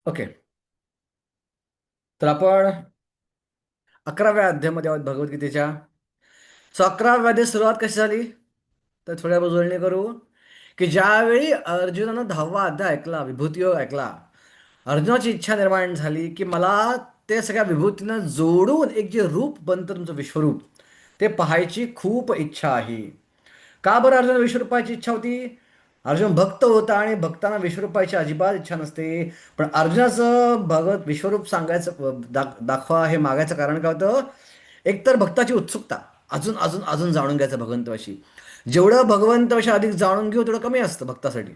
Okay. तर आपण 11व्या अध्यायामध्ये आहोत भगवद्गीतेच्या. 11व्या अध्याय सुरुवात कशी झाली तर थोड्या जुळणी करू की ज्यावेळी अर्जुनानं 10वा अध्याय ऐकला, विभूतियोग ऐकला, अर्जुनाची इच्छा निर्माण झाली की मला ते सगळ्या विभूतीनं जोडून एक जे रूप बनतं तुमचं विश्वरूप, ते पाहायची खूप इच्छा आहे. का बरं अर्जुन विश्वरूपाची इच्छा होती? अर्जुन भक्त होता आणि भक्तांना विश्वरूपाची अजिबात इच्छा नसते. पण अर्जुनाचं भगवत विश्वरूप सांगायचं दाखवा हे मागायचं कारण काय होतं? एकतर भक्ताची उत्सुकता, अजून अजून अजून जाणून घ्यायचं भगवंताविषयी. जेवढं भगवंताविषयी अधिक जाणून घेऊ तेवढं कमी असतं भक्तासाठी.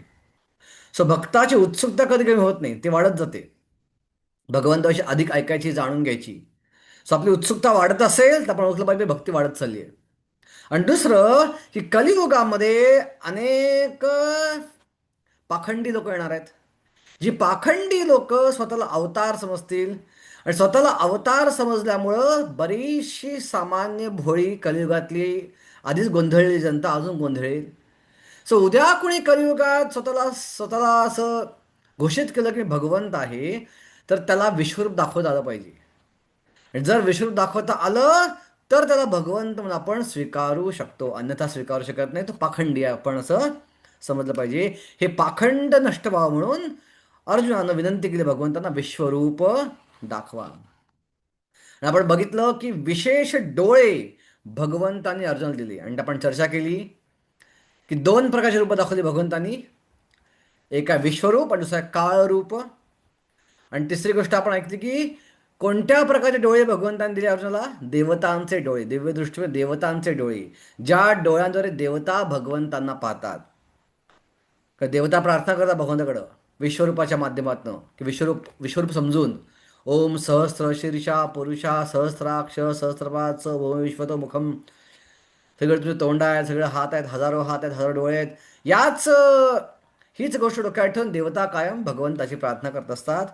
सो भक्ताची उत्सुकता कधी कमी होत नाही, ती वाढत जाते. भगवंताविषयी अधिक ऐकायची, जाणून घ्यायची. सो आपली उत्सुकता वाढत असेल तर आपण ओळखलं पाहिजे भक्ती वाढत चालली आहे. आणि दुसरं की कलियुगामध्ये अनेक पाखंडी लोक येणार आहेत. जी पाखंडी लोक स्वतःला अवतार समजतील आणि स्वतःला अवतार समजल्यामुळं बरीचशी सामान्य भोळी कलियुगातली आधीच गोंधळलेली जनता अजून गोंधळेल. सो उद्या कुणी कलियुगात स्वतःला स्वतःला असं घोषित केलं की भगवंत आहे, तर त्याला विश्वरूप दाखवता आलं पाहिजे. आणि जर विश्वरूप दाखवता आलं तर त्याला भगवंत म्हणून आपण स्वीकारू शकतो, अन्यथा स्वीकारू शकत नाही. तो पाखंडी आहे आपण असं समजलं पाहिजे. हे पाखंड नष्ट व्हावं म्हणून अर्जुनानं विनंती केली भगवंतांना, विश्वरूप दाखवा. आणि आपण बघितलं की विशेष डोळे भगवंतांनी अर्जुनाला दिले. आणि आपण चर्चा केली की दोन प्रकारची रूपं दाखवली भगवंतांनी. एक आहे विश्वरूप आणि दुसरा आहे काळ रूप. आणि तिसरी गोष्ट आपण ऐकली की कोणत्या प्रकारचे डोळे भगवंतांनी दिले अर्जुनाला? देवतांचे डोळे, दिव्य दृष्टीने देवतांचे डोळे, ज्या डोळ्यांद्वारे देवता भगवंतांना पाहतात. का देवता प्रार्थना करतात भगवंताकडं विश्वरूपाच्या माध्यमातून, की विश्वरूप समजून. ओम सहस्र शीर्षा पुरुषा सहस्राक्ष सहस्रपाद स भूमी विश्वतो मुखम. सगळं तुझे तोंड आहे, सगळे हात आहेत, हजारो हात आहेत, हजारो डोळे आहेत. हीच गोष्ट डोक्यात ठेवून देवता कायम भगवंताची प्रार्थना करत असतात.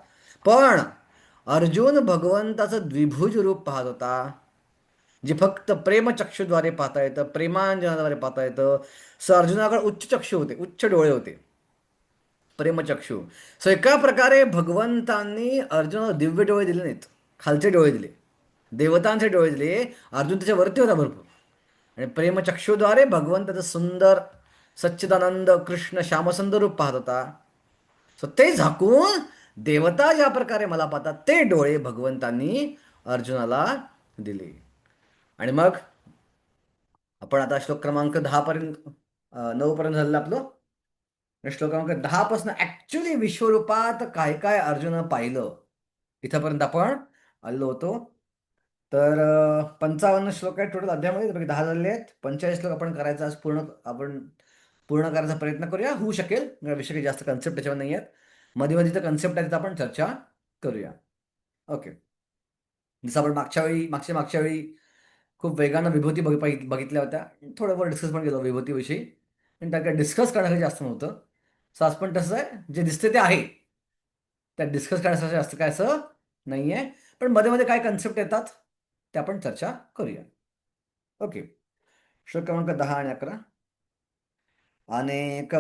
पण अर्जुन भगवंताचं द्विभुज रूप पाहत होता, जे फक्त प्रेमचक्षुद्वारे पाहता येतं, प्रेमांजनाद्वारे पाहता येतं. सर अर्जुनाकडे उच्च चक्षु होते, उच्च डोळे होते, प्रेमचक्षु. सो एका प्रकारे भगवंतांनी अर्जुनाला दिव्य डोळे दिले नाहीत, खालचे डोळे दिले, देवतांचे डोळे दिले. अर्जुन त्याच्या वरती होता भरपूर. आणि प्रेमचक्षुद्वारे भगवंताचं सुंदर सच्चिदानंद कृष्ण श्यामसुंदर रूप पाहत होता. सो ते झाकून देवता ज्या प्रकारे मला पाहतात ते डोळे भगवंतांनी अर्जुनाला दिले. आणि मग आपण आता श्लोक क्रमांक 10 पर्यंत, 9 पर्यंत झालेलं आपलं. आणि श्लोक क्रमांक 10 पासून ऍक्च्युली विश्वरूपात काय काय अर्जुन पाहिलं इथंपर्यंत आपण आलेलो होतो. तर 55 श्लोक आहेत टोटल अध्यायामध्ये, त्यापैकी 10 झालेले आहेत. 45 श्लोक आपण करायचा आज आपण पूर्ण करायचा प्रयत्न करूया. होऊ शकेल, विषय काही जास्त कन्सेप्ट त्याच्यावर नाही आहेत. मध्ये मध्ये तर कन्सेप्ट आहे तिथं आपण चर्चा करूया. ओके. जसं आपण मागच्या वेळी खूप वेगानं विभूती बघितल्या होत्या. थोडं वर डिस्कस पण केलं विभूतीविषयी. पण त्या काय डिस्कस करण्यासाठी जास्त नव्हतं. सो आज पण तसं आहे, जे दिसते ते आहे, त्यात डिस्कस करण्यासाठी जास्त काय असं नाही आहे. पण मध्ये मध्ये काय कन्सेप्ट येतात ते आपण चर्चा करूया. ओके. श्लोक क्रमांक 10 आणि 11. अनेक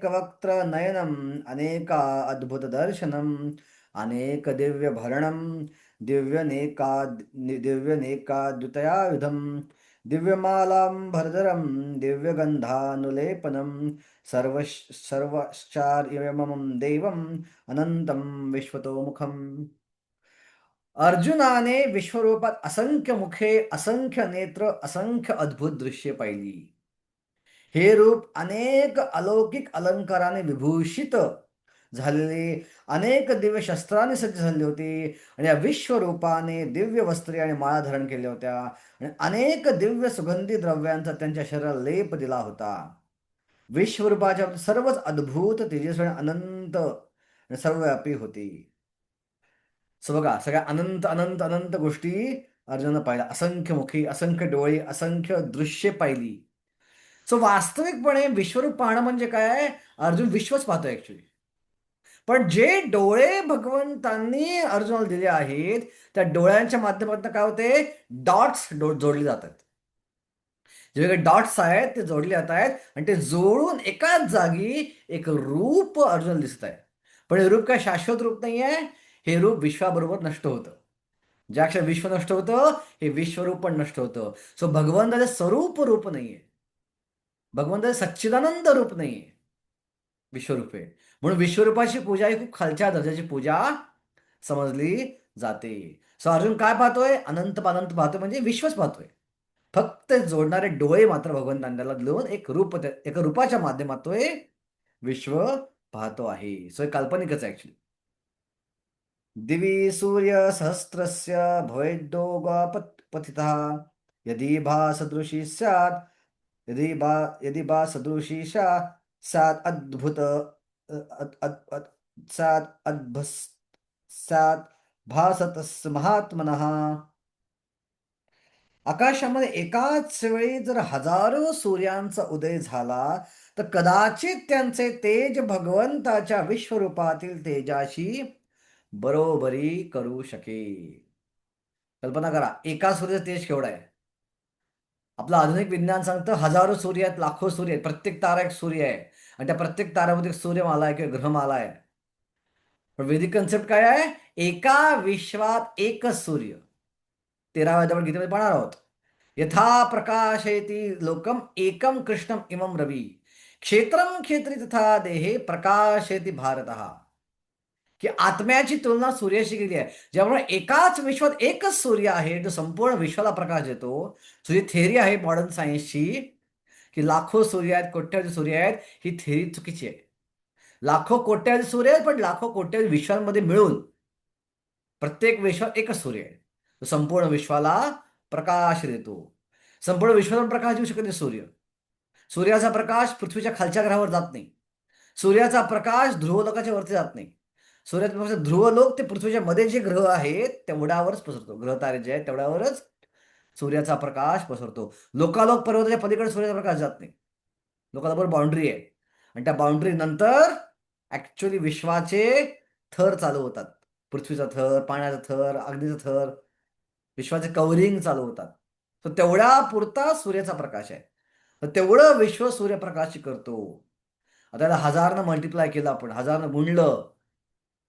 वक्त्र नयनम अनेका अद्भुत दर्शनम अनेक दिव्य भरणम दिव्यनेका दिव्यनेकाद्युतयायुधम दिव्यमालांभरधरम दिव्यगंधानुलेपनम सर्वश्चार्यममं देवम अनंतम विश्वतोमुखम. अर्जुनाने विश्वरूपात असंख्य मुखे, असंख्य नेत्र, असंख्य अद्भुत दृश्ये पाहिली. हे रूप अनेक अलौकिक अलंकाराने विभूषित झालेले, अनेक दिव्य शस्त्राने सज्ज झाले होते. आणि या विश्वरूपाने दिव्य वस्त्रे आणि माळा धारण केल्या होत्या. आणि अनेक दिव्य सुगंधी द्रव्यांचा त्यांच्या शरीराला लेप दिला होता. विश्वरूपाच्या सर्वच अद्भुत तेजस्वी आणि अनंत आणि सर्वव्यापी होती. सो बघा, सगळ्या अनंत अनंत अनंत गोष्टी अर्जुनानं पाहिल्या. असंख्य मुखी, असंख्य डोळे, असंख्य दृश्य पाहिली. सो वास्तविकपणे विश्वरूप पाहणं म्हणजे काय? अर्जुन विश्वच पाहतोय ऍक्च्युली. पण जे डोळे भगवंतांनी अर्जुनाला दिले आहेत, त्या डोळ्यांच्या माध्यमातून काय होते? डॉट्स जोडले जातात. जे काही डॉट्स आहेत ते जोडले जात आहेत आणि ते जोडून एकाच जागी एक रूप अर्जुनाला दिसत आहे. पण हे रूप काय शाश्वत रूप नाहीये. हे रूप विश्वाबरोबर नष्ट होतं. ज्या क्षणी विश्व नष्ट होतं, हे विश्वरूप पण नष्ट होतं. सो भगवंताचे स्वरूप रूप नाहीये. भगवंताचे सच्चिदानंद रूप नाहीये. विश्वरूप आहे. म्हणून विश्वरूपाची पूजा ही खूप खालच्या दर्जाची पूजा समजली जाते. सो अर्जुन काय पाहतोय? अनंत अनंत पाहतोय म्हणजे विश्वच पाहतोय. फक्त जोडणारे डोळे मात्र भगवंतांना देऊन एका रूपाच्या माध्यमातून विश्व पाहतो आहे. सो हे काल्पनिकच आहे ऍक्च्युली. दिवि सूर्यसहस्रस्य भवेद्योगपथितः यदि भासदृशी स्यात् यदि बा सदृशी स्यात् अद्भुत स्यात् अद्भुत स्यात् भासतस्य महात्मनः. आकाशामध्ये एकाच वेळी जर हजारो सूर्यांचा उदय झाला तर कदाचित त्यांचे तेज भगवंताच्या विश्वरूपातील तेजाशी बरोबरी करू शकेल. कल्पना करा, एका सूर्याचं तेज केवढं आहे. आपलं आधुनिक विज्ञान सांगतं हजारो सूर्य आहेत, लाखो सूर्य आहेत, प्रत्येक तारा एक सूर्य आहे आणि त्या प्रत्येक ताऱ्यामध्ये एक सूर्यमाला आहे किंवा ग्रहमाला आहे. पण वैदिक कन्सेप्ट काय आहे? एका विश्वात एकच सूर्य. 13व्या अध्यायात गीतेमध्ये पाहणार आहोत. यथा प्रकाशयती लोकम एकम कृष्णम इमम रवी क्षेत्रम क्षेत्री तथा देहे प्रकाशयती भारतः. की आत्म्याची तुलना सूर्याशी केली आहे. ज्यामुळे एकाच विश्वात एकच सूर्य आहे जो संपूर्ण विश्वाला प्रकाश देतो. सो ही थेअरी आहे मॉडर्न सायन्सची की लाखो सूर्य आहेत, कोट्यावधी सूर्य आहेत. ही थेअरी चुकीची आहे. लाखो कोट्यावधी सूर्य आहेत, पण लाखो कोट्यावधी विश्वांमध्ये मिळून प्रत्येक विश्वात एकच सूर्य आहे. तो संपूर्ण विश्वाला प्रकाश देतो. संपूर्ण विश्वाला प्रकाश देऊ शकत नाही सूर्य. सूर्याचा प्रकाश पृथ्वीच्या खालच्या ग्रहावर जात नाही. सूर्याचा प्रकाश ध्रुवलोकाच्या वरती जात नाही. सूर्याचा प्रकाश ध्रुवलोक ते पृथ्वीच्या मध्ये जे ग्रह आहेत तेवढ्यावरच पसरतो. ग्रहतारे जे आहेत तेवढ्यावरच सूर्याचा प्रकाश पसरतो. लोकालोक पर्वताच्या पलीकडे सूर्याचा प्रकाश जात नाही. लोकांबरोबर बाउंड्री आहे आणि त्या बाउंड्री नंतर ऍक्च्युअली विश्वाचे थर चालू होतात. पृथ्वीचा थर, पाण्याचा थर, अग्नीचा थर, विश्वाचे कवरिंग चालू होतात. तर तेवढ्या पुरता सूर्याचा प्रकाश आहे. तर तेवढं विश्व सूर्यप्रकाश करतो. आता त्याला हजारनं मल्टिप्लाय केलं आपण, हजारनं गुणलं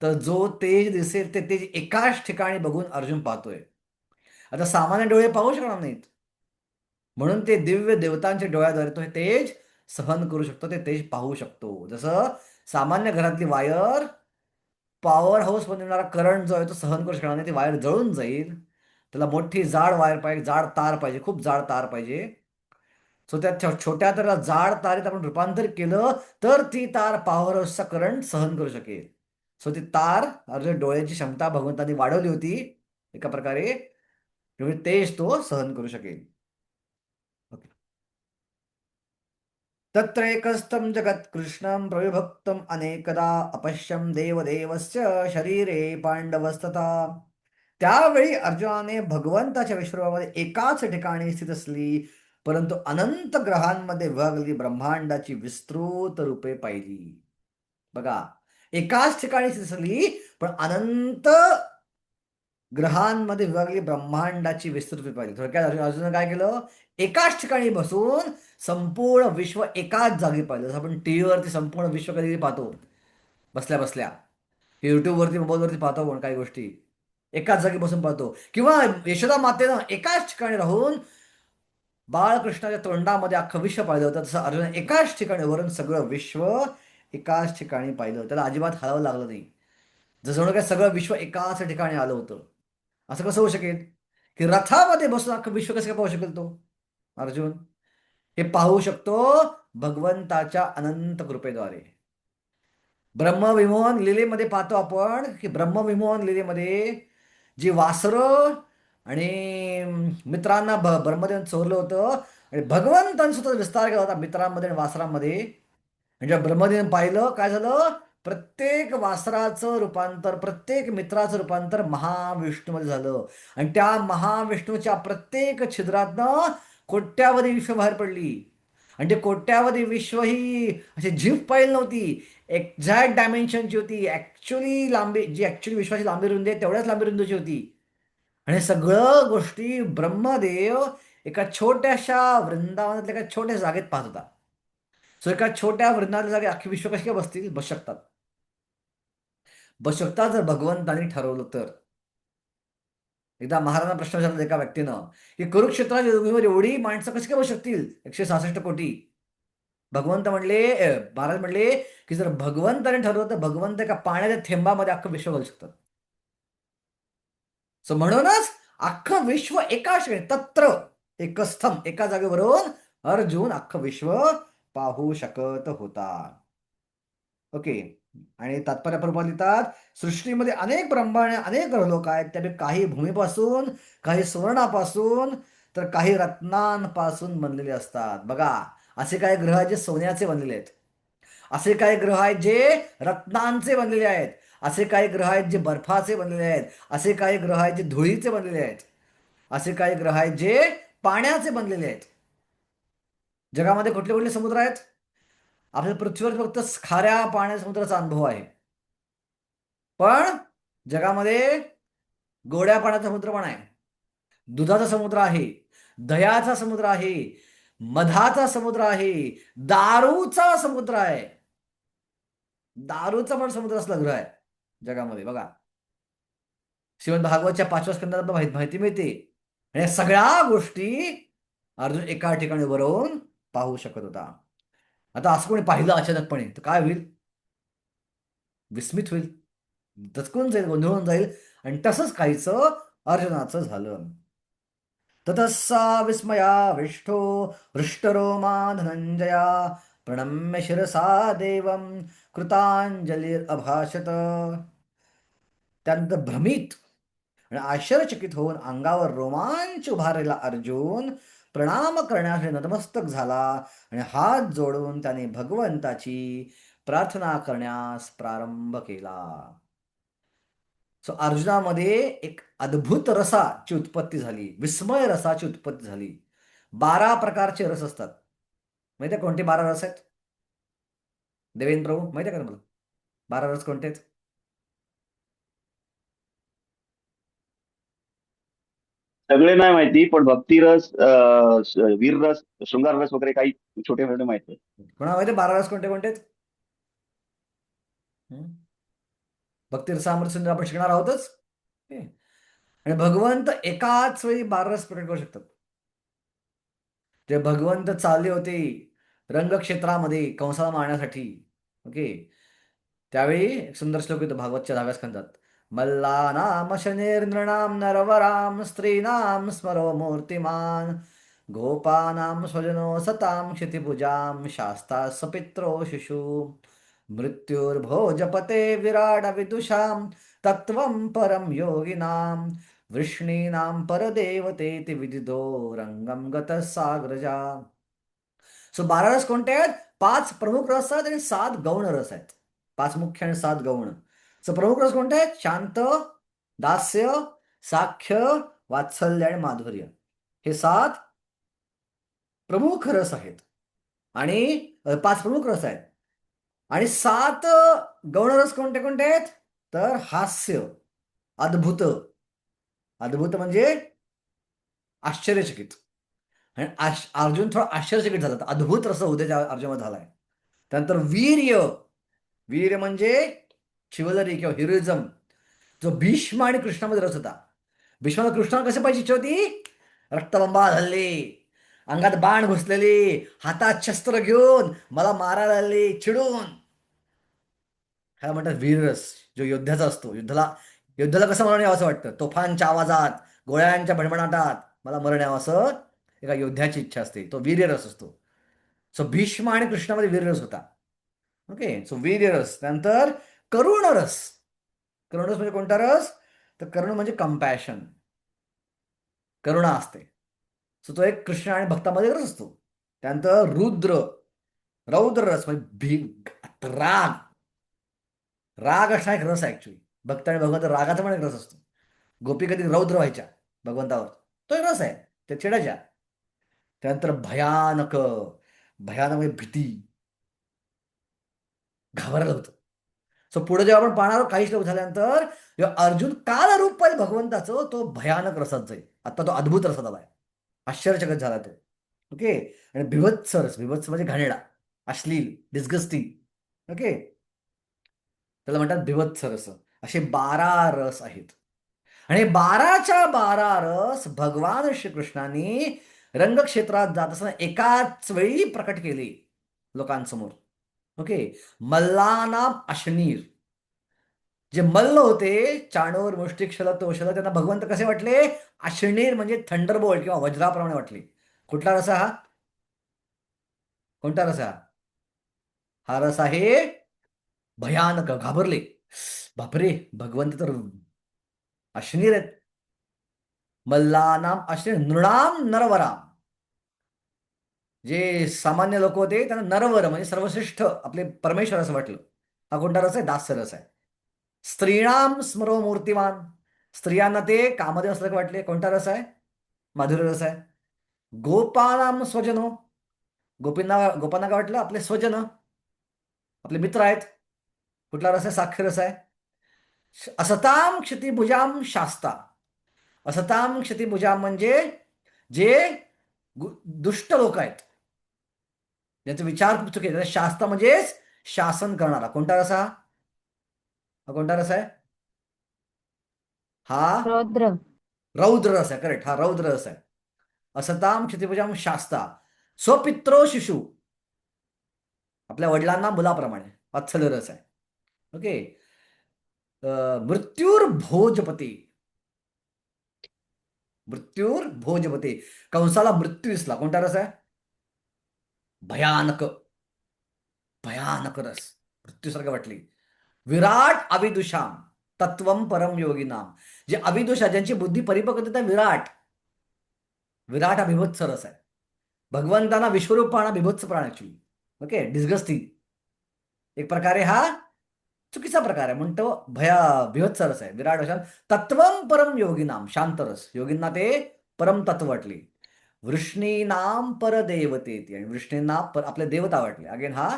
तर जो तेज दिसेल ते तेज एकाच ठिकाणी बघून अर्जुन पाहतोय. आता सामान्य डोळे पाहू शकणार नाहीत. म्हणून ते दिव्य देवतांच्या डोळ्याद्वारे तो हे तेज सहन करू शकतो, ते तेज पाहू शकतो. जसं सामान्य घरातली वायर पॉवर हाऊस मध्ये येणारा करंट जो आहे तो सहन करू शकणार नाही. ती वायर जळून जाईल. त्याला मोठी जाड वायर पाहिजे, जाड तार पाहिजे, खूप जाड तार पाहिजे. सो त्या छोट्या तर जाड तारेत आपण रूपांतर केलं तर ती तार पॉवर हाऊसचा करंट सहन करू शकेल. सो ती तार अर्जुन डोळ्याची क्षमता भगवंतांनी वाढवली होती एका प्रकारे, तेवढी तेज तो सहन करू शकेल. ओके. तत्रैकस्थं जगत्कृष्णं प्रविभक्तम् अनेकदा अपश्यं देवदेवस्य शरीरे पांडवस्तथा. त्यावेळी अर्जुनाने भगवंताच्या विश्वरूपामध्ये एकाच ठिकाणी स्थित असली परंतु अनंत ग्रहांमध्ये विभागलेली ब्रह्मांडाची विस्तृत रूपे पाहिली. बघा, एकाच ठिकाणी स्थित असली पण अनंत ग्रहांमध्ये विभागलेली ब्रह्मांडाची विस्तृत रूपे पाहिली. थोडक्यात अर्जुन काय केलं? एकाच ठिकाणी बसून संपूर्ण विश्व एकाच जागी पाहिलं. जसं आपण टीव्हीवरती संपूर्ण विश्व कधी पाहतो बसल्या बसल्या, युट्यूबवरती मोबाईलवरती पाहतो आपण काही गोष्टी एकाच जागी बसून पाहतो. किंवा यशोदा मातेनं एकाच ठिकाणी राहून बाळकृष्णाच्या तोंडामध्ये अख्खं विश्व पाहिलं होतं. तसं अर्जुन एकाच ठिकाणी वरून सगळं विश्व एकाच ठिकाणी पाहिलं. त्याला अजिबात हलावं लागलं नाही. जसं काय सगळं विश्व एकाच ठिकाणी आलं होतं. असं कसं होऊ शकेल की रथामध्ये बसून अख्खं विश्व कसं काय पाहू शकेल तो अर्जुन? हे पाहू शकतो भगवंताच्या अनंत कृपेद्वारे. ब्रह्मविमोहन लीलेमध्ये पाहतो आपण की ब्रह्मविमोहन लीलेमध्ये जी वासरं आणि मित्रांना ब्रह्मदेवाने चोरलं होतं आणि भगवंतांनी सुद्धा विस्तार केला होता मित्रांमध्ये आणि वासरांमध्ये. म्हणजे ब्रह्मदेवाने पाहिलं काय झालं? प्रत्येक वासराचं रूपांतर, प्रत्येक मित्राचं रूपांतर महाविष्णूमध्ये झालं आणि त्या महाविष्णूच्या प्रत्येक छिद्रातनं कोट्यावधी विश्व बाहेर पडली. आणि ते कोट्यावधी विश्व ही अशी झिप पाहिली नव्हती, एक्झॅक्ट डायमेन्शनची होती. ऍक्च्युली लांबी जी ऍक्च्युली विश्वाची लांबी रुंदी आहे तेवढ्याच लांबी रुंदीची होती. आणि सगळं गोष्टी ब्रह्मदेव एका छोट्याशा वृंदावनातल्या एका छोट्या जागेत पाहत होता. सो एका छोट्या वृंदावनातल्या जागेत अख्खी विश्व कशी काय बसतील? बस शकतात. बशकता जर भगवंतानी ठरवलं तर. एकदा महाराजांना प्रश्न विचारला एका व्यक्तीनं की कुरुक्षेत्राच्या भूमीवर एवढी माणसं कशी काय बसू शकतील, 166 कोटी. भगवंत म्हणले महाराज म्हणले की जर भगवंताने ठरवलं तर भगवंत एका पाण्याच्या थेंबामध्ये अख्खं विश्व घालू शकतात. सो म्हणूनच अख्खं विश्व एका तत्र एकस्थम एका जागेवरून अर्जुन अख्खं विश्व पाहू शकत होता. ओके. आणि तात्पर्य प्रभुपाद लिहितात सृष्टीमध्ये अनेक ब्रह्मांड अनेक ग्रहलोक आहेत, त्यापैकी काही भूमीपासून, काही सुवर्णापासून, तर काही रत्नांपासून बनलेले असतात. बघा, असे काही ग्रह आहेत जे सोन्याचे बनलेले आहेत, असे काही ग्रह आहेत जे रत्नांचे बनलेले आहेत, असे काही ग्रह आहेत जे बर्फाचे बनलेले आहेत, असे काही ग्रह आहेत जे धुळीचे बनलेले आहेत, असे काही ग्रह आहेत जे पाण्याचे बनलेले आहेत. जगामध्ये कुठले कुठले समुद्र आहेत? आपल्या पृथ्वीवर फक्त खाऱ्या पाण्या समुद्राचा अनुभव आहे. पण जगामध्ये गोड्या पाण्याचा समुद्र पण आहे, दुधाचा समुद्र आहे, दह्याचा समुद्र आहे, मधाचा समुद्र आहे, दारूचा समुद्र आहे. दारूचा पण समुद्र असला ग्रह आहे जगामध्ये. बघा, श्रीमद भागवतच्या 5व्या स्कंदात माहिती मिळते. आणि या सगळ्या गोष्टी अर्जुन एका ठिकाणी उभं राहून पाहू शकत होता. आता असं कोणी पाहिलं अचानकपणे तर काय होईल? विस्मित होईल, दचकून जाईल, गोंधळून जाईल. आणि तसंच काहीचं अर्जुनाचं झालं. ततस्सा विस्मयाविष्टो हृष्टरोमा धनंजया प्रणम्य शिरसा देवं कृतांजलिरभाषत. त्यानंतर भ्रमित आणि आश्चर्यचकित होऊन अंगावर रोमांच उभारलेला अर्जुन प्रणाम करण्यासाठी नतमस्तक झाला आणि हात जोडून त्याने भगवंताची प्रार्थना करण्यास प्रारंभ केला. सो अर्जुनामध्ये एक अद्भुत रसाची उत्पत्ती झाली, विस्मय रसाची उत्पत्ती झाली. 12 प्रकारचे रस असतात. माहिती आहे कोणते 12 रस आहेत? देवेंद्र प्रभू माहिती आहे का तुम्हाला 12 रस कोणते आहेत? सगळे नाही माहिती, पण भक्तिरस, वीररस, शृंगार रस वगैरे काही छोटे छोटे माहिती आहे. कोणाला माहिती 12 रस कोणते कोणते आहेत? भक्ती रसामृत सुंदर आपण शिकणार आहोतच. आणि भगवंत एकाच वेळी 12 रस प्रकट करू शकतात. जे भगवंत चालले होते रंगक्षेत्रामध्ये कंसाला मारण्यासाठी, ओके, त्यावेळी एक सुंदर श्लोक येतो भागवतच्या 10व्या स्कंदात. मल्लानाम शनिर्नृणाम नरवराम स्त्रीणाम स्मरो मूर्तिमान गोपानाम स्वजनो सताम क्षितिभुजाम शास्ता सपित्रो शिशु मृत्युर्भोजपते विराड विदुषाम तत्वं परम योगिनाम वृष्णीनाम परदेवतेति विदितो रंगम गतः साग्रजा. सो 12 रस कोणते आहेत? 5 प्रमुख रस आहेत आणि 7 गौण रस आहेत. 5 मुख्य आणि 7 गौण. सो प्रमुख रस कोणते आहेत? शांत, दास्य, साख्य, वात्सल्य आणि माधुर्य. हे 7 प्रमुख रस आहेत. आणि 5 प्रमुख रस आहेत. आणि 7 गौणरस कोणते कोणते आहेत? तर हास्य, अद्भुत, अद्भुत म्हणजे आश्चर्यचकित. आणि अर्जुन थोडा आश्चर्यचकित झाला, तर अद्भुत रस उद्याच्या अर्जुनामध्ये झालाय. त्यानंतर वीर्य, वीर्य म्हणजे शिवलरी किंवा हिरोइझम, जो भीष्म आणि कृष्णामध्ये रस होता. भीष्माला कृष्णाला कसे पाहिजे इच्छा होती? रक्तबंबा झाले, अंगात बाण घुसलेले, हातात शस्त्र घेऊन मला मारायला आले चिडून. ह्याला म्हणतात वीररस, जो योद्ध्याचा असतो. युद्धाला युद्धाला कसं मरण यावं असं वाटतं? तोफांच्या आवाजात, गोळ्यांच्या भणभणाटात मला मरण यावं असं एका योद्ध्याची इच्छा असते. तो वीर्यरस असतो. सो भीष्म आणि कृष्णामध्ये वीररस होता. ओके. सो वीर्यरस. त्यानंतर करुणरस. करुणरस म्हणजे कोणता रस? तर करुण म्हणजे कंपॅशन, करुणा असते. सो तो एक कृष्ण आणि भक्तामध्ये रस असतो. त्यानंतर रुद्र, रौद्र रस म्हणजे राग, राग असा एक रस आहे ऍक्च्युली. भक्त आणि भगवंत रागाचा पण एक रस असतो. गोपी कधी रौद्र व्हायच्या भगवंतावर, तो एक रस आहे, ते चिडायच्या. त्यानंतर भयानक, भयानक म्हणजे भीती, घाबरायला होतं. सो पुढे जेव्हा आपण पाहणार काही श्लोक झाल्यानंतर जेव्हा अर्जुन काल रूप पाहिजे भगवंताचं, तो भयानक रसात जाईल. आता तो अद्भुत रसात आलाय, आश्चर्यचकित झाला तो. ओके. आणि बिभत्स रस, बिभत्स म्हणजे घाणेरडा, अश्लील, डिस्गस्टिंग. ओके. त्याला म्हणतात बिभत्स रस. असे 12 रस आहेत. आणि 12च्या 12 रस भगवान श्रीकृष्णांनी रंगक्षेत्रात जात असताना एकाच वेळी प्रकट केले लोकांसमोर. ओके. मल्लानाम अशनीर, जे मल्ल होते, चाणूर, मुष्टिक, शल, तोशल, त्यांना भगवंत कसे वाटले? अशनीर म्हणजे थंडरबोल्ट किंवा वज्राप्रमाणे वाटले. कुठला रस हा? कोणता रस हा? हा रस आहे भयानक. घाबरले. बापरे, भगवंत तर अशनीर आहेत. मल्लानाम अशनीर नृणाम नरवराम. जे सामान्य लोक होते त्यांना नरवर म्हणजे सर्वश्रेष्ठ आपले परमेश्वर असं वाटलं. हा कोणता रस आहे? दास्य रस आहे. स्त्रीणाम स्मरो मूर्तिमान. स्त्रियांना ते कामदेव असल्यासारखे वाटले. कोणता रस आहे? माधुर्य रस आहे. गोपानाम स्वजनो. गोपांना काय वाटलं? आपले स्वजन, आपले मित्र आहेत. कुठला रस आहे? साख्य रस आहे. असताम क्षितिभुजाम शास्ता. असताम क्षितिभुजाम म्हणजे जे दुष्ट लोक आहेत, ज्यांचे विचार खूप चुकीचे आहेत. शास्ता म्हणजेच शासन करणारा. कोणता रस हा? हा कोणता रस आहे? हा रौद्र. रौद्र रस आहे. करेक्ट, हा रौद्र रस आहे. असताम क्षितिभुजाम शास्ता. स्वपित्रो शिशु, आपल्या वडिलांना मुलाप्रमाणे वात्सल्य रस आहे. ओके. मृत्यूर भोजपती. मृत्यूर भोजपती, कंसाला मृत्यू दिसला. कोणता रस आहे? भयानक. भयानक रस, मृत्यूसारखं वाटली. विराट अविदुषाम तत्वम परम योगी नाम. जे अविदुषा, ज्यांची बुद्धी परिपक्वता, विराट. विराट हा बिभत्स रस आहे. भगवंतांना विश्वरूप पाहणा बिभत्स प्राण ऍक्च्युली. ओके. डिस्गस्टिंग. एक प्रकारे हा चुकीचा प्रकार आहे. म्हणतो बिभत्स रस आहे. विराट वशान तत्वम परम योगी नाम, शांत रस. योगींना ते परम तत्व वाटले. वृष्णीनाम परदेवते, आणि वृष्णींना आपले देवता वाटले. अगेन हा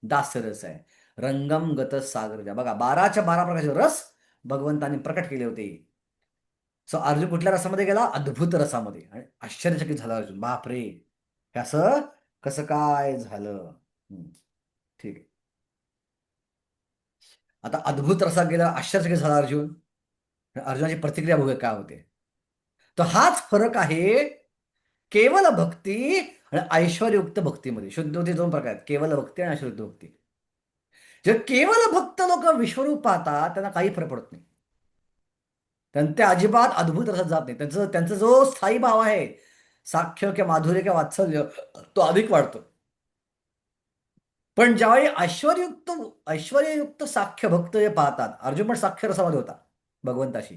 दास्य रस आहे. रंगम गत सागर. बघा, 12च्या 12 प्रकारचे रस भगवंतांनी प्रकट केले होते. सो अर्जुन कुठल्या रसामध्ये गेला? अद्भुत रसामध्ये. आणि आश्चर्यचकित झाला अर्जुन. बापरे, हे असं कसं काय झालं? ठीक आहे. आता अद्भुत रसात गेला, आश्चर्यचकित झाला अर्जुन. अर्जुनाची प्रतिक्रिया बघूया काय होते. तर हाच फरक आहे केवल भक्ती आणि ऐश्वर्युक्त भक्तीमध्ये. शुद्ध भक्ती 2 प्रकार आहेत, केवल भक्ती आणि ऐश्वर्युक्त भक्ती. जे केवल भक्त लोक विश्वरूप पाहतात त्यांना काही फरक पडत नाही. ते अजिबात अद्भुत रसात जात नाही. त्यांचा जो स्थायी भाव आहे, साख्य किंवा माधुर्य किंवा वात्सल्य, तो अधिक वाढतो. पण ज्यावेळी ऐश्वर्ययुक्त साख्य भक्त जे पाहतात, अर्जुन पण साख्य रसामध्ये होता भगवंताशी.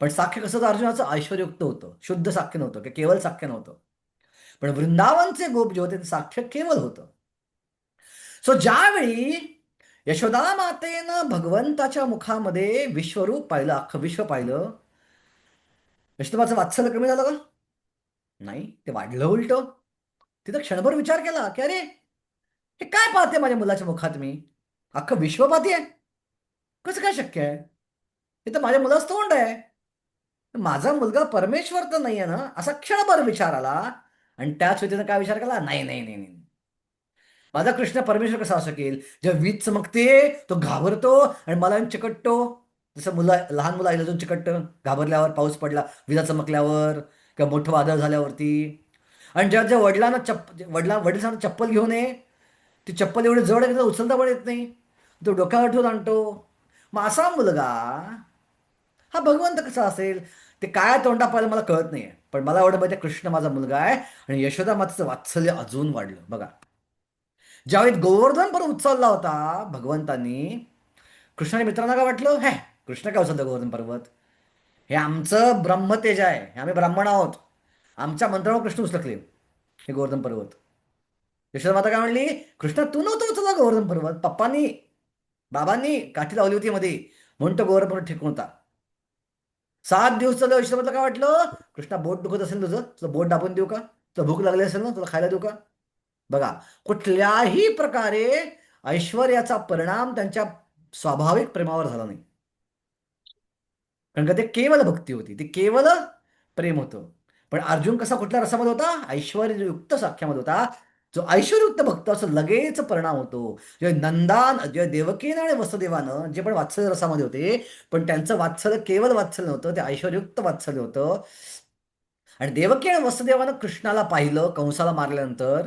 पण साख्य कसं होतं अर्जुनाचं? ऐश्वर्ययुक्त होतं, शुद्ध साख्य नव्हतं, की केवळ साख्य नव्हतं. पण वृंदावनचे गोप जे होते ते साख्य केवळ होतं. सो ज्यावेळी यशोदा मातेनं भगवंताच्या मुखामध्ये विश्वरूप पाहिलं, अख्खं विश्व पाहिलं, यशोदाचं वात्सल्य कमी झालं का? नाही, ते वाढलं उलट. तिथं क्षणभर विचार केला की अरे, हे काय पाहते माझ्या मुलाच्या मुखात मी? अख्खं विश्व पाहते. कसं काय शक्य आहे? हे तर माझ्या मुलाचं तोंड आहे. माझा मुलगा परमेश्वर तर नाहीये ना, असा क्षणभर विचार आला. आणि त्याच वेळी काय विचार केला? नाही नाही नाही नाही, माझा कृष्ण परमेश्वर कसा असू शकेल? जेव्हा वीज चमकते तो घाबरतो आणि मला येऊन चिकटतो. जसं लहान मुलं आईला जाऊन चिकटतं घाबरल्यावर, पाऊस पडला, विजा चमकल्यावर, किंवा मोठं वादळ झाल्यावरती. आणि जेव्हा जेव्हा वडील सांगतात चप्पल घेऊन ये, ती चप्पल एवढी जड आहे की उचलता पण येत नाही, तो डोक्यावर ठेवून आणतो. मग असा मुलगा हा भगवंत कसा असेल? ते काय तोंडा पाहिलं मला कळत नाहीये. पण मला एवढं माहिती, कृष्ण माझा मुलगा आहे. आणि यशोदा मातेचं वात्सल्य अजून वाढलं. बघा, ज्यावेळी गोवर्धन पर्वत उचलला होता भगवंतांनी, कृष्णाच्या मित्रांना काय वाटलं? हे कृष्ण काय उचलतं गोवर्धन पर्वत? हे आमचं ब्रह्मतेज आहे, हे आम्ही ब्राह्मण आहोत, आमच्या मंत्रावर कृष्ण उचलले हे गोवर्धन पर्वत. यशोदा माता काय म्हणली? कृष्ण तू नव्हतं उचलला गोवर्धन पर्वत, पप्पांनी, बाबांनी काठी लावली होती मध्ये, म्हणून तो गोवर्धन पर्वत ठेकून होता. 7 दिवस चालू. यशोदा काय वाटलं? कृष्णा, बोट दुखत असेल तुझं बोट दाबून देऊ का? तुला भूक लागली असेल ना, तुला खायला देऊ का? बघा, कुठल्याही प्रकारे ऐश्वर्याचा परिणाम त्यांच्या स्वाभाविक प्रेमावर झाला नाही. कारण का ते केवळ भक्ती होती, ते केवळ प्रेम होतं. पण अर्जुन कसा कुठल्या रसामध्ये होता? ऐश्वर्ययुक्त साख्यामध्ये होता. जो ऐश्वर्युक्त भक्त असं लगेच परिणाम होतो. जे नंदान जे देवकीनं आणि वसुदेवानं जे पण वात्सल्य रसामध्ये होते, पण त्यांचं वात्सल्य केवळ वात्सल्य नव्हतं, ते ऐश्वर्युक्त वात्सल्य होतं. आणि देवकी आणि वसुदेवानं कृष्णाला पाहिलं कंसाला मारल्यानंतर,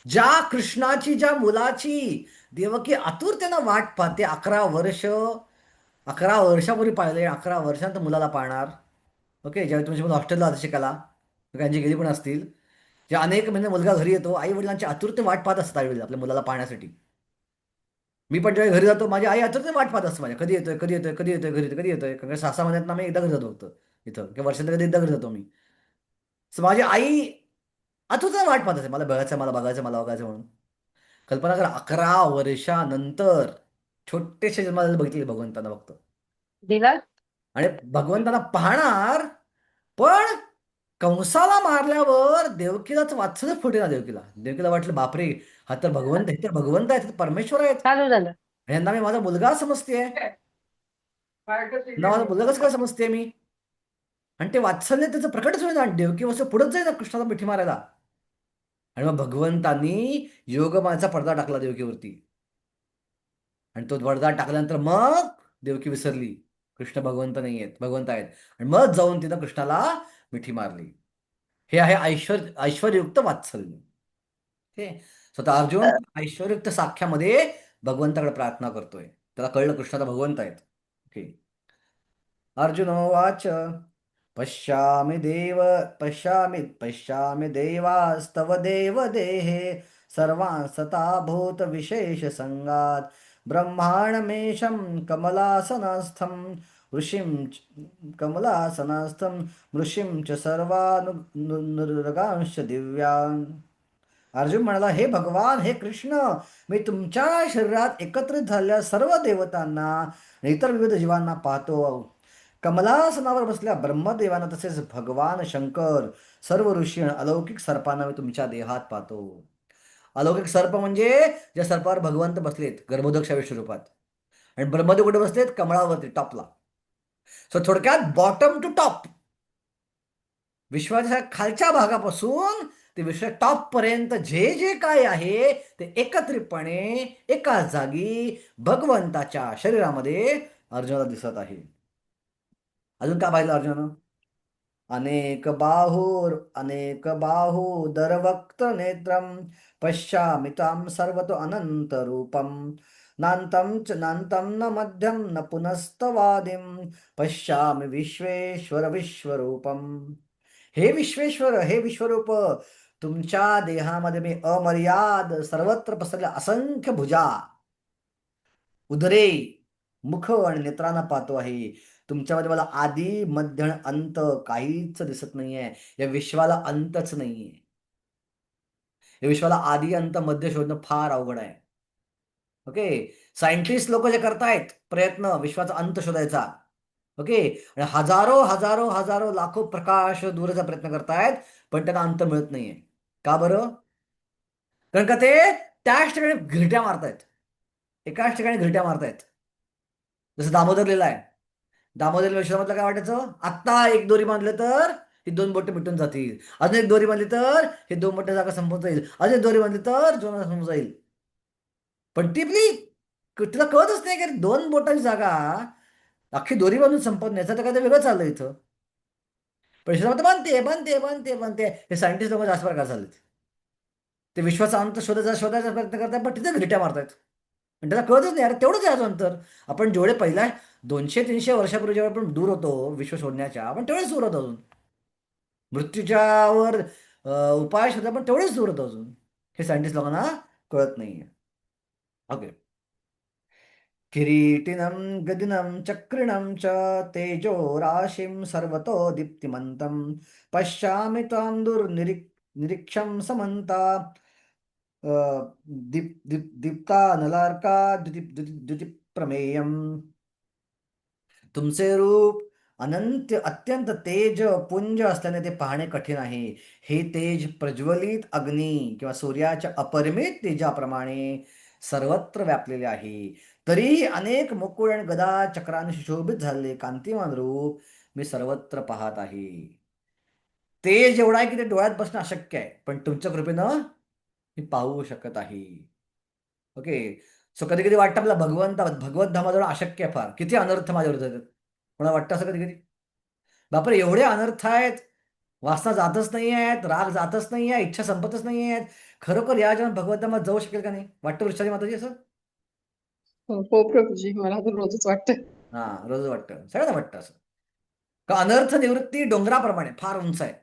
ज्या कृष्णाची ज्या मुलाची देवकी आतुरतेनं वाट पाहते, 11 वर्ष, 11 वर्षापूर्वी पाहिले, 11 वर्षांत मुलाला पाहणार. ओके, ज्यावेळी तुमची मुलं हॉस्टेलला जाते शिकायला, त्यांची गेली पण असतील, जे अनेक महिने मुलगा घरी येतो, आई वडिलांची आतुरते वाट पाहत असतात त्यावेळी आपल्या मुलाला पाहण्यासाठी. मी पण ज्यावेळी घरी जातो, माझी आई आतुरते वाट पाहत असते माझ्या, कधी येतोय, कधी येतोय, कधी येतोय, घरी येतोय, कधी येतोय, कारण 6 6 महिन्यात ना मी एकदा घरी जातो फक्त इथं, किंवा वर्षात कधी एकदा घरी जातो मी. So माझी आई आतुरतेने वाट पाहत असते, मला बघायचं, मला बघायचं, मला बघायचं म्हणून. कल्पना करा, 11 वर्षानंतर छोटेसे जन्माला बघितले भगवंतांना फक्त. दिला. आणि भगवंतांना पाहणार, पण कंसाला मारल्यावर देवकीलाच वात्सल्य फुटेना. देवकीला देवकीला वाटलं, बापरे, हा तर भगवंत, हे तर भगवंत आहेत, हे तर परमेश्वर आहेत, चालू झालं. यांना मी माझा मुलगा समजते, यांना माझा मुलगा कसं काय समजते मी. आणि ते वात्सल्य त्याचं प्रकटच होईल, आणि देवकी वसं पुढेच जाईल ना कृष्णाला मिठी मारायला. आणि मग भगवंतांनी योगमायेचा पडदा टाकला देवकीवरती. आणि तो पडदा टाकल्यानंतर मग देवकी विसरली, कृष्ण भगवंत नाही आहेत, भगवंत आहेत. आणि मग जाऊन तिनं कृष्णाला मिठी मारली. हे आहे ऐश्वर्युक्त वात्सल्य. हे स्वतः अर्जुन ऐश्वर्युक्त साख्यामध्ये भगवंताकडे प्रार्थना करतोय, त्याला कळलं कृष्णाचा भगवंत आहेत. ओके. अर्जुन उवाच, पश्यामि देव पश्यामि पश्यामि देवास्तव देवदेहे सर्वान् सता भूत विशेष संगात ब्रह्माणमेशं कमलासनस्थं ऋषिं कमलासनस्थं ऋषिं च सर्वानुरागांश्च दिव्यान्. अर्जुन म्हणाला, हे भगवान, हे कृष्ण, मी तुमच्या शरीरात एकत्रित झालेल्या सर्व देवतांना आणि इतर विविध जीवांना पाहतो. कमलासनावर बसल्या ब्रह्मदेवांना, तसेच भगवान शंकर, सर्व ऋषी आणि अलौकिक सर्पांना मी तुमच्या देहात पाहतो. अलौकिक सर्प म्हणजे ज्या सर्पावर भगवंत बसलेत गर्भोदक विश्वरूपात, आणि ब्रह्मदेव कुठे बसलेत, कमळावरती, टॉपला. सो थोडक्यात बॉटम टू टॉप, विश्वाच्या खालच्या भागापासून ते विश्व टॉप पर्यंत जे जे काय आहे ते एकत्रितपणे एका जागी भगवंताच्या शरीरामध्ये अर्जुनाला दिसत आहे. अजून काय पाहिलं अर्जुनानं? अनेक बाहुदरवक्त नेत्रम पश्यामि तां सर्वतो अनंत रूपम नान्तं च नान्तं न मध्यम न पुनस्तवादिं पश्यामि विश्वेश्वर विश्वरूपम. हे विश्वेश्वर, हे विश्वरूप, तुमच्या देहामध्ये मी अमर्याद सर्वत्र पसरल्या असंख्य भुजा, उदरे, मुख आणि नेत्रांना पाहतो आहे. तुमच्यामध्ये मला आदी मध्य आणि अंत काहीच दिसत नाहीये. या विश्वाला अंतच नाहीये. या विश्वाला आदी अंत मध्य शोधणं फार अवघड आहे. ओके. सायंटिस्ट लोक जे करतायत प्रयत्न विश्वाचा अंत शोधायचा, ओके, आणि हजारो हजारो हजारो लाखो प्रकाश दूरचा प्रयत्न करतायत, पण त्यांना अंत मिळत नाहीये. का बरं? कारण का ते त्याच ठिकाणी घिरट्या मारतायत, एकाच ठिकाणी घिरट्या मारतायत. जसं दामोदर लिहिला आहे, दामोदर विश्वामधलं काय वाटायचं, आत्ता एक दोरी बांधले तर ही दोन बोटे मिटून जातील, अजून एक दोरी बांधली तर ही दोन बोटे जागा संपून जाईल, अजून एक दोरी बांधली तर दोन संपून जाईल. पण ती आपली तुला कळतच नाही की दोन बोटांची जागा अख्खी दोरी बांधून संपवण्याचं तर काय वेगळं चाललं इथं. पण विश्वामध्ये बांधते बांधते बांधते बांधते, हे सायंटिस्ट लोक जास्त प्रकार चाललेत. ते विश्वाचा अंत शोधायचा प्रयत्न करतात, पण तिथे घिरट्या मारतायत. आणि त्याला कळतच नाही, अरे तेवढंच आहे अजून तर. आपण जेवढे पहिल्या 200 300 वर्षापूर्वी जेव्हा आपण दूर होतो विश्व शोधण्याच्या, आपण तेवढेच दूर होतो अजून. मृत्यूच्यावर उपाय शोधा, पण तेवढेच दूर होतो अजून. हे सायंटिस्ट लोकांना कळत नाहीये. ओके. किरीटिनं गदिनं चक्रिणं च तेजो राशिं सर्वतो दीप्तिमन्तं पश्यामि त्वां निरीक्षं समन्ता दीप्तानलार्का द्युतिप्रमेयम्. तुमचे रूप अनंत अत्यंत तेज पुंज असल्याने ते पाहणे कठीण आहे. हे तेज प्रज्वलित अग्नी किंवा सूर्याच्या अपरिमित तेजाप्रमाणे सर्वत्र व्यापलेले आहे. तरीही अनेक मुकुट आणि गदा चक्रांनी सुशोभित झालेले कांतिमान रूप मी सर्वत्र पाहत आहे. तेज एवढा आहे की ते डोळ्यात बसणं अशक्य आहे, पण तुमच्या कृपेनं मी पाहू शकत आहे. ओके. सो कधी कधी वाटतं आपला भगवत धामाजवळ अशक्य आहे फार, किती अनर्थ माझ्यावर होतात. मला वाटतं असं कधी कधी, बापरे एवढे अनर्थ आहेत, वासना जातच नाही आहेत, राग जातच नाही आहे, इच्छा संपतच नाही आहेत. खरोखर या जन्मात भगवत धामात जाऊ शकेल का नाही, वाटतं वृषाली माताजी असं? हो हो प्रभूजी, मला तर रोजच वाटतं. हा, रोज वाटतं, सगळ्यांना वाटतं असं. का अनर्थ निवृत्ती डोंगराप्रमाणे फार उंच आहे.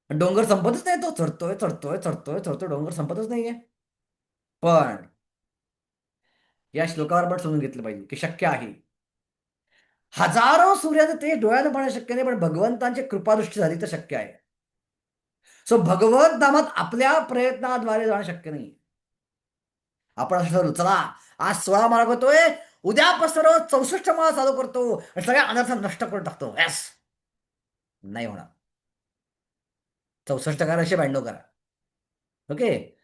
आणि डोंगर संपतच नाही, तो चढतोय चढतोय चढतोय चढतोय, डोंगर संपतच नाहीये. पण या श्लोकावर पण समजून घेतलं पाहिजे की शक्य आहे. हजारो सूर्याचं तेज डोळ्यानं पाहणं शक्य नाही, पण भगवंतांची कृपादृष्टी झाली तर शक्य आहे. सो भगवत धामात आपल्या प्रयत्नाद्वारे जाणं शक्य नाही. आपण असं ठरवलं, चला आज 16 माळा करतोय, उद्यापासून रोज 64 माळा चालू करतो आणि सगळ्या अनर्थ नष्ट करून टाकतो. यस, नाही होणार. 64 करा, 92 करा. ओके.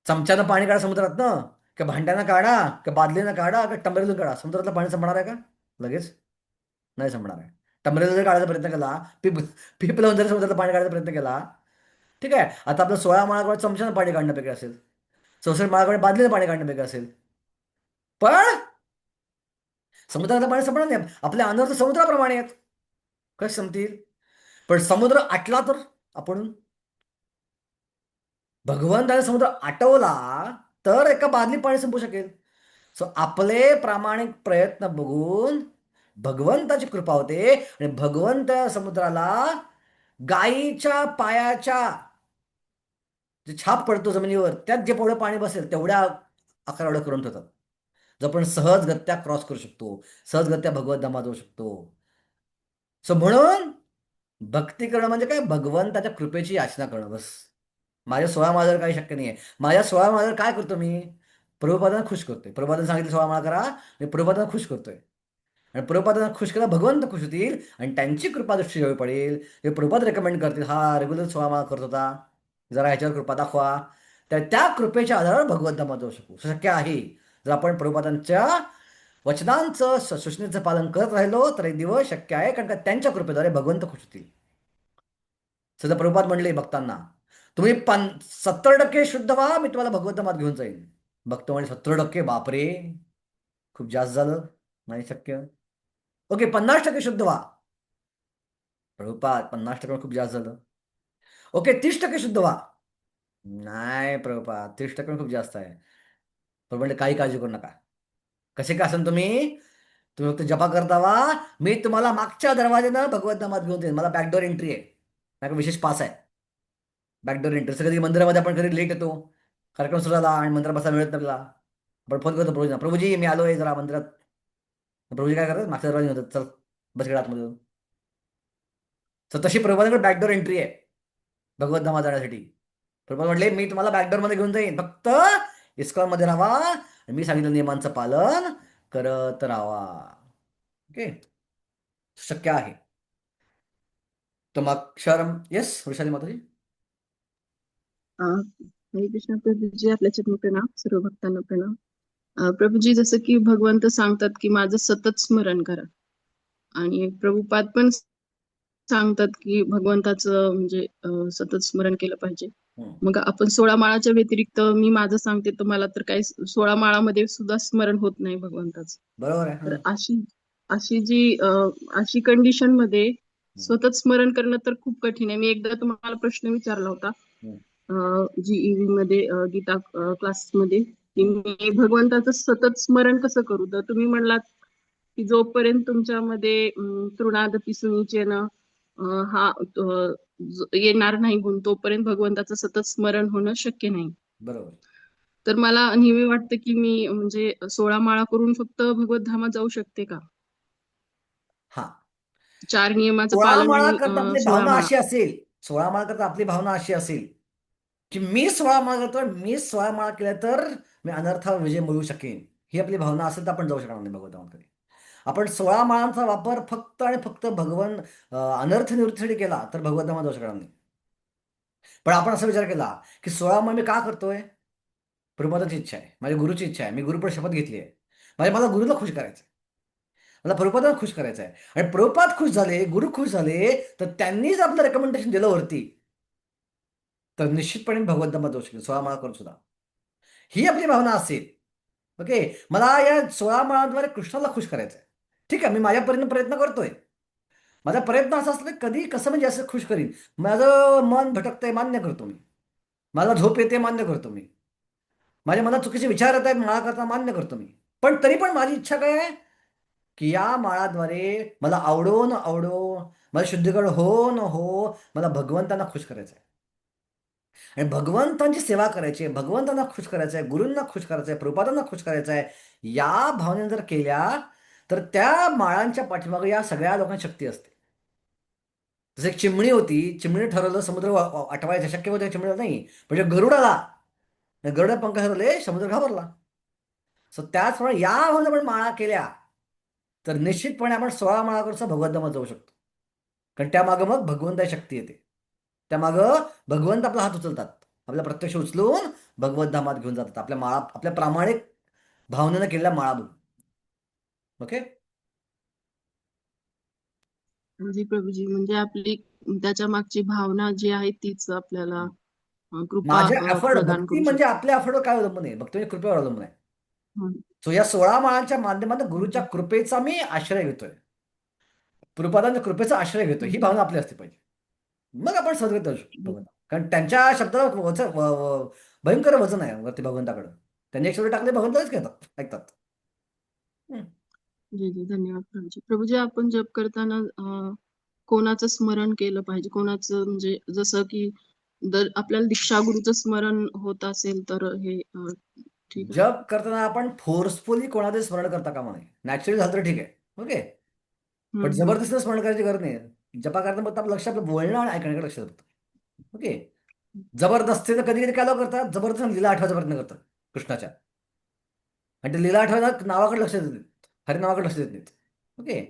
चमच्यानं पाणी काढा समुद्रातनं, का भांड्यानं काढा, का बादलीनं काढा, का टंबरेतून काढा, समुद्रातलं पाणी संपणार आहे का लगेच? नाही संपणार आहे. टंबरेला जर काढायचा प्रयत्न केला, पिप पिप लावून जर समुद्रातलं पाणी काढायचा प्रयत्न केला, ठीक आहे, आता आपलं 16 माळाकडे चमच्यानं पाणी काढण्यापैकी असेल, 64 माळाकडे बादलीनं पाणी काढण्यापैकी असेल, पण समुद्रातलं पाणी संपणार नाही. आपले अनर्थ समुद्राप्रमाणे आहेत, कसे संपतील? पण समुद्र आटला तर आपण, भगवंताने समुद्र आटवला तर एका बादली पाणी संपू शकेल. सो आपले प्रामाणिक प्रयत्न बघून भगवंताची कृपा होते आणि भगवंत समुद्राला गायीच्या पायाच्या जे छाप पडतो जमिनीवर, त्यात जे पोळं पाणी बसेल तेवढ्या आकारावर करून ठेवतात, जो आपण सहजगत्या क्रॉस करू शकतो, सहजगत्या भगवत धामात जाऊ शकतो. सो म्हणून भक्ती करणं म्हणजे काय, भगवंताच्या कृपेची याचना करणं बस. माझ्या 16 माळावर काही शक्य नाहीये. माझ्या 16 माळावर काय करतो मी, प्रभुपादांना खुश करतोय. प्रभुपादांनी सांगितलं 16 माळा करा, मी प्रभुपादांना खुश करतोय. आणि प्रभुपादांना खुश केला, भगवंत खुश होतील आणि त्यांची कृपा दृष्टी जेव्हा पडेल ते प्रभुपाद रेकमेंड करतील, हा रेग्युलर 16 माळा करत होता, जरा ह्याच्यावर कृपा दाखवा. तर त्या कृपेच्या आधारावर भगवत धामात जाऊ शकू, शक्य आहे. जर आपण प्रभुपादांच्या वचनांचं सूचनेचं पालन करत राहिलो तर एक दिवस शक्य आहे, कारण का त्यांच्या कृपेद्वारे भगवंत खुश होतील. सध्या प्रभुपाद म्हणले भक्तांना, तुम्ही 70% शुद्ध व्हा, मी तुम्हाला भगवत धामात घेऊन जाईन. भक्त म्हणे 70%, बापरे खूप जास्त झालं, नाही शक्य. ओके, 50% शुद्ध व्हा. प्रभुपाद 50% खूप जास्त झालं. ओके, 30% शुद्ध व्हा. नाही प्रभुपाद, 30% खूप जास्त आहे. पण म्हणजे काही काळजी करू नका. कसे का असेल तुम्ही, तुम्ही फक्त जपा करता वा, मी तुम्हाला मागच्या दरवाजेनं भगवत धामात घेऊन जाईन. मला बॅकडोर एंट्री आहे, माझ्या विशेष पास आहे, बॅकडोर एंट्री. कधी मंदिरामध्ये आपण कधी लेट येतो, कार्यक्रम सुरू झाला आणि मंदिरात बसायला मिळत नाही आपल्याला, आपण फोन करतो प्रभूजींना, प्रभूजी मी आलोय जरा मंदिरात. प्रभूजी काय करतात, मागच्या दरवाजे होतात, चल बस गेला आतमध्ये. तर तशी प्रभुपादांकडे बॅकडोर एंट्री आहे भगवत धामात जाण्यासाठी. प्रभुपाद म्हटले, मी तुम्हाला बॅकडोर मध्ये घेऊन जाईन, फक्त इस्कॉन मध्ये राहा आणि मी सांगितलं नियमांचं पालन करत राहा. ओके, शक्य आहे. तर मग शरम, येस वृषाली माताजी. हरे कृष्ण प्रभूजी, आपल्या चरण प्रणाम, सर्व भक्तांना प्रणाम. प्रभूजी, जसं की भगवंत सांगतात की माझं सतत स्मरण करा, आणि प्रभुपाद पण सांगतात की भगवंताचं म्हणजे सतत स्मरण केलं पाहिजे. मग आपण 16 माळाच्या व्यतिरिक्त मी माझं सांगते, तर मला तर काही 16 माळामध्ये सुद्धा स्मरण होत नाही भगवंताचं. बरोबर आहे. तर अशी अशी जी अशी कंडिशन मध्ये सतत स्मरण करणं तर खूप कठीण आहे. मी एकदा तुम्हाला प्रश्न विचारला होता जीईव्ही मध्ये, गीता क्लासमध्ये, की मी भगवंताचं सतत स्मरण कसं करू. तर तुम्ही म्हणलात की जोपर्यंत तुमच्यामध्ये तृणादपि सुनिचेन हा येणार नाही गुण, तोपर्यंत भगवंताचं सतत स्मरण होणं शक्य नाही. बरोबर. तर मला नेहमी वाटतं की मी म्हणजे 16 माळा करून फक्त भगवत धामात जाऊ शकते का? हा, 4 नियमाचं 16 पालन माळा आणि करता आपली 16 भावना माळा. अशी असेल, 16 माळा करता आपली भावना अशी असेल की मी 16 माळा करतोय, मी 16 माळा केल्या तर मी अनर्थावर विजय मिळवू शकेन, ही आपली भावना असेल तर आपण जाऊ शकणार नाही भगवंताकडे. आपण 16 माळांचा वापर फक्त आणि फक्त अनर्थ निवृत्तीसाठी केला तर भगवंतामध्ये जाऊ शकणार नाही. पण आपण असा विचार केला की 16 माळ मी का करतोय, प्रभुपादाची इच्छा आहे, माझ्या गुरुची इच्छा आहे, मी गुरुपद शपथ घेतली आहे, मला गुरुला खुश करायचं आहे, मला प्रभुपादांना खुश करायचं आहे. आणि प्रभुपाद खुश झाले, गुरु खुश झाले, तर त्यांनीच आपलं रेकमेंडेशन दिलं वरती, तर निश्चितपणे भगवंतामध्ये जाऊ शकेल 16 माळा करून सुद्धा. ही आपली भावना असेल. ओके, मला या 16 माळांद्वारे कृष्णाला खुश करायचं आहे. ठीक आहे, मी माझ्या परीने प्रयत्न करतोय. माझा प्रयत्न असा असतो की कधी कसं म्हणजे असं खुश करीन. माझं मन भटकतंय मान्य करतो मी. मला झोप येते मान्य करतो मी. माझ्या मनात चुकीचे विचार येत आहेत माळा करता मान्य करतो मी. पण तरी पण माझी इच्छा काय आहे की या माळाद्वारे मला आवडो न आवडो, मला शुद्धीकरण हो न हो, मला भगवंतांना खुश करायचं आहे. आणि भगवंतांची सेवा करायची आहे, भगवंतांना खुश करायचं आहे, गुरूंना खुश करायचं आहे, प्रभुपादांना खुश करायचं आहे. या भावनेने जर केल्या तर त्या माळांच्या पाठीमागे या सगळ्या लोकांची शक्ती असते. जसं एक चिमणी होती, चिमणीने ठरवलं समुद्र आटवायचं, शक्य होतं चिमणीला नाही, म्हणजे गरुड आला, गरुड पंख हरवले, समुद्र घाबरला. सो त्याचप्रमाणे या भावने आपण माळा केल्या तर निश्चितपणे आपण 16 माळाकडचा भगवंतामध्ये जाऊ शकतो. कारण त्यामागं मग भगवंताची शक्ती येते. त्यामागं भगवंत आपला हात उचलतात, आपला प्रत्यक्ष उचलून भगवत धामात घेऊन जातात, आपल्या माळा, आपल्या प्रामाणिक भावनेनं केलेल्या माळा बघून. ओके. जी प्रभूजी, म्हणजे आपली त्याच्या मागची भावना जी आहे तीच आपल्याला कृपा माझ्या एफर्ट, प्रदान भक्ती करू म्हणजे शकते. आपल्या एफर्टवर काय अवलंबून आहे, भक्ती म्हणजे कृपेवर अवलंबून आहे. हं. सो या 16 माळांच्या माध्यमातून गुरुच्या कृपेचा मी आश्रय घेतोय, गुरुपादांच्या कृपेचा आश्रय घेतोय, ही भावना आपली असली पाहिजे. मग आपण सदगत जाऊ शकतो भगवंता. कारण त्यांच्या शब्दाला भयंकर वजन आहे वरती भगवंताकडं. त्यांनी एक शब्द टाकले भगवंताच घेतात, ऐकतात. हम्म. जी जी, धन्यवाद प्रभूजी. प्रभूजी, आपण जप करताना कोणाचं स्मरण केलं पाहिजे, कोणाचं, म्हणजे जसं की जर आपल्याला दीक्षागुरूचं स्मरण होत असेल तर हे ठीक आहे. जप करताना आपण फोर्सफुली कोणाचे स्मरण करता कामा नये. नॅचरली झालं तर ठीक आहे. ओके. पण हम्म, हम्म. जबरदस्तीनं स्मरण करायची गरज नाही. जपा करताना फक्त आपलं लक्ष आपलं बोलणं आणि ऐकण्याकडे लक्ष जातं. ओके. जबरदस्तीनं कधी कधी काय लोक करतात, जबरदस्तीनं लीला आठवायचा प्रयत्न करतात कृष्णाच्या, आणि ते लीला आठवायला नावाकडे लक्ष देत नाहीत, हरिनावाकडे लक्ष देत नाहीत. ओके.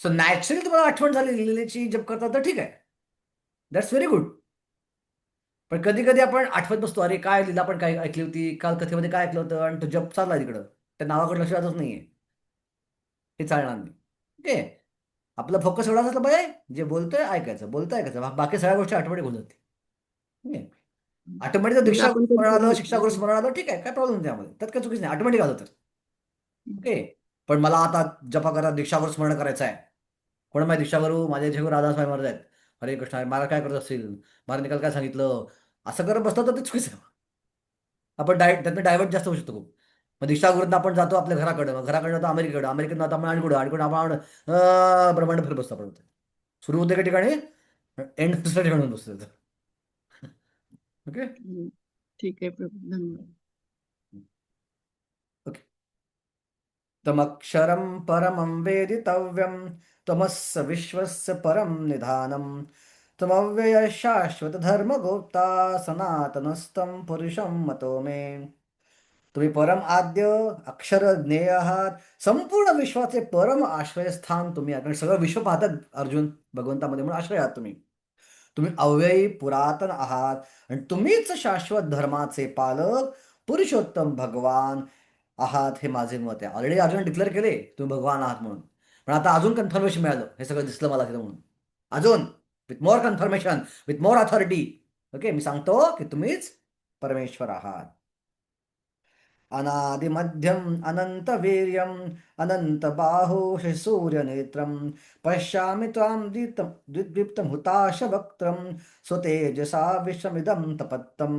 सो नॅचरली तुम्हाला आठवण झाली लीलेची जप करता तर ठीक आहे, दॅट्स व्हेरी गुड. पण कधी कधी आपण आठवत बसतो, अरे काय लीला आपण काय ऐकली होती, काल कथेमध्ये काय ऐकलं होतं, आणि तो जप चालला तिकडं, त्या नावाकडे लक्ष जातच नाहीये. हे चालणार नाही. ओके. आपला फोकस एवढाच असला पाहिजे, जे बोलतोय ऐकायचं, बोलतोय ऐकायचं, बाकी सगळ्या गोष्टी ऑटोमॅटिक होऊन जाते. ओके. ऑटोमॅटिक म्हणजे दीक्षा आपण स्मरण आलं, कधी शिक्षा गुरु स्मरण आलं, ठीक आहे, काय प्रॉब्लेम नाही त्यामध्ये, त्यात काय चुकीच नाही, ऑटोमॅटिक आलं तर. ओके. पण मला आता जपा करा, दीक्षागुरु स्मरण करायचं आहे, कोण माझे दीक्षागुरु, माझे जेव्हा राधास्वामी महाराज आहेत, हरे कृष्ण, मला काय करत असतील, मला निकाल काय सांगितलं, असं करत बसलं तर ते चुकीचं आहे. आपण त्यातनं डायव्हर्ट जास्त होऊ शकतो खूप. मग दीक्षागुरूंना आपण जातो आपल्या घराकडं, मग घराकडनं जातो अमेरिकेकडं, अमेरिकेतनं जातो आपण आणकडं, आणकडून आपण ब्रह्मांड फिरत बसतो आपण. सुरू होते एका ठिकाणी, एंड दुसऱ्या ठिकाणी होऊन बसतो. ओके. ठीक आहे प्रभू, धन्यवाद. ओके. तमक्षरं परमं वेदितव्यं, त्वमस्य विश्वस्य परं निधानं, त्वमव्ययः शाश्वतधर्मगोप्ता, सनातनस्तं पुरुषं मतो मे. तुम्ही परम आद्य अक्षर ज्ञेय आहात, संपूर्ण विश्वाचे परम आश्रयस्थान तुम्ही आहात. कारण सगळं विश्व पाहतात अर्जुन भगवंतामध्ये, म्हणून आश्रय आहात तुम्ही. तुम्ही अव्ययी पुरातन आहात आणि तुम्हीच शाश्वत धर्माचे पालक पुरुषोत्तम भगवान आहात, हे माझे मत आहे. ऑलरेडी अर्जुन डिक्लेअर केले तुम्ही भगवान आहात म्हणून, पण आता अजून कन्फर्मेशन मिळालं, हे सगळं दिसलं मला तिथं म्हणून, अजून with more confirmation, with more authority. Okay, मी सांगतो की तुम्हीच परमेश्वर आहात. अनादिमध्यम अनंतवीर्यम अनंतबाहो सूर्यनेत्रम पश्यामि त्वां द्विप्तहुताशवक्त्रम स्वतेजसा विश्वमिदं तपत्तम.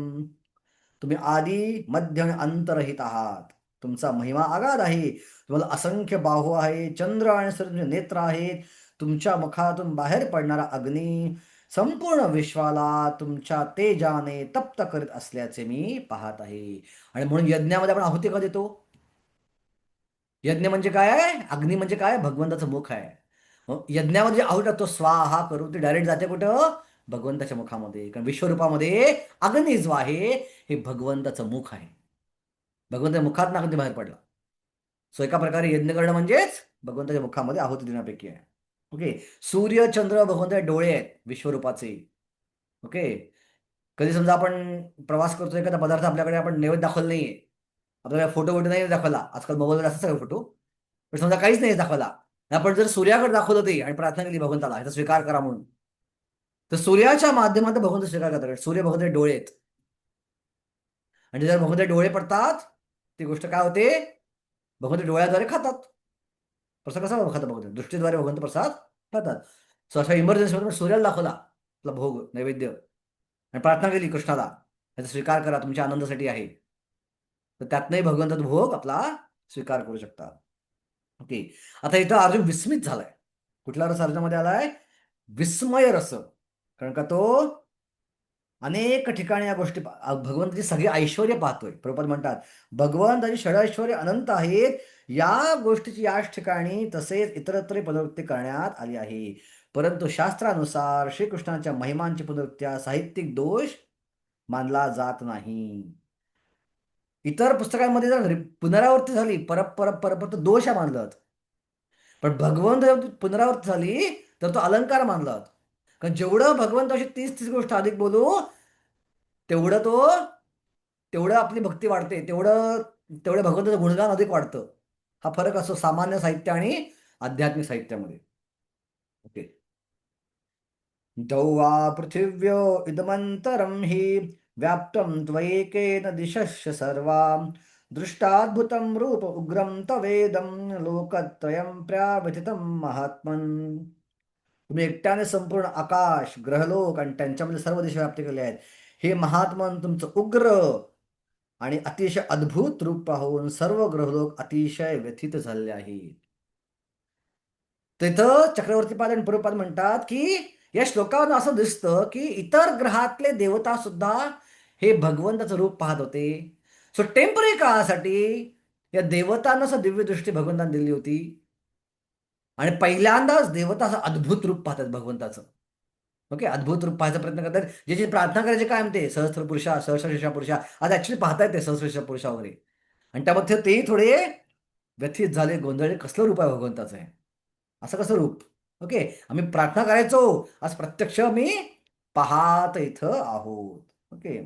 तुम्ही आदी मध्य आणि अंतरहित आहात. तुमचा महिमा आगाध आहे. तुम्हाला असंख्य बाहू आहे, चंद्र आणि सूर्य नेत्र आहेत. तुमच्या मुखातून बाहेर पडणारा अग्नी संपूर्ण विश्वाला तुमच्या तेजाने तप्त करीत असल्याचे मी पाहत आहे. आणि म्हणून यज्ञामध्ये आपण आहुती का देतो? यज्ञ म्हणजे काय आहे? अग्नी म्हणजे काय? भगवंताचं मुख आहे. मग यज्ञामध्ये जे आहुती टाकतो स्वाहा करून, ती डायरेक्ट जाते कुठं? भगवंताच्या मुखामध्ये. कारण विश्वरूपामध्ये अग्नी जो आहे हे भगवंताचं मुख आहे. भगवंताच्या मुखात अग्नी बाहेर पडला. सो एका प्रकारे यज्ञ करणं म्हणजेच भगवंताच्या मुखामध्ये आहुती देण्यापैकी आहे. ओके. सूर्य चंद्र भगवंताचे डोळे आहेत विश्वरूपाचे. ओके. कधी समजा आपण प्रवास करतो, एखादा पदार्थ आपल्याकडे आपण नैवेद्य दाखवलं नाहीये, आपल्याला फोटो नाही दाखवला, आजकाल मोबाईलवर असतात सगळे फोटो, पण समजा काहीच नाही दाखवला, आपण जर सूर्याकडे दाखवलं ते आणि प्रार्थना केली भगवंताला ह्याचा स्वीकार करा म्हणून, तर सूर्याच्या माध्यमातून भगवंत स्वीकार करतात. सूर्य भगवंताचे डोळे आहेत आणि जर भगवंताचे डोळे पडतात ती गोष्ट काय होते, भगवंत डोळ्याद्वारे खातात. प्रसाद कसा खातात भगवंत, दृष्टीद्वारे भगवंत प्रसाद खातात. सो अशा इमर्जन्सीमध्ये सूर्याला दाखवला आपला भोग नैवेद्य आणि प्रार्थना केली कृष्णाला, याचा स्वीकार करा, तुमच्या आनंदासाठी आहे. तर त्यातनंही भगवंताचा भोग आपला स्वीकार करू शकतात. ओके. आता इथं अर्जुन विस्मित झालाय. कुठला रस अर्जुनामध्ये आलाय? विस्मय रस. कारण का तो अनेक ठिकाणी या गोष्टी भगवंताची सगळी ऐश्वर्य पाहतोय. प्रभुपाद म्हणतात भगवंताची षडैश्वर्य अनंत आहेत, या गोष्टीची याच ठिकाणी तसेच इतरत्र पुनरुक्ती करण्यात आली आहे. परंतु शास्त्रानुसार श्रीकृष्णाच्या महिमांची पुनरुक्त्या साहित्यिक दोष मानला जात नाही. इतर पुस्तकांमध्ये जर पुनरावृत्ती झाली परत परत परत परत तर दोष आहे मानलं जातं. पण भगवंत जर पुनरावृत्ती झाली तर तो अलंकार मानला जातो. कारण जेवढं भगवंताशी 30-30 गोष्ट अधिक बोलू तेवढं तेवढं आपली भक्ती वाढते, तेवढं तेवढं भगवंताचं गुणगान अधिक वाढतं. हा फरक असतो सामान्य साहित्य आणि आध्यात्मिक साहित्यामध्ये. ओके. दौवा पृथिव्यो इदमंतरं हि व्याप्तं त्वयेकेन दिशश्च सर्वां दृष्टाद्भुतं रूप उग्रं तवेदं लोकत्रयं प्रव्यथितं महात्मन्. तुम्ही एकट्याने संपूर्ण आकाश, ग्रहलोक आणि त्यांच्यामध्ये सर्व दिशा व्याप्त केले आहेत. हे महात्मन तुमचं उग्र आणि अतिशय अद्भुत रूप पाहून सर्व ग्रहलोक अतिशय व्यथित झाले आहेत. तिथं चक्रवर्तीपाद आणि पूर्वपाद म्हणतात की या श्लोकावर असं दिसतं की इतर ग्रहातले देवता सुद्धा हे भगवंताचं रूप पाहत होते. सो टेम्पररी काळासाठी या देवतांना असं दिव्य दृष्टी भगवंतांनी दिली होती आणि पहिल्यांदाच देवता असं अद्भुत रूप पाहतात भगवंताचं. ओके. अद्भुत रूप पाहायचा प्रयत्न करतात. ज्याची प्रार्थना करायचे काय म्हणते सहस्त्र पुरुषा सहस्र पुरुषा, आज ऍक्च्युली पाहतायत ते सहस्र पुरुषा वगैरे. आणि त्यामध्ये तेही थोडे व्यथित झाले, गोंधळले, कसलं रूप आहे भगवंताचं आहे, असं कसं रूप. ओके. आम्ही प्रार्थना करायचो, आज प्रत्यक्ष मी पाहत इथं आहोत. ओके.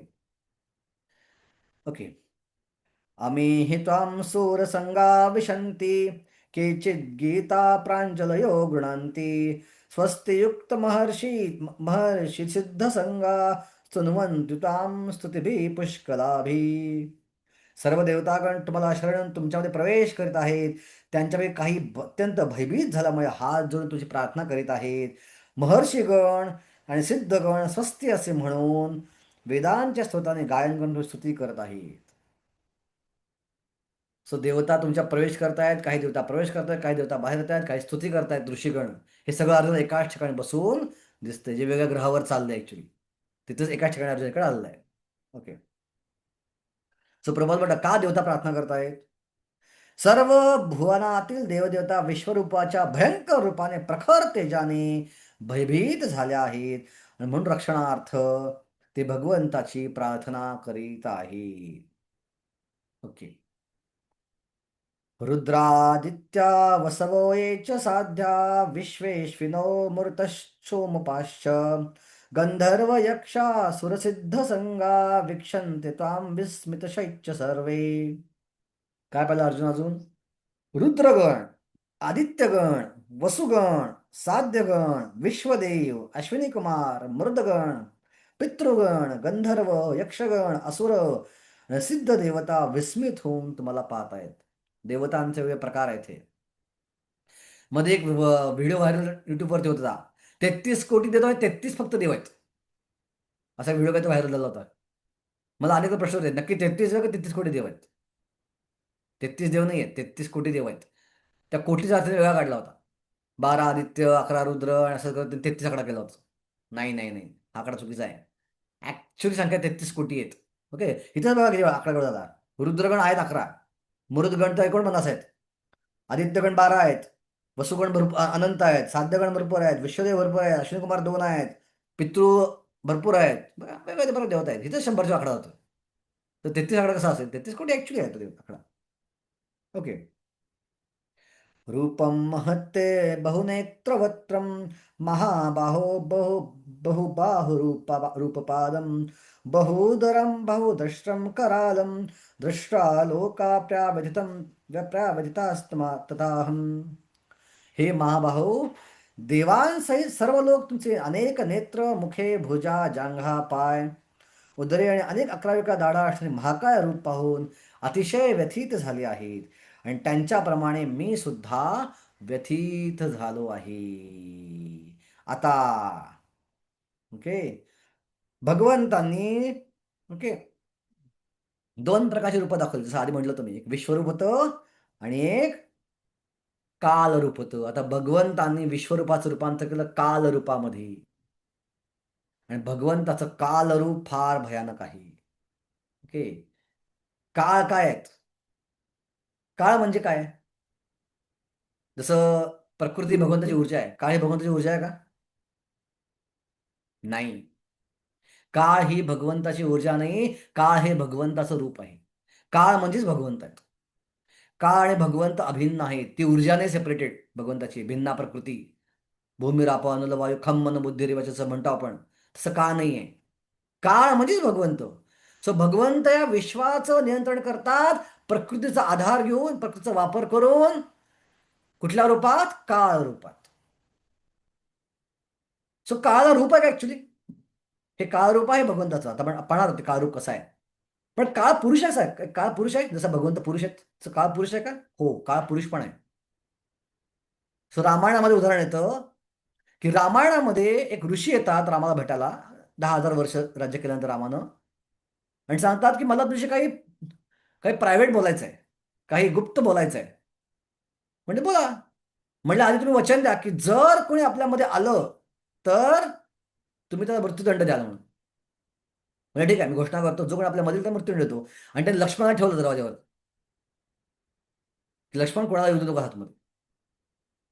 ओके. अमीहि त्वां सूरसंगा विशन्ति केचित् गीता प्राञ्जलयो गृह्णन्ति स्वस्ति युक्त महर्षि सिद्धसंगा स्तुन्वन्ति त्वां स्तुतिभिः पुष्कलाभिः. सर्व देवतागण तुम्हाला शरण तुमच्यामध्ये प्रवेश करीत आहेत. त्यांच्यापैकी काही अत्यंत भयभीत झाल्यामुळे हात जोडून तुझी प्रार्थना करीत आहेत. महर्षीगण आणि सिद्धगण स्वस्ती असे म्हणून वेदांच्या स्तोत्राने गायन करून स्तुती करत आहेत. सो देवता तुमच्या प्रवेश करतायत, काही देवता प्रवेश करतायत, काही देवता बाहेर येत आहेत, काही स्तुती करतायत ऋषीगण. हे सगळं अर्जुन एकाच ठिकाणी बसून दिसतंय, जे वेगळ्या ग्रहावर चाललंय ऍक्च्युली. तिथंच एकाच ठिकाणी अर्जुन इकडे आलेलं आहे. ओके. सो प्रभात म्हणतात का देवता प्रार्थना करतायत? सर्व भुवनातील देवदेवता विश्वरूपाच्या भयंकर रूपाने प्रखर तेजाने भयभीत झाल्या आहेत आणि म्हणून रक्षणार्थ ते भगवंताची प्रार्थना करीत आहेत. ओके. रुद्रादित्या वसवो ये च साध्या विश्वेश्विनो मृतश्चोमपाश्च गंधर्व यक्षा सुरसिद्ध संगा वीक्षन्ते त्वां विस्मितशैच्च सर्वे. काय पाहिलं अर्जुन अजून? रुद्रगण, आदित्यगण, वसुगण, साध्यगण, विश्वदेव, अश्विनी कुमार, मृदगण, पितृगण, गंधर्व, यक्षगण, असुर, सिद्ध देवता विस्मित होऊन तुम्हाला पाहतायत. देवतांचे वेगळे प्रकार आहेत हे. मध्ये एक व्हिडिओ व्हायरल युट्यूबवरती होता, 33 कोटी देव आहेत, 33 फक्त देव आहेत, असा व्हिडिओ काही व्हायरल झाला होता. मला अनेक प्रश्न होते, नक्की 33 देव का 33 कोटी देव आहेत? 33 देव नाही आहेत, 33 कोटी देव आहेत. त्या कोटीचा अर्थ वेगळा काढला होता. 12 आदित्य, 11 रुद्र आणि असं करत 33 आकडा केला होता. नाही नाही नाही, हा आकडा चुकीचा आहे. ऍक्च्युली संख्या 33 कोटी आहेत. ओके. इथंच बघा किती आकडा झाला. रुद्रगण आहेत 11, मृदगण तर 49 आहेत, आदित्यगण 12 आहेत, वसुगण भरपूर अनंत आहेत, साध्यगण भरपूर आहेत, विश्वदेव भरपूर आहेत, अश्विनी कुमार 2 आहेत, पितृ भरपूर आहेत, वेगवेगळे बरं देवता आहेत. इथंच 100चा आकडा होतो. तर 33 आकडा कसा असेल? 33 कोटी ऍक्च्युली आहे तो आकडा. ओके. रूपं महत्ते बहुनेत्रवक्त्रं महाबाहो बहुबाहुरूपपादं बहूदरं बहुदष्ट्रं करालं दृष्ट्वा लोका व्याव्यथितास्तमा तथाहं. हे महाबाहो, देवांसहित सर्व लोक तुमचे अनेक नेत्र, मुखे, भुजा, जांघा, पाय, उदरे आणि अनेक 11 दाढा असणारे महाकाय रूप पाहून अतिशय व्यथित झाले आहेत. आणि त्यांच्याप्रमाणे मी सुद्धा व्यथित झालो आहे. आता ओके, भगवंतांनी ओके दोन प्रकारची रूपं दाखवली. जसं आधी म्हटलं तुम्ही, एक विश्वरूप होतं आणि एक कालरूप होतं. आता भगवंतांनी विश्वरूपाचं रूपांतर केलं कालरूपामध्ये. आणि भगवंताचं कालरूप फार भयानक आहे. ओके, काळ काय आहेत? काळ म्हणजे काय? जसं प्रकृती भगवंताची ऊर्जा आहे, काळ ही भगवंताची ऊर्जा आहे का? नाही. काळ ही भगवंताची ऊर्जा नाही, काळ हे भगवंताचं रूप आहे. काळ म्हणजेच भगवंत आहेत. काळ आणि भगवंत अभिन्न आहेत. ती ऊर्जा नाही सेपरेटेड भगवंताची, भिन्ना प्रकृती. भूमिराप अनल वायू खम मन बुद्धी रेवाचं म्हणतो आपण, तसं काळ नाहीये. काळ म्हणजेच भगवंत. सो भगवंत या विश्वाचं नियंत्रण करतात प्रकृतीचा आधार घेऊन, प्रकृतीचा वापर करून. कुठल्या रूपात? काळ रूपात. सो काळ रूप आहे का ऍक्च्युली? हे काळ रूप आहे भगवंताचं. आता आपण पाहणार होते काळ रूप कसं आहे. पण काळ पुरुष आहे. काळ पुरुष आहे, जसा भगवंत पुरुष आहेत. सो काळ पुरुष आहे का? हो, काळ पुरुष पण आहे. सो रामायणामध्ये उदाहरण येतं की रामायणामध्ये एक ऋषी येतात रामाला भेटायला 10,000 वर्ष राज्य केल्यानंतर रामानं, आणि सांगतात की मला तुझी काही काही प्रायव्हेट बोलायचं आहे, काही गुप्त बोलायचं आहे. म्हणजे बोला. म्हणजे आधी तुम्ही वचन द्या की जर कोणी आपल्यामध्ये आलं तर तुम्ही त्याला मृत्यूदंड द्याल म्हणून. म्हणजे ठीक आहे, मी घोषणा करतो, जो कोणी आपल्यामध्ये तर मृत्यूदंड देतो. आणि त्यांनी लक्ष्मणाला ठेवलं दरवाज्यावर की लक्ष्मण कोणाला येऊ देतो का हातमध्ये.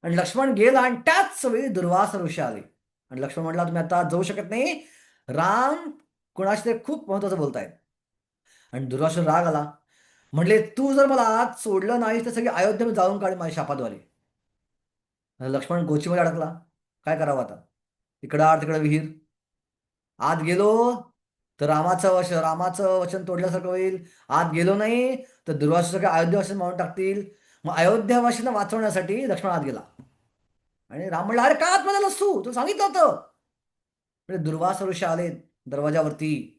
आणि लक्ष्मण गेला आणि त्याच वेळी दुर्वास ऋषी आले. आणि लक्ष्मण म्हटला तुम्ही आता जाऊ शकत नाही, राम कोणाशी तरी खूप महत्वाचं बोलतायत. आणि दुर्वासा राग आला, म्हणले तू जर मला आज सोडलं नाही तर सगळी अयोध्या मी जाळून काढेन माझ्या शापाद्वारे. लक्ष्मण गोचीमध्ये अडकला. काय करावं आता? इकडं आड तिकडं विहीर. आत गेलो तर रामाचं वचन तोडल्यासारखं होईल. आत गेलो नाही तर दुर्वासा सगळ्या अयोध्यावासी मारून टाकतील. मग अयोध्यावासींना वाचवण्यासाठी लक्ष्मण आत गेला. आणि राम म्हणला अरे का आतमध्ये नसतो, तू सांगितलं होतं. म्हणजे दुर्वासा ऋषी आले दरवाजावरती.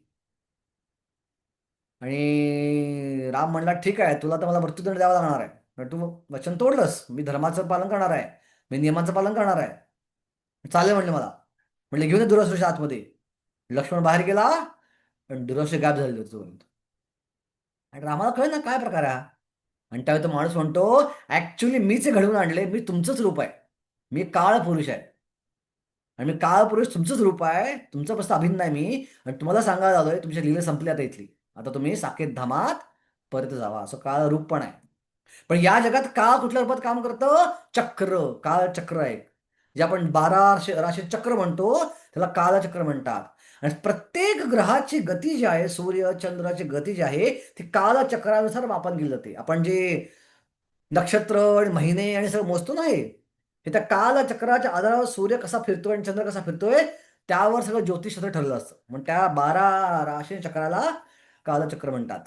आणि राम म्हणला ठीक आहे, तुला तर मला मृत्यूदंड द्यावा लागणार आहे, पण तू वचन तोडलंस. मी धर्माचं पालन करणार आहे, मी नियमाचं पालन करणार आहे. चालेल म्हणले मला. म्हणले घेऊन ये दुर्वासा ऋषी आतमध्ये. लक्ष्मण बाहेर गेला आणि दुर्वासा गायब झाले होते. आणि रामाला कळलं ना काय प्रकार आहे हा. आणि त्यावेळी तो माणूस म्हणतो ऍक्च्युली मीच हे घडवून आणले, मी तुमचंच रूप आहे, मी काळ पुरुष आहे. आणि मी काळ पुरुष तुमचंच रूप आहे, तुमचं प्रश्न अभिन्न आहे मी. आणि तुम्हाला सांगायला आलोय तुमच्या लीला संपली आता इथली. आता तुम्ही साकेत धामात परत जावा. असं काळ रूप पण आहे. पण या जगात काळ कुठल्या रूपात काम करतं? चक्र, काळ चक्र आहे. जे आपण 12 राशी चक्र म्हणतो त्याला कालचक्र म्हणतात. आणि प्रत्येक ग्रहाची गती जी आहे, सूर्य चंद्राची गती जी आहे ती कालचक्रानुसार मापन केलं जाते. आपण जे नक्षत्र आणि महिने आणि सगळं मोजतो ना, हे त्या कालचक्राच्या आधारावर सूर्य कसा फिरतोय आणि चंद्र कसा फिरतोय त्यावर सगळं ज्योतिषशास्त्र ठरलं असतं. मग त्या 12 राशी चक्राला कालचक्र म्हणतात.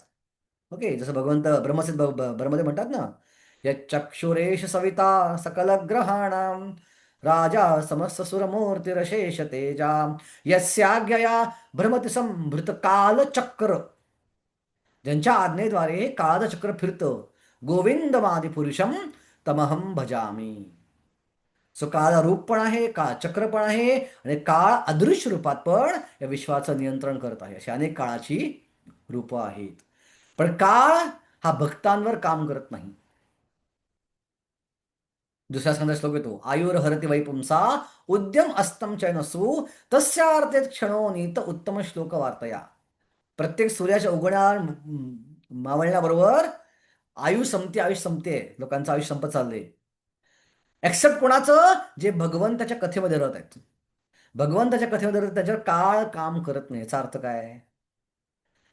ओके, जसं भगवंत ब्रह्ममध्ये म्हणतात ना, यच्चक्षुरेश सविता सकल ग्रहाणाम राजा समस्त सुरमूर्तिरशेष तेजा यस्याज्ञया भ्रमति संभृत कालचक्र. ज्यांच्या आज्ञेद्वारे कालचक्र फिरतं गोविंदमादि पुरुषम तमहम भजामी. सो काळ रूप पण आहे, काळ चक्र पण आहे, आणि काळ अदृश्य रूपात पण या विश्वाचं नियंत्रण करत आहे. अशी अनेक काळाची रूपं आहेत. पण काळ हा भक्तांवर काम करत नाही. दुसऱ्या स्कंदात श्लोक येतो, आयुर हरति वै पुंसा उद्यम अस्तम चैनसू तस्यार्थे क्षणो नीत उत्तम श्लोक वार्तया. प्रत्येक सूर्याच्या उगवण्या मावळण्याबरोबर आयुष्य संपते. लोकांचं आयुष्य संपत चाललंय. एक्सेप्ट कोणाचं? जे भगवंताच्या कथेमध्ये राहत आहेत. भगवंताच्या कथेमध्ये राहत त्याच्यावर काळ काम करत नाही. याचा अर्थ काय?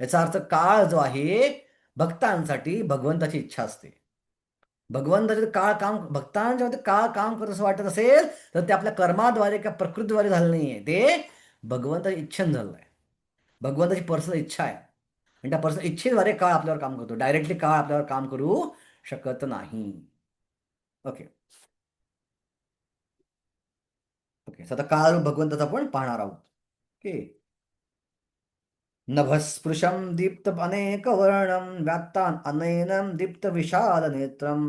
याचा अर्थ काळ जो आहे भक्तांसाठी भगवंताची इच्छा असते. भगवंताचे काळ काम भक्तांच्या मध्ये काळ काम करत असं वाटत असेल तर ते आपल्या कर्माद्वारे किंवा प्रकृतीद्वारे झालं नाहीये, ते भगवंताची इच्छेने झालं आहे. भगवंताची पर्सनल इच्छा आहे. आणि त्या पर्सनल इच्छेद्वारे काळ आपल्यावर काम करतो. डायरेक्टली काळ आपल्यावर काम करू शकत नाही. ओके. आता काळरूप भगवंताचा आपण पाहणार आहोत. ओके. नभस्पृशं दीप्त अनेकवर्णं व्यात्तान् अनैनं दीप्तविशालनेत्रं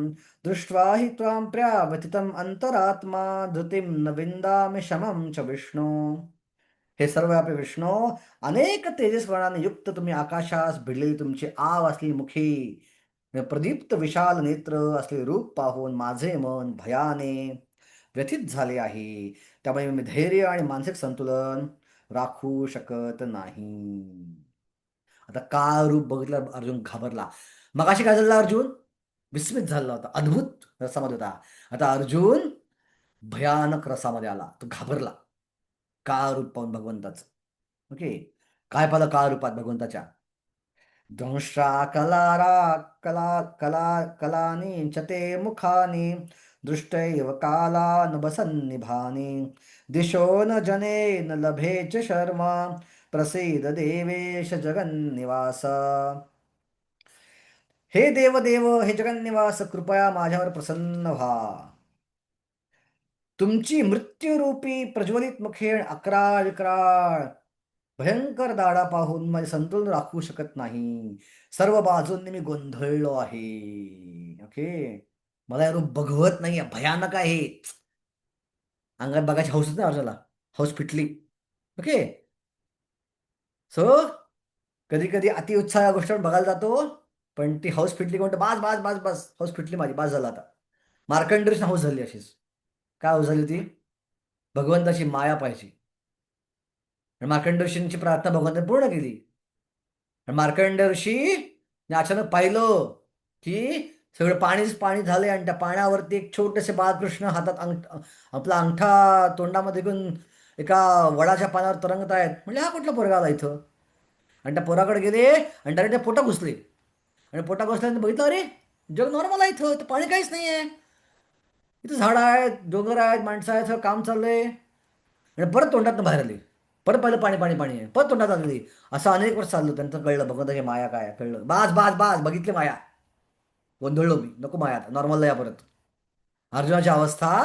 दृष्ट्वा हि त्वां पर्यावथितम् अंतरात्मा धृतिं न विन्दामि शमं च विष्णू. हे सर्वव्यापी विष्णू, अनेक तेजस्वर्णाने युक्त तुम्ही आकाशास भिडलेली तुमची आव असलेली मुखी, प्रदीप्त विशाल नेत्र असलेले रूप पाहून माझे मन भयाने व्यथित झाले आहे. त्यामुळे मी धैर्य आणि मानसिक संतुलन राखू शकत नाही. आता काळ रूप बघितलं अर्जुन घाबरला. मगाशी काय झालं अर्जुन? विस्मित झाला होता, अद्भुत रसामध्ये होता. आता अर्जुन भयानक रसामध्ये आला, तो घाबरला काळ रूप पाहून भगवंताचं. ओके. काय पाहिलं काळ रूपात भगवंताच्या? दंष्ट्रा कलारा कला कला कलानी च ते मुखानी दृष्टैव कालान बसन्निभानी दिशो न जने न लभे च शर्मा प्रसीद देवेश जगन्निवास. हे देवदेव, हे जगन्निवास, कृपया माझ्यावर प्रसन्न व्हा. तुमची मृत्यूरूपी प्रज्वलित मुखे अकराळ विक्राळ भयंकर दाढा पाहून माझे संतुलन राखू शकत नाही. सर्व बाजूंनी मी गोंधळलो आहे. ओके. मला हे रूप बघवत नाही, भयानक आहे. अंगात बघायची हौसच नाही अर्जुनाला, हौस फिटली. ओके. सो कधी कधी अतिउत्साह या गोष्टीवर बघायला जातो, पण ती हौस फिटली म्हणतो बास बास बास बास, हौस फिटली माझी, बास झाला आता. मार्कंडेयची हौस झाली अशीच. काय हौस झाली होती? भगवंताची माया पाहिजे. मार्कंडेय ऋषींची प्रार्थना भगवंताने पूर्ण केली. मार्कंडेय ऋषीने अचानक पाहिलं की सगळं पाणीच पाणी झालंय आणि त्या पाण्यावरती एक छोटेसे बाळकृष्ण हातात आपला अंगठा तोंडामध्ये घेऊन एका वडाच्या पानावर तरंगत आहेत. म्हणजे हा कुठला पोरगा आला इथं? आणि त्या पोराकडे गेले आणि डायरेक्ट त्या पोटा घुसले. आणि पोटा घुसल्यानंतर बघितलं, अरे जग नॉर्मल आहे, इथं तर पाणी काहीच नाही आहे. इथं झाडं आहेत, डोंगर आहेत, माणसं आहेत, सगळं काम चाललंय. आणि परत तोंडातनं बाहेर आली. परत पाहिलं पाणी पाणी पाणी आहे, परत तोंडात आलेली. असं अनेक वर्ष चाललं. त्यांचं कळलं भगवंत हे माया काय आहे, कळलं. बास बास बास, बघितली माया, गोंधळलो मी, नको माया, नॉर्मलला या परत. अर्जुनाची अवस्था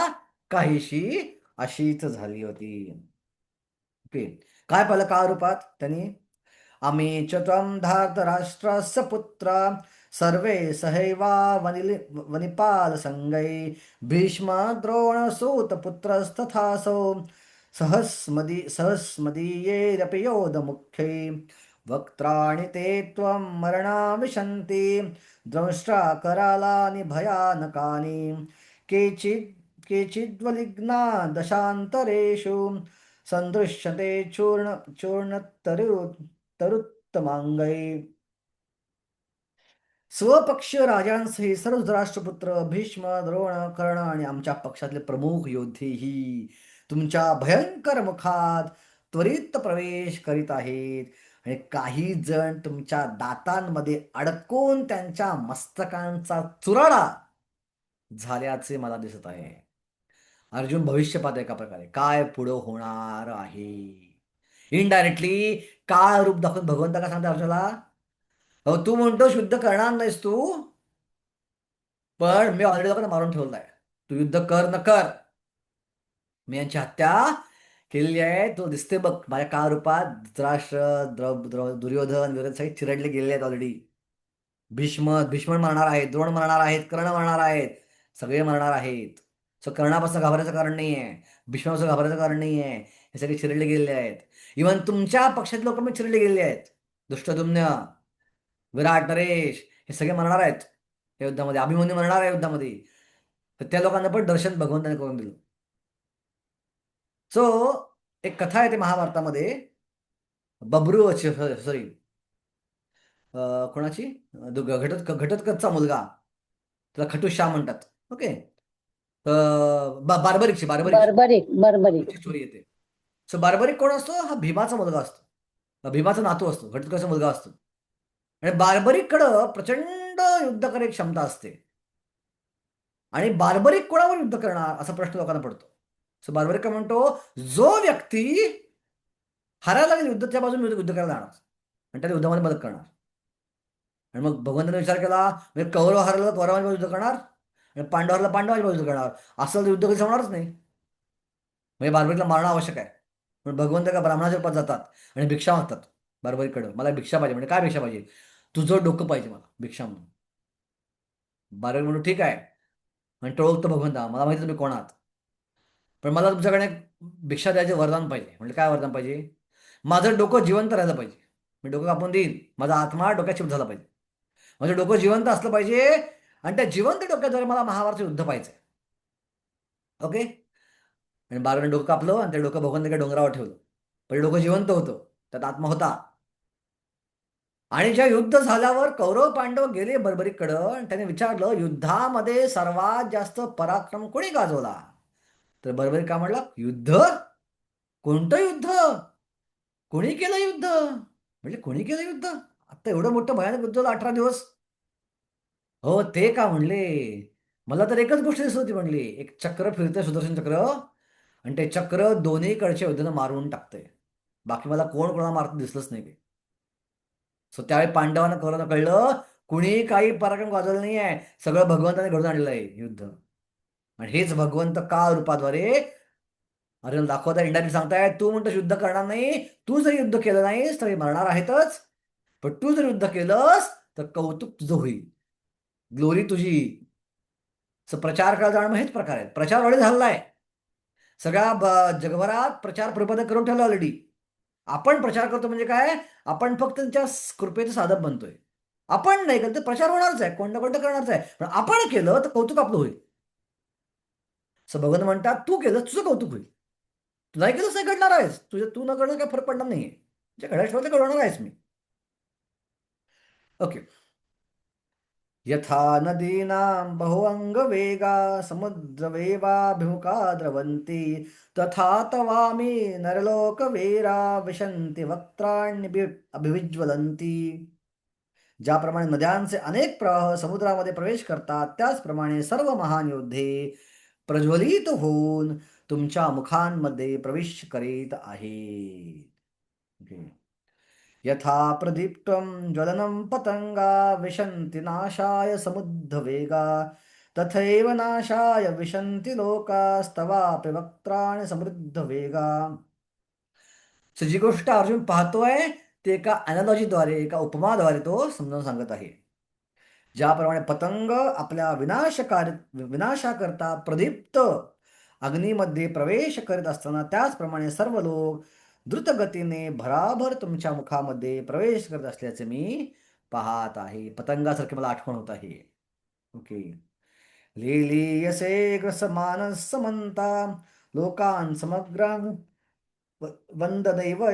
काहीशी अशीच झाली होती. ओके. काय पाहिलं काळ रूपात त्यांनी? आम्ही च त्वं धार्तराष्ट्रस्य पुत्र सर्वे सहैवा वनिपाल संगै भीष्म द्रोण सूत पुत्रस्तथासो सहस्मदीयैरपि योधमुख्यै वक्त्राणि ते त्वं मरणाविशन्ति द्रंष्ट्रा करालानि भयानकानि केचिद्वलिग्ना दशान्तरेषु संदृश्यते तरुत्तमांगै. स्वपक्षीय राजांसही सर्व धृतराष्ट्रपुत्र भीष्म द्रोण कर्ण आणि आमच्या पक्षातले प्रमुख योद्धेही तुमच्या भयंकर मुखात त्वरित प्रवेश करीत आहेत. आणि काही जण तुमच्या दातांमध्ये अडकून त्यांच्या मस्तकांचा चुराडा झाल्याचे मला दिसत आहे. अर्जुन भविष्य पाहत एका प्रकारे काय पुढं होणार आहे. इनडायरेक्टली काळ रूप दाखवून भगवंता का सांगता अर्जुनाला, अहो तू म्हणतो युद्ध करणार नाहीस तू, पण मी ऑलरेडी लोकांना मारून ठेवलाय. तू युद्ध कर न कर, मी यांची हत्या केलेली आहे. तो दिसते बघ माझ्या काळ रूपात. धृतराष्ट्र, दुर्योधन वगैरे सगळे चिरडले गेलेले आहेत ऑलरेडी. भीष्म मरणार आहेत, द्रोण मरणार आहेत, कर्ण मरणार आहेत, सगळे मरणार आहेत. सो कर्णापासून घाबरायचं कारण नाही आहे, भीष्मापासून घाबरायचं कारण नाही आहे. हे सगळे चिरडले गेलेले आहेत. इव्हन तुमच्या पक्षात लोक पण चिरडले गेलेले आहेत. दुष्टदुम्न, विराट, नरेश हे सगळे मरणार आहेत या युद्धामध्ये. अभिमन्यू मरणार आहे युद्धामध्ये. तर त्या लोकांना पण दर्शन भगवंताने करून दिलं. सो एक कथा आहे ते महाभारतामध्ये. बब्रू, सॉरी, कोणाची, घटोत्कचचा मुलगा, त्याला खटुश्याम म्हणतात. ओके. बार्बरिकची स्टोरी येते. सो बार्बरिक कोण असतो? हा भीमाचा मुलगा असतो, भीमाचा नातू असतो, घटोत्कचचा मुलगा असतो. आणि बार्बरिककडं प्रचंड युद्ध करायची क्षमता असते. आणि बार्बरिक कोणावर युद्ध करणार असा प्रश्न लोकांना पडतो. सो बार्बरिक काय म्हणतो, जो व्यक्ती हारायला लागेल युद्ध त्या बाजूने युद्ध करायला जाणार आणि त्या युद्धामध्ये मदत करणार. आणि मग भगवंताने विचार केला, म्हणजे कौरव हरलं कौरवांच्या युद्ध करणार आणि पांडव हरला पांडवांच्या युद्ध करणार, असं युद्ध कधी होणारच नाही. म्हणजे बार्बरीला मारणं आवश्यक आहे. पण भगवंत का ब्राह्मणाच्या रूपात जातात आणि भिक्षा मागतात बार्बरीकडं, मला भिक्षा पाहिजे. म्हणजे काय भिक्षा पाहिजे? तुझं डोकं पाहिजे मला भिक्षा म्हणून. बार्बरी म्हणून ठीक आहे. आणि तो ओळखतो भगवंता, मला माहिती तुम्ही कोण आहात, पण मला तुमच्याकडे भिक्षा द्यायचे वरदान पाहिजे. म्हणजे काय वरदान पाहिजे? माझं डोकं जिवंत राहिलं पाहिजे. मी डोकं कापून देईन, माझा आत्मा डोक्यात शिफ्ट झाला पाहिजे. माझं डोकं जिवंत असलं पाहिजे आणि त्या जिवंत डोक्याद्वारे मला महाभारत युद्ध पाहिजे. ओके. आणि बारने डोकं कापलं आणि ते डोकं भगवंताच्या डोंगरावर ठेवलं. पण डोकं जिवंत होतं, त्यात आत्मा होता. आणि ज्या युद्ध झाल्यावर कौरव पांडव गेले बर्बरीकडं आणि त्याने विचारलं, युद्धामध्ये सर्वात जास्त पराक्रम कोणी गाजवला? तर बर्बरी का म्हणला, युद्ध? कोणतं युद्ध? कोणी केलं युद्ध? म्हणजे कोणी केलं युद्ध? आता एवढं मोठं भयानक युद्ध झालं 18 दिवस. हो ते का म्हणले, मला तर एकच गोष्ट दिसत होती. म्हणली एक चक्र फिरतंय, सुदर्शन चक्र, आणि ते चक्र दोन्हीकडच्या युद्धानं मारून टाकतंय. बाकी मला कोण कोणाला मारत दिसलंच नाही. सो त्यावेळी पांडवांना कळलं कळलं कुणी काही पराक्रम गाजवलं नाही आहे, सगळं भगवंताने घडून आणलेलं आहे युद्ध. आणि हेच भगवंत काळ रूपाद्वारे अर्जुन दाखवता, इंडायरेक्ट सांगताय, तू म्हणतो युद्ध करणार नाही, तू जर युद्ध केलं नाहीस तर मरणार आहेतच, पण तू जर युद्ध केलंस तर कौतुक तुझं होईल, ग्लोरी तुझी. प्रचार करायला जाणं हेच प्रकार आहेत. प्रचार ऑलरेडी झालेला आहे, सगळ्या जगभरात प्रचार प्रबंध करून ठेवलं ऑलरेडी. आपण प्रचार करतो म्हणजे काय? आपण फक्त त्यांच्या कृपेचं साधक बनतोय. आपण नाही केलं तर प्रचार होणारच आहे, कोणतं कोणतं करणारच आहे, पण आपण केलं तर कौतुक आपलं होईल. असं भगवान म्हणतात, तू केलं तुझं कौतुक होईल, तू नाही केलंच नाही घडणार आहेस, तुझं तू न करणं काही फरक पडणार नाहीये, जे घडायचं ते घडवणार आहेस मी. ओके. यथा नदीनां बहुअङ्गवेगा समुद्रवेवाभिमुखा द्रवन्ति तथा तवामि नरलोकवीरा विशन्ति अभिविज्वलन्ति. ज्याप्रमाणे नद्यांचे अनेक प्रवाह समुद्रामध्ये प्रवेश करतात, त्याचप्रमाणे सर्व महान योद्धे प्रज्वलित होऊन तुमच्या मुखांमध्ये प्रवेश करीत आहेत. यथा प्रदीप्तं ज्वलनं पतंगा विशन्ति नाशाय समुद्धवेगा तथैव नाशाय विशन्ति लोकास्तवापि वक्त्राणि समृद्धवेगा. जी गोष्ट अर्जुन पाहतोय ते एका अॅनालॉजीद्वारे, एका उपमाद्वारे तो समजावून सांगत आहे. ज्याप्रमाणे पतंग आपल्या विनाशाकरता प्रदीप्त अग्नीमध्ये प्रवेश करीत असताना, त्याचप्रमाणे सर्व लोक द्रुतगतीने भराभर तुमच्या मुखामध्ये प्रवेश करत असल्याचे मी पाहत आहे. पतंगासारखी मला आठवण होत आहे. ओके. लिलीयसे ग्रसमानस समंता लोकान समग्र वंदनैव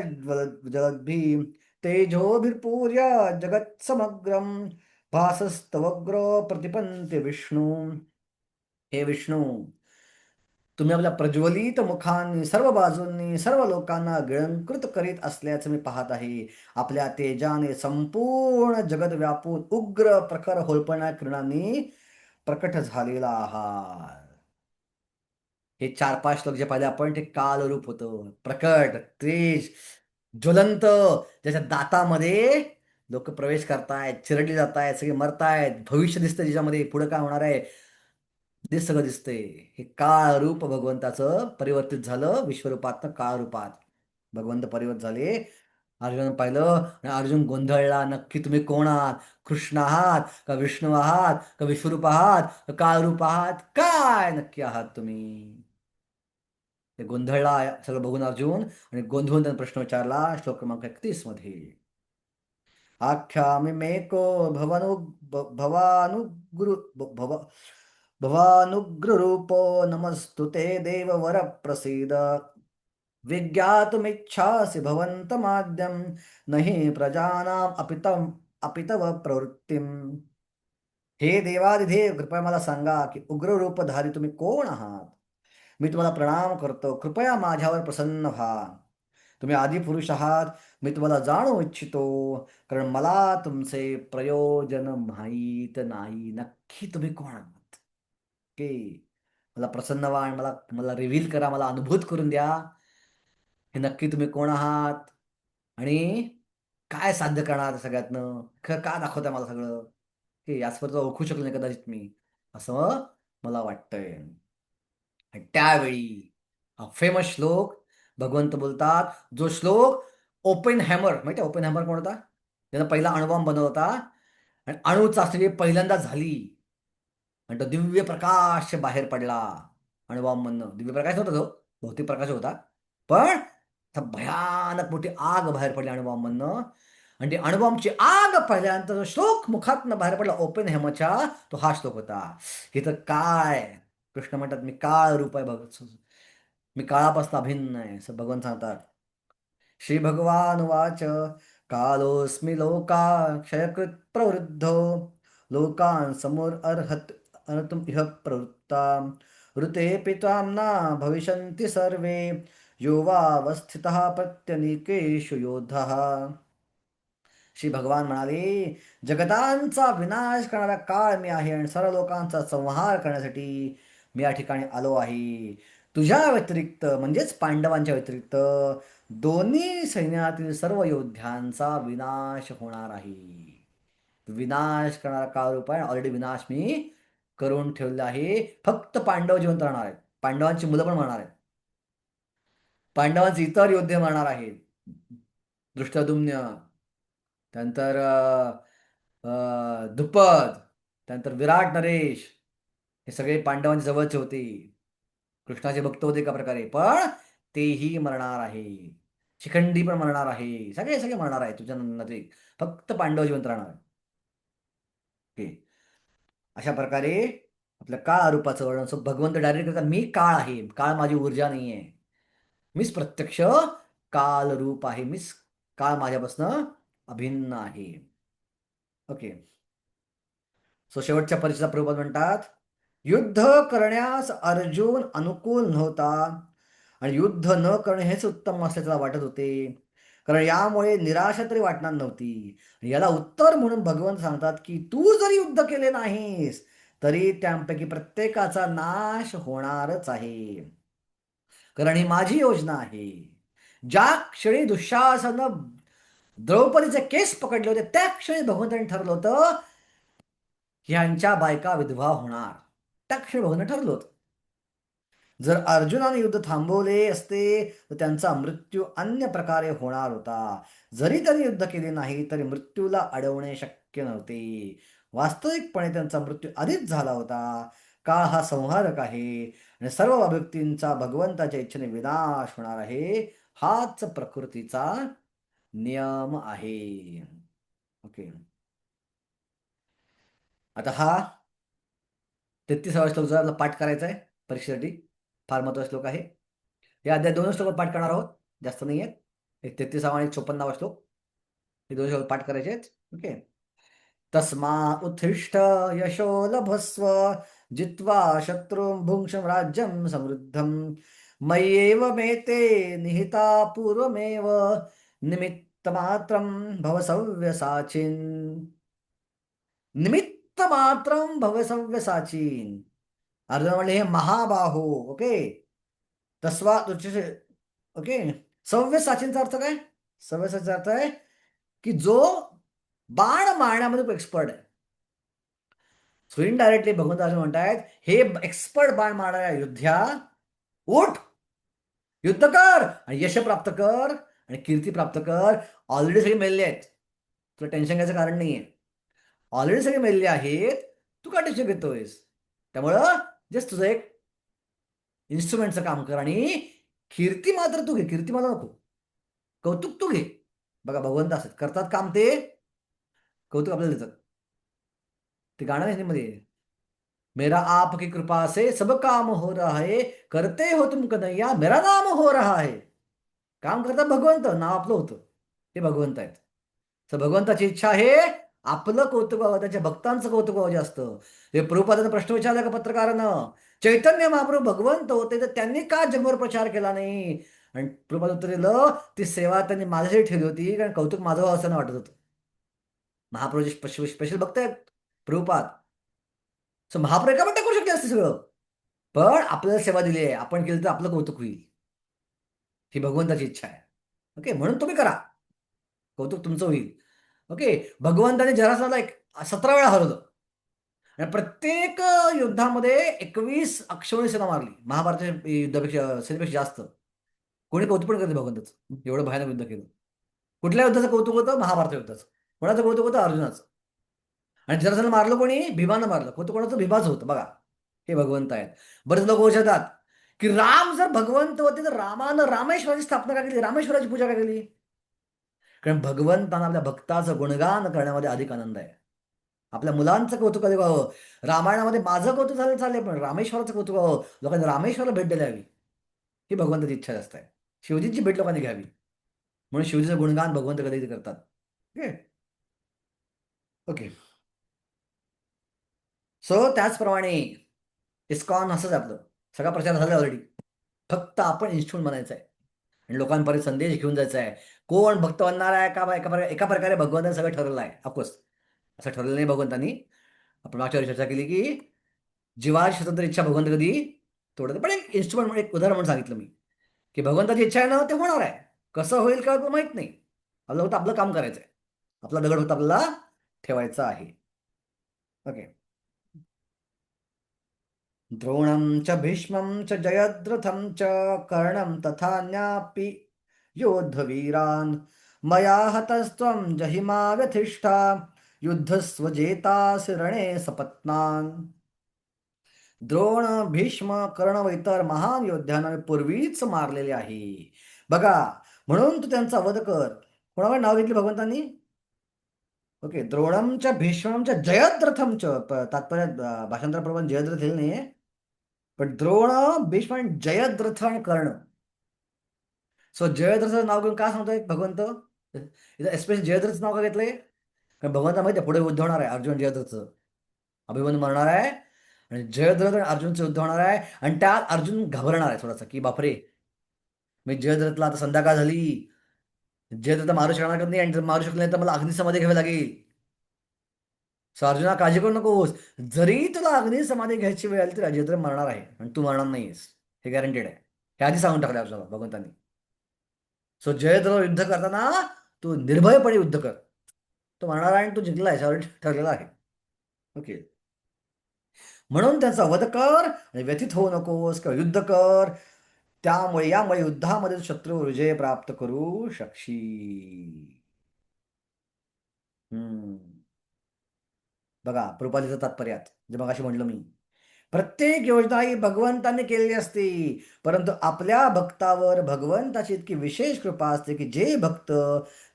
जगद्भिः तेजोभिर्पूर्य जगत्समग्रम भासस्तवग्र प्रतिपंते विष्णू. हे विष्णू, तुम्ही आपल्या प्रज्वलित मुखांनी सर्व बाजूंनी सर्व लोकांना गिळंकृत करीत असल्याचं मी पाहत आहे. आपल्या तेजाने संपूर्ण जगत व्यापून उग्र प्रखर होलपणा किरणांनी प्रकट झालेला आहात. हे 4-5 श्लोक जे पाहिले आपण, ते कालरूप होतं, प्रकट, तेज, ज्वलंत, ज्याच्या दातामध्ये लोक प्रवेश करतायत, चिरडली जात आहेत, सगळे मरतायत, भविष्य दिसतं ज्याच्यामध्ये पुढे काय होणार आहे ते सगळं दिसतंय. हे काळ रूप भगवंताचं परिवर्तित झालं, विश्वरूपातनं काळ रूपात भगवंत परिवर्तित झाले. अर्जुन पाहिलं आणि अर्जुन गोंधळला, नक्की तुम्ही कोण आहात? कृष्ण आहात का विष्णू आहात का विश्वरूप आहात का काळरूप आहात, काय नक्की आहात तुम्ही? ते गोंधळला सगळं बघून अर्जुन, आणि गोंधळून त्याने प्रश्न विचारला श्लोक क्रमांक 31 मध्ये. आख्यामि मेको भवानुगुरु भव भवानुग्ररूपो नमस्तु ते देववर प्रसीद विज्ञातुमिच्छासि भवन्तमाद्यं न हि प्रजानाम् अपितव प्रवृत्तिम. हे देवादिदेव, कृपया मला सांगा की उग्ररूपधारी तुम्ही कोण आहात? मी तुम्हाला प्रणाम करतो, कृपया माझ्यावर प्रसन्न व्हा. तुम्ही आदिपुरुष आहात, मी तुम्हाला जाणू इच्छितो, कारण मला तुमचे प्रयोजन माहीत नाही. नक्की तुम्ही कोण आहात? की मला प्रसन्न व्हा आणि मला मला रिव्हील करा, मला अनुभूत करून द्या, हे नक्की तुम्ही कोण आहात आणि काय साध्य करणार सगळ्यातनं, का दाखवताय मला सगळं, की याचपर्यंत ओळखू शकलो नाही कदाचित मी, असं मला वाटतंय. आणि त्यावेळी हा फेमस श्लोक भगवंत बोलतात. जो श्लोक ओपन हॅमर, माहिती आहे ओपन हॅमर कोण होता? त्यानं पहिला अणुबॉम्ब बनवला होता आणि अणु चाचणी पहिल्यांदा झाली आणि तो दिव्य प्रकाश बाहेर पडला अणुबॉम्बमधनं. दिव्य प्रकाश नव्हता तो, भौतिक प्रकाश होता, पण भयानक मोठी आग बाहेर पडली अणुबॉम्बमधनं. आणि ती अणुबॉम्बची आग पाहिल्यानंतर जो श्लोक मुखातनं बाहेर पडला ओपन हेमच्या, तो हा श्लोक होता. इथं काय कृष्ण म्हणतात, मी काळ रूप आहे भगत, मी काळापासून अभिन्न आहे असं भगवान सांगतात. श्री भगवान वाच कालोस्मि लोकाक्षयकृत प्रवृद्धो लोकान् समोर अर्हत अर्हतुम इह प्रवृत्ता ऋते पित्वां न भविष्यन्ति सर्वे यो वावस्थितः प्रत्यनीकेषु योद्धः. श्री भगवान म्हणाले, जगतांचा विनाश करणारा काळ मी आहे आणि सर्व लोकांचा संहार करण्यासाठी मी या ठिकाणी आलो आहे. तुझ्या व्यतिरिक्त म्हणजेच पांडवांच्या व्यतिरिक्त दोन्ही सैन्यातील सर्व योद्ध्यांचा विनाश होणार आहे. विनाश करणारा काळ रूप आहे. ऑलरेडी विनाश मी करून ठेवलेला आहे. फक्त पांडव जिवंत राहणार आहेत. पांडवांची मुलं पण मरणार आहेत. पांडवांचे इतर योद्धे मरणार आहेत. दृष्टद्युम्न, त्यानंतर द्रुपद, त्यानंतर विराट नरेश, हे सगळे पांडवांच्या जवळचे होते. कृष्णाचे भक्त होते एका प्रकारे, पण तेही मरणार आहे. शिखंडी पण मरणार आहे. सगळे सगळे मरणार आहे तुझ्या नंतर. फक्त पांडव जिवंत राहणार आहे. ओके. अशा प्रकारे आपल्या काळ रूपाचं वर्णन. सो भगवंत डायरेक्ट करतात, मी काळ आहे, काळ माझी ऊर्जा नाही आहे, मीच प्रत्यक्ष काल रूप आहे, मीच काळ माझ्यापासून अभिन्न आहे. ओके. सो शेवटच्या परिचयात प्रभुपाद म्हणतात, युद्ध करण्यास अर्जुन अनुकूल नव्हता आणि युद्ध न करणे हेच उत्तम असल्याचे त्याला वाटत होते, कारण यामुळे निराशा तरी वाटणार नव्हती. याला उत्तर म्हणून भगवंत सांगतात की तू जरी युद्ध केले नाहीस तरी त्यांपैकी प्रत्येकाचा नाश होणारच आहे, कारण ही माझी योजना आहे. ज्या क्षणी दुःशासनं द्रौपदीचे केस पकडले होते त्या क्षणी भगवंतांनी ठरलं होतं ह्यांच्या बायका विधवा होणार. त्या क्षणी भगवंतांनी ठरलं होतं. जर अर्जुनाने युद्ध थांबवले असते तर त्यांचा मृत्यू अन्य प्रकारे होणार होता. जरी त्यांनी युद्ध केले नाही तरी मृत्यूला अडवणे शक्य नव्हते. वास्तविकपणे त्यांचा मृत्यू आधीच झाला होता. काळ हा संहारक आहे आणि सर्व व्यक्तींचा भगवंताच्या इच्छेने विनाश होणार आहे. हाच प्रकृतीचा नियम आहे. ओके. आता हा 33वा श्लोक जरा पाठ करायचा आहे परीक्षेसाठी. फार महत्वाचा श्लोक आहे. या अध्याय 2 श्लोक पाठ करणार आहोत, जास्त नाही आहेत. एक 33वा आणि 54वा श्लोक, हे 2 श्लोक पाठ करायचे आहेत. ओके. तस्मा उत्थिष्ठ यशो लभस्व जित्वा शत्रुं भुङ्क्ष्व राज्यं समृद्धं मय्येव मेते निहिता पूर्वमेव निमित्तमात्रं भव सव्यसाचिन्. निमित्तमात्रं भव सव्यसाचिन्. अर्जुन म्हणले, हे महाबाहो. ओके. तस्वा ओके. सव्यसाचींचा अर्थ काय? सव्यसाचीचा अर्थ आहे की जो बाण मारण्यामध्ये एक्सपर्ट आहे. सो इनडायरेक्टली भगवंत अर्जुन म्हणतायत, हे एक्सपर्ट बाण मारणाऱ्या योद्ध्या, उठ, युद्ध कर आणि यश प्राप्त कर आणि कीर्ती प्राप्त कर. ऑलरेडी सगळे मेलले आहेत, तुला टेन्शन घ्यायचं कारण नाहीये. ऑलरेडी सगळे मेलले आहेत, तू का टेन्शन घेतोयस? त्यामुळं जस्ट तुझं एक इन्स्ट्रुमेंटचं काम कर आणि कीर्ती मात्र तू घे, कीर्ती मला नको, कौतुक तू घे. बघा भगवंत असत करतात काम, ते कौतुक आपल्याला देतात. ते गाणं आहे मध्ये, मेरा आपकी कृपा से सब काम हो रहा है, करते हो तुम कन्हैया मेरा नाम हो रहा है. काम करतात भगवंत, नाव आपलं होतं, ते भगवंत आहेत. तर भगवंताची इच्छा आहे आपलं कौतुक व्हावं, त्याच्या भक्तांचं कौतुक व्हावं जास्त. ते प्रभुपादांना प्रश्न विचारला का पत्रकारानं, चैतन्य महाप्रभू भगवंत होते तर त्यांनी का जगभर प्रचार केला नाही? आणि प्रभुपाद उत्तर दिलं, ती सेवा त्यांनी माझ्यासाठी ठेवली होती, कारण कौतुक माझं व्हावं असं वाटत होतं. महाप्रभूचे स्पेशल भक्त आहेत प्रभुपाद. सो महाप्रभू का पण करू शकते असते सगळं, पण आपल्याला सेवा दिली आहे, आपण केलं तर आपलं कौतुक होईल, ही भगवंताची इच्छा आहे. ओके. म्हणून तुम्ही करा, कौतुक तुमचं होईल. ओके. भगवंताने जरासंधाला 17 वेळा हरवलं आणि प्रत्येक युद्धामध्ये 21 अक्षौणी सेना मारली, महाभारताच्या युद्धापेक्षा सेनेपेक्षा जास्त. कोणी कौतुक पण करते भगवंताचं, एवढं भयानक युद्ध केलं. कुठल्या युद्धाचं कौतुक होतं? महाभारत युद्धाचं. कोणाचं कौतुक होतं? अर्जुनाचं. आणि जरासंध मारलं कोणी? भीमानं मारलं. कौतुक कोणाचं? भीमाचं होतं. बघा, हे भगवंत आहेत. बरेच लोक विचारतात की राम जर भगवंत होते तर रामानं रामेश्वराची स्थापना का केली, रामेश्वराची पूजा का केली? कारण भगवंतांना आपल्या भक्ताचं गुणगान करण्यामध्ये अधिक आनंद आहे. आपल्या मुलांचं कौतुक कधी व्हावं, रामायणामध्ये माझं कौतुक झालं चालेल, पण रामेश्वराचं कौतुक व्हावं, लोकांनी रामेश्वरला भेट द्यायला हवी, ही भगवंताची इच्छा जास्त आहे. शिवजींची भेट लोकांनी घ्यावी, म्हणून शिवजीचं गुणगान भगवंत कधी करतात. Okay okay. सो त्याचप्रमाणे इस्कॉन असंच आहे आपलं. सगळा प्रचार झाला ऑलरेडी, फक्त आपण इन्स्टिट्यूट बनायचं आहे आणि लोकांपर्यंत संदेश घेऊन जायचा आहे. कोण भक्त बनणार आहे का? एका प्रकारे भगवंताने सगळं ठरवलं आहे. ऑफकोर्स असं ठरवलं नाही भगवंतानी. आपण मागच्या वेळी चर्चा केली की जीवाची स्वतंत्र इच्छा भगवंत कधी तोडत, पण एक इन्स्ट्रुमेंट म्हणून, एक उदाहरण म्हणून सांगितलं मी की भगवंताची इच्छा आहे ना, ते होणार आहे. कसं होईल का माहित नाही. आपलं होतं आपलं काम करायचं आहे, आपला दगड होता आपल्याला ठेवायचा आहे. ओके. द्रोणं च भीष्मं च जयद्रथं च कर्णं तथान्यापि योद्धवीरान् मया हतस्त्वं जहिमा व्यथिष्ठा युद्धस्वजेतासि रणे सपत्नान्. द्रोण, भीष्म, कर्ण व इतर महान योद्ध्यांना मी पूर्वीच मारलेले आहे. बघा, म्हणून तू त्यांचा वध कर. कोणावर नाव घेतले भगवंतांनी? ओके. द्रोणमच्या भीष्मच्या जयद्रथमच तात्पर्य भाषांतराप्रमाणे जयद्रथ हे नाही, पण द्रोण, भीष्म आणि जयद्रथ आणि कर्ण. सो जयद्रथचं नाव घेऊन का सांगतोय भगवंत? इथं एस्पेशली जयद्रथचं नाव का घेतलंय? कारण भगवंता माहिती आहे पुढे युद्ध होणार आहे अर्जुन जयद्रथचं. अभिमन्यू मरणार आहे आणि जयद्रथ आणि अर्जुनचं युद्ध होणार आहे, आणि त्यात अर्जुन घाबरणार आहे थोडासा की बापरे, मी जयद्रथला आता संध्याकाळ झाली, जयद्रथ मारू शकणार का नाही, आणि जर मारू शकले नाही तर मला अग्निसमाधी घ्यावी लागेल. सो अर्जुना काळजी करू नकोस, जरी तुला अग्निसमाधी घ्यायची वेळ आली तरी जयद्रथ मरणार आहे आणि तू मरणार नाहीस, हे गॅरंटेड आहे. हे आधी सांगून टाकले अर्जुनाला भगवंतांनी. सो जयद्रथ युद्ध करताना तू निर्भयपणे युद्ध कर, तो मरणार आहे आणि तू जिंकला याच्यावर ठरलेला आहे. ओके. म्हणून त्यांचा वध कर आणि व्यथित होऊ नकोस किंवा युद्ध कर. त्यामुळे यामुळे युद्धामध्ये शत्रू विजय प्राप्त करू शकशील. बघा प्रभुपादाच्या तात्पर्यात जे मगाशी म्हटलं मी, प्रत्येक योजना ही भगवंताने केलेली असते, परंतु आपल्या भक्तावर भगवंताची इतकी विशेष कृपा असते की जे भक्त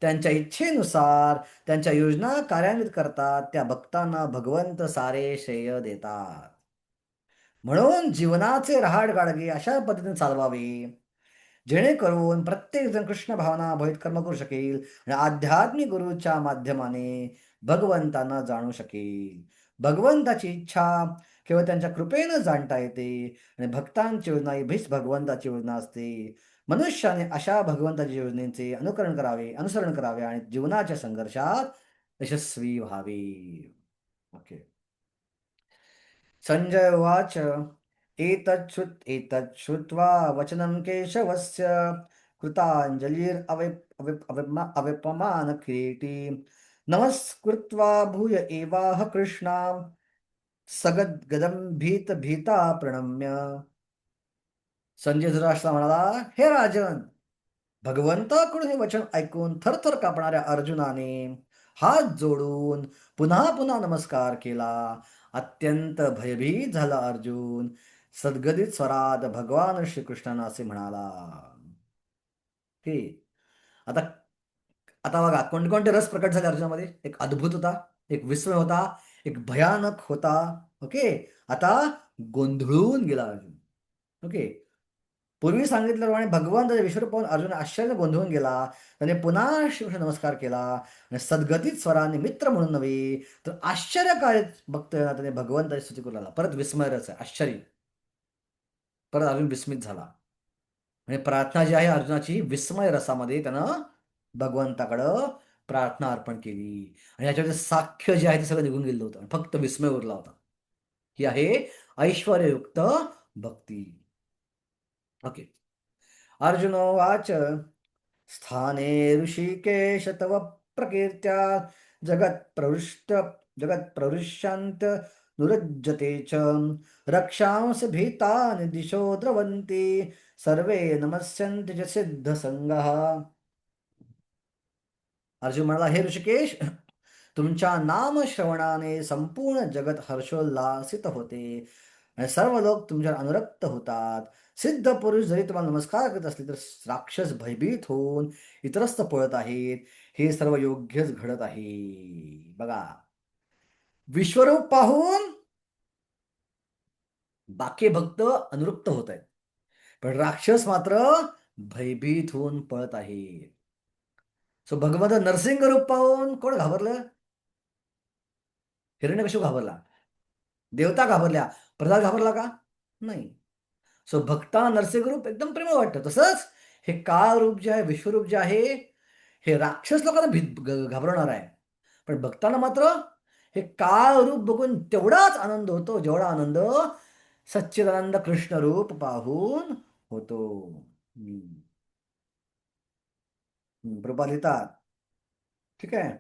त्यांच्या इच्छेनुसार त्यांच्या योजना कार्यान्वित करतात त्या भक्तांना भगवंत सारे श्रेय देतात. म्हणून जीवनाचे रहाड-गाडगे अशा पद्धतीने चालवावे जेणेकरून प्रत्येकजण कृष्ण भावना भवित कर्म करू शकेल आणि आध्यात्मिक गुरुच्या माध्यमाने भगवंतांना जाणू शकेल. भगवंताची इच्छा केवळ त्यांच्या कृपेनं जाणता येते आणि भक्तांची योजना ही भगवंताची योजना असते. मनुष्याने अशा भगवंताच्या योजनेचे अनुसरण करावे आणि जीवनाच्या संघर्षात यशस्वी व्हावे. ओके. संजय उवाच एतत् श्रुत्वा वचनं केशवस्य कृताञ्जलिरविपमानकिरीटी नमस्कृत्वा भूय एवाह कृष्णां सगद्गदं भीता प्रणम्य. संजय धृतराष्ट्राला म्हणाला, हे राजन, भगवंताकडून हे वचन ऐकून थरथर कापणाऱ्या अर्जुनाने हात जोडून पुन्हा पुन्हा नमस्कार केला. अत्यंत भयभीत झाला अर्जुन. सद्गदित स्वरात भगवान श्रीकृष्णांना असे म्हणाला. हे आता आता बघा कोणकोणते रस प्रकट झाले अर्जुनामध्ये. एक अद्भुत होता, एक विस्मय होता, एक भयानक होता. ओके. आता गोंधळून गेला अर्जुन. ओके. पूर्वी सांगितल्याप्रमाणे भगवंताचे विश्वरूप पाहून अर्जुन आश्चर्याने गोंधळून गेला. त्याने पुन्हा श्रीकृष्ण नमस्कार केला आणि सद्गतीत स्वराने मित्र म्हणून नव्हे तर आश्चर्यकारक बघतोय त्याने भगवंताची स्तुती करू लागला. परत विस्मय रस आहे, आश्चर्य. परत अर्जुन विस्मित झाला आणि प्रार्थना जी आहे अर्जुनाची विस्मय रसामध्ये त्यानं भगवंताकडं प्रार्थना अर्पण केली आणि याच्यामध्ये साख्य जे आहे ते सगळं निघून गेलं होतं, फक्त विस्मय उरला होता. ही आहे ऐश्वर्ययुक्त भक्ती. ओके. अर्जुन वाच स्थाने ऋषिकेश तव प्रकीर्त्या जगत प्रवृष्ट जगत प्रवृष्यंत नुरज्यते च रक्षांस भीतानि दिशो द्रवन्ति सर्वे नमस्यन्ति च सिद्धसंगः. अर्जुन म्हणाला, हे ऋषिकेश, तुमच्या नामश्रवणाने संपूर्ण जगत हर्षोल्लासित होते आणि सर्व लोक तुमच्यावर अनुरक्त होतात. सिद्ध पुरुष जरी तुम्हाला नमस्कार करत असले तर राक्षस भयभीत होऊन इतरस्त पळत आहेत. हे सर्व योग्यच घडत आहे. बघा, विश्वरूप पाहून बाकी भक्त अनुरक्त होत आहेत, पण राक्षस मात्र भयभीत होऊन पळत आहेत. सो भगवंत नरसिंह रूप पाहून कोण घाबरलं? हिरण्यकशिपू घाबरला, देवता घाबरल्या, प्रल्हाद घाबरला का? नाही. सो भक्तांना नरसिंह रूप एकदम प्रेमळ वाटतं. तसंच हे काळ रूप जे आहे, विश्वरूप जे आहे, हे राक्षस लोकांना घाबरवणार आहे, पण भक्तांना मात्र हे काळ रूप बघून तेवढाच आनंद होतो जेवढा आनंद सच्चिदानंद कृष्ण रूप पाहून होतो. प्रभुपाद लिहितात, ठीक आहे,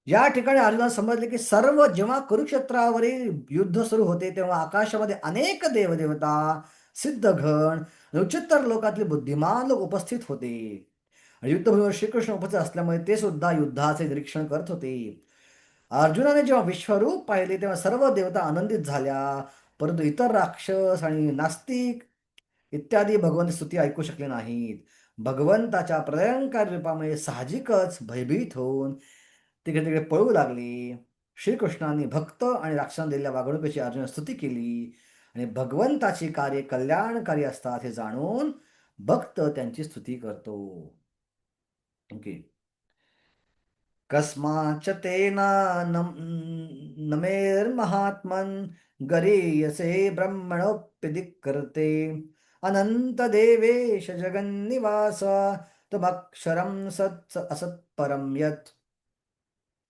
या ठिकाणी अर्जुनाला समजले की सर्व जेव्हा कुरुक्षेत्रावरील युद्ध सुरू होते तेव्हा आकाशामध्ये अनेक देवदेवता, सिद्धगण, उच्चतर लोकातले बुद्धिमान लोक उपस्थित होते. युद्धभूमीवर श्रीकृष्ण उपस्थित असल्यामुळे ते सुद्धा युद्धाचे निरीक्षण करत होते. अर्जुनाने जेव्हा विश्वरूप पाहिले तेव्हा सर्व देवता आनंदित झाल्या, परंतु इतर राक्षस आणि नास्तिक इत्यादी भगवंत स्तुती ऐकू शकले नाहीत. भगवंताच्या प्रलयंकारी रूपामुळे साहजिकच भयभीत होऊन तिकडे तिकडे पळू लागली. श्रीकृष्णाने भक्त आणि राक्षसांना दिलेल्या वागणुकीची अर्जुन स्तुती केली आणि भगवंताची कार्य कल्याणकारी असतात हे जाणून भक्त त्यांची स्तुती करतो. ओके. कस्माच्च तेना नमेर्महात्मन् गरीयसे ब्रह्मणोऽप्यधिकृते अनंतदेवेश जगन्निवास तमक्षरं सत् असत्परं यत्.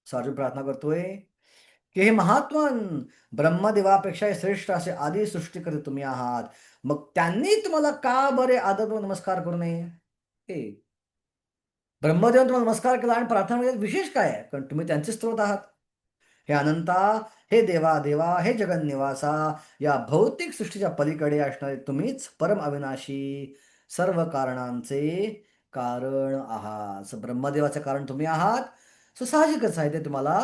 अर्जुन प्रार्थना करतोय की हे महात्मन, ब्रह्मदेवापेक्षा श्रेष्ठ असे आदी सृष्टीकर्ते तुम्ही आहात, मग त्यांनी तुम्हाला का बरे आदर नमस्कार करू नये? हे ब्रह्मदेवाने तुम्हाला नमस्कार केला आणि प्रार्थना केली, विशेष काय आहे? कारण तुम्ही त्यांचे स्त्रोत आहात. हे अनंता, हे देवा देवा, हे जगन्निवासा, या भौतिक सृष्टीच्या पलीकडे असणारे तुम्हीच परम अविनाशी सर्व कारणांचे कारण आहात. ब्रह्मदेवाचे कारण तुम्ही आहात. साहजिकच आहे ते तुम्हाला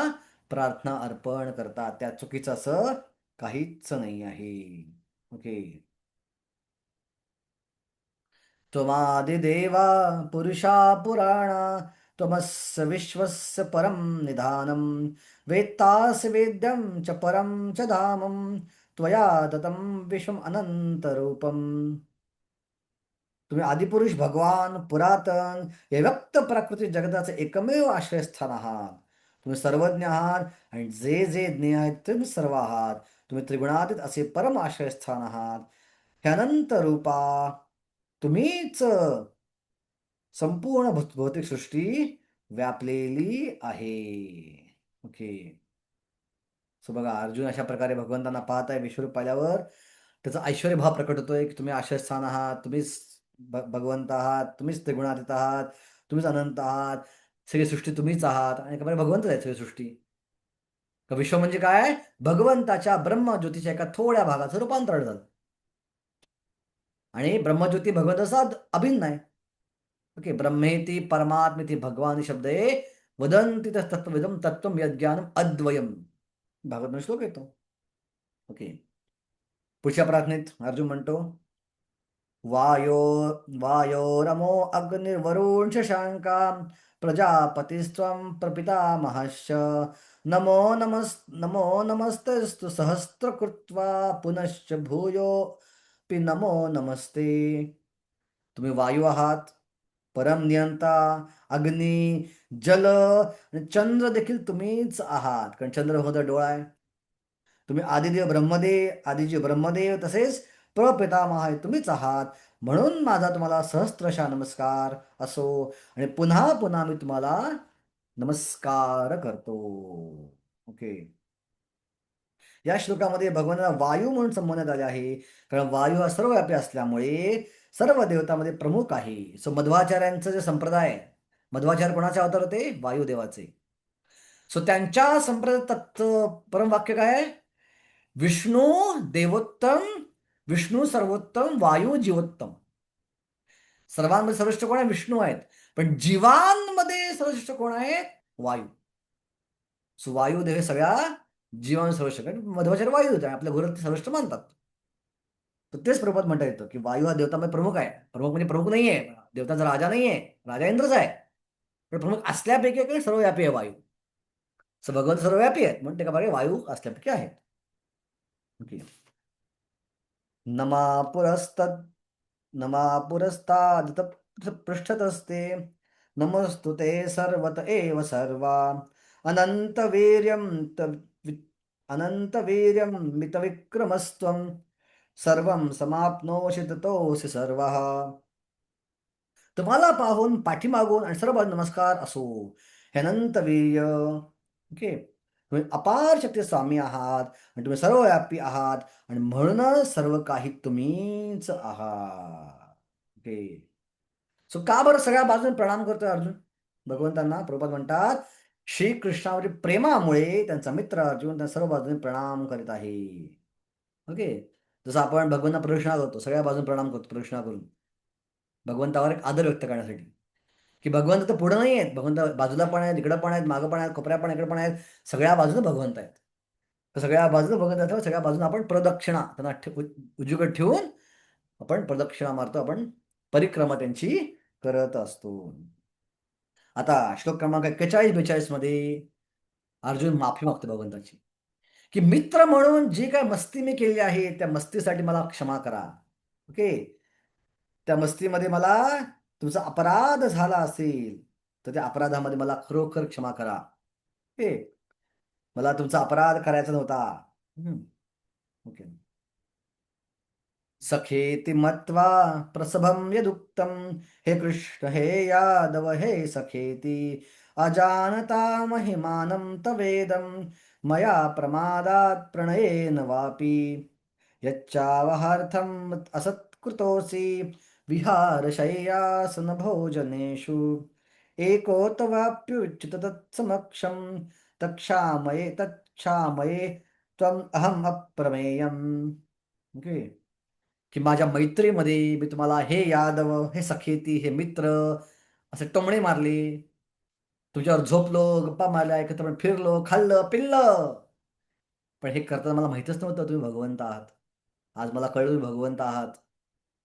प्रार्थना अर्पण करतात. त्या चुकीचं असं काहीच नाही आहे. ओके. त्वमादिदेवा पुरुषा पुराणा त्वमस्य विश्वस्य परं निधानं वेत्तासि वेद्यं च परं च धामं त्वया ततं विश्वम् अनन्तरूपम्. तुम्ही आदिपुरुष, भगवान, पुरातन, हे व्यक्त प्राकृतिक जगताचे एकमेव आश्रयस्थान आहात. तुम्ही सर्वज्ञ आहात आणि जे जे ज्ञ आहेत तुम्ही सर्व आहात. तुम्ही त्रिगुणातीत असे परम आश्रयस्थान आहात. हे अनंत रूपा तुम्हीच संपूर्ण भौतिक सृष्टी व्यापलेली आहे. ओके. सो बघा, अर्जुन अशा प्रकारे भगवंतांना पाहत आहे. विश्वरूप पाहिल्यावर त्याचा ऐश्वर्यभाव प्रकट होतोय की तुम्ही आश्रयस्थान आहात, तुम्हीच भगवंत आहात, तुम्हीच त्रिगुणातीत आहात, तुम्हीच अनंत आहात, सगळी सृष्टी तुम्हीच आहात. आणि एका भगवंत आहे सगळी सृष्टी. विश्व म्हणजे काय? भगवंताच्या ब्रह्मज्योतीच्या एका थोड्या भागाचं रूपांतरण झालं. आणि ब्रह्मज्योती भगवंताचा अभिन्न आहे. ओके. ब्रह्मेती परमात्मेती भगवान शब्द आहे वदंती तत्त्वविदम तत्त्वम यज्ञानम अद्वयम, भागवत श्लोक येतो. ओके. पुढच्या प्रार्थनेत अर्जुन म्हणतो, वायोरमो अग्निर्वरुण शशांका प्रजापतिस्त्वं प्रपितामहश्च नमो नमस्तस्तु सहस्रकृत्वा पुनश्च भूयोऽपि नमो नमस्ते. तुम्ही वायू आहात, परम नियंता, अग्नी, जल आणि चंद्र देखील तुम्हीच आहात, कारण चंद्र होता डोळा आहे. तुम्ही आदिदेव ब्रह्मदेव तसेच प्रपितामह आहे, तुम्हीच आहात. म्हणून माझा तुम्हाला सहस्त्रशा नमस्कार असो आणि पुन्हा पुन्हा मी तुम्हाला नमस्कार करतो. ओके. या श्लोकामध्ये भगवानाला वायू म्हणून संबोधण्यात आले आहे, कारण वायू हा सर्वव्यापी असल्यामुळे सर्व देवतांमध्ये प्रमुख आहे. सो मध्वाचार्यांचं जे संप्रदाय, मध्वाचार्य कोणाचे अवतार होते? वायुदेवाचे. सो त्यांच्या संप्रदाय परम वाक्य काय आहे? विष्णू देवोत्तम, विष्णू सर्वोत्तम, वायू जीवोत्तम. सर्वांमध्ये सर्वश्रेष्ठ कोण आहे? विष्णू आहेत. पण जीवांमध्ये सर्वश्रेष्ठ कोण आहेत? वायू. सो वायुदेव हे सगळ्या जीवांमध्ये सर्वश्रेष्ठ आहेत. मध्वाचार्य वायू होते, आपल्या गुरुत ते सर्वश्रेष्ठ मानतात. तर तेच प्रपद म्हणता येतं की वायू हा देवतामध्ये प्रमुख आहे. प्रमुख म्हणजे प्रमुख नाहीये, देवताचा राजा नाहीये, राजा इंद्रच आहे. पण प्रमुख असल्यापैकी काही सर्वव्यापी आहे वायू. सो भगवंत सर्वव्यापी आहेत म्हणून ते का बघा वायू असल्यापैकी आहेत. ओके. नमा पुरस्तद नमा पुरस्ताद पृष्ठतस्ते नमस्तु ते सर्वत एव सर्वा अनंतवीर्यं अनंतवीर्यं मितविक्रमस्त्वं सर्वं समाप्नोषि ततोऽसि सर्वः. तुम्हाला पाहून पाठीमागून आणि सर्व बाजूने नमस्कार असो. हे अनंत वीर्य, ओके, तुम्ही अपार शक्ती स्वामी आहात आणि तुम्ही सर्वव्यापी आहात आणि म्हणूनच सर्व काही तुम्हीच आहात. ओके. सो का बरं सगळ्या बाजूने प्रणाम करतोय अर्जुन भगवंतांना? प्रभुपाद म्हणतात श्रीकृष्णावरील प्रेमामुळे त्यांचा मित्र अर्जुन त्या सर्व बाजूने प्रणाम करीत आहे. ओके. जसं आपण भगवंतांना प्रदक्षिणा करतो, सगळ्या बाजूने प्रणाम करतो प्रदक्षिणा करून भगवंतावर एक आदर व्यक्त करण्यासाठी, की भगवंत तर पुढे नाही आहेत, भगवंत बाजूला पण आहेत, इकडं पण आहेत, मागं पण आहेत, कोपऱ्या पण इकडे पण आहेत, सगळ्या बाजूने भगवंत आहेत. तर सगळ्या बाजूने भगवंत आहेत, सगळ्या बाजूने आपण प्रदक्षिणा त्यांना उजवीकडे ठेवून आपण प्रदक्षिणा मारतो, आपण परिक्रमा त्यांची करत असतो. आता श्लोक क्रमांक 41-42 मध्ये अर्जुन माफी मागतो भगवंताची, की मित्र म्हणून जी काय मस्ती मी केली आहे त्या मस्तीसाठी मला क्षमा करा. ओके. त्या मस्तीमध्ये मला तुमचा अपराध झाला असेल तर त्या अपराधामध्ये मला खरोखर क्षमा करा. ओके. मला तुमचा अपराध करायचा नव्हता. ओके. सखेति मत्वा प्रसभं यदुक्तं हे कृष्ण हे यादव हे सखेति अजानता महिमानं तवेदं मया प्रमादात् प्रणयेन वापि यच्चावहार्थम् असत्कृतोऽसि विहारशय्यासन भोजनेषु एकोऽतवाप्युच्युत तत्समक्षं तत्क्षामये त्वम् अहम् अप्रमेयम्. ओके. की माझ्या मैत्रीमध्ये मी तुम्हाला हे यादव हे सखेती हे मित्र असे टोमणे मारले, तुमच्यावर झोपलो, गप्पा मारल्या, एकत्र आपण फिरलो, खाल्लं पिल्लं, पण हे करताना मला माहितच नव्हतं तुम्ही भगवंत आहात. आज मला कळलं तुम्ही भगवंत आहात.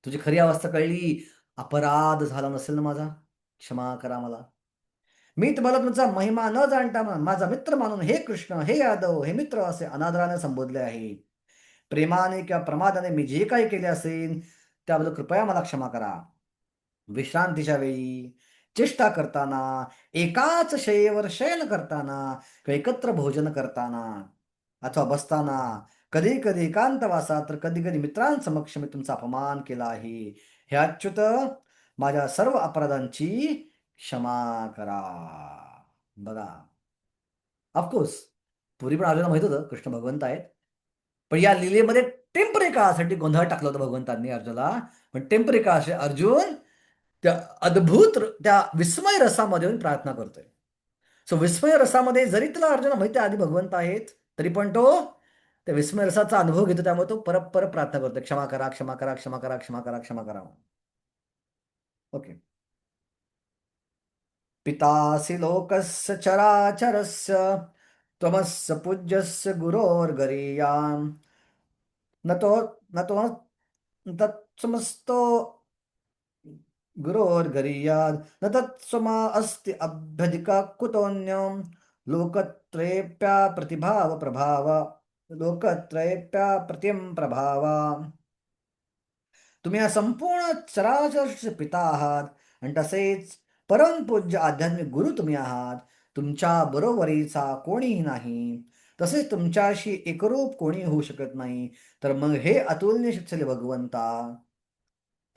तुझी खरी अवस्था कळली. अपराध झाला नसेल ना माझा, क्षमा करा मला. मी तुम्हाला तुमचा महिमा न जाणता माझा मित्र मानून हे कृष्ण हे यादव हे मित्र असे अनादराने संबोधले आहे. प्रेमाने किंवा प्रमादाने मी जे काही केले असेल त्याबद्दल कृपया मला क्षमा करा. विश्रांतीच्या वेळी, चेष्टा करताना, एकाच शय्येवर शयन करताना किंवा एकत्र भोजन करताना अथवा बसताना, कधी कधी एकांतवासात तर कधी कधी मित्रांसमक्ष मी तुमचा अपमान केला आहे. हे अच्युत माझ्या सर्व अपराधांची क्षमा करा. बघा, ऑफकोर्स पूर्वी पण अर्जुनला माहित होतं कृष्ण भगवंत आहेत, पण या लीलेमध्ये टेम्पररी काळासाठी गोंधळ टाकला होता भगवंतांनी अर्जुनला. पण टेम्पररी काळासाठी अर्जुन त्या अद्भुत त्या विस्मय रसामध्ये येऊन प्रार्थना करतोय. सो विस्मय रसामध्ये जरी तुला अर्जुन माहिती आहे आधी भगवंत आहेत, तरी पण तो त्या विस्मय रसाचा अनुभव घेतो, त्यामुळे तो परत परत प्रार्थना करतोय, क्षमा करा क्षमा करा क्षमा करा क्षमा करा क्षमा करा. ओके. पितासि लोकस्य चराचरस्य त्वमस्य पूज्यस्य गुरोर्गरीयान् न तो न तो तत्समस्तो गुरोर्गरीयान् न तत्समा अस्ति अभ्यधिका कुतोऽन्यं लोकत्रयेऽप्या प्रतिभाव प्रभाव लोकत्रयेऽप्या प्रतिम प्रभाव. तुम्ही या संपूर्ण चराचरचे पिता आहात आणि तसेच परमपूज्य आध्यात्मिक गुरु तुम्ही आहात. तुमच्या बरोबरीचा कोणीही नाही, तसेच तुमच्याशी एकरूप कोणी होऊ शकत नाही. तर मग हे अतुलनीय शक्तिशाली भगवंता,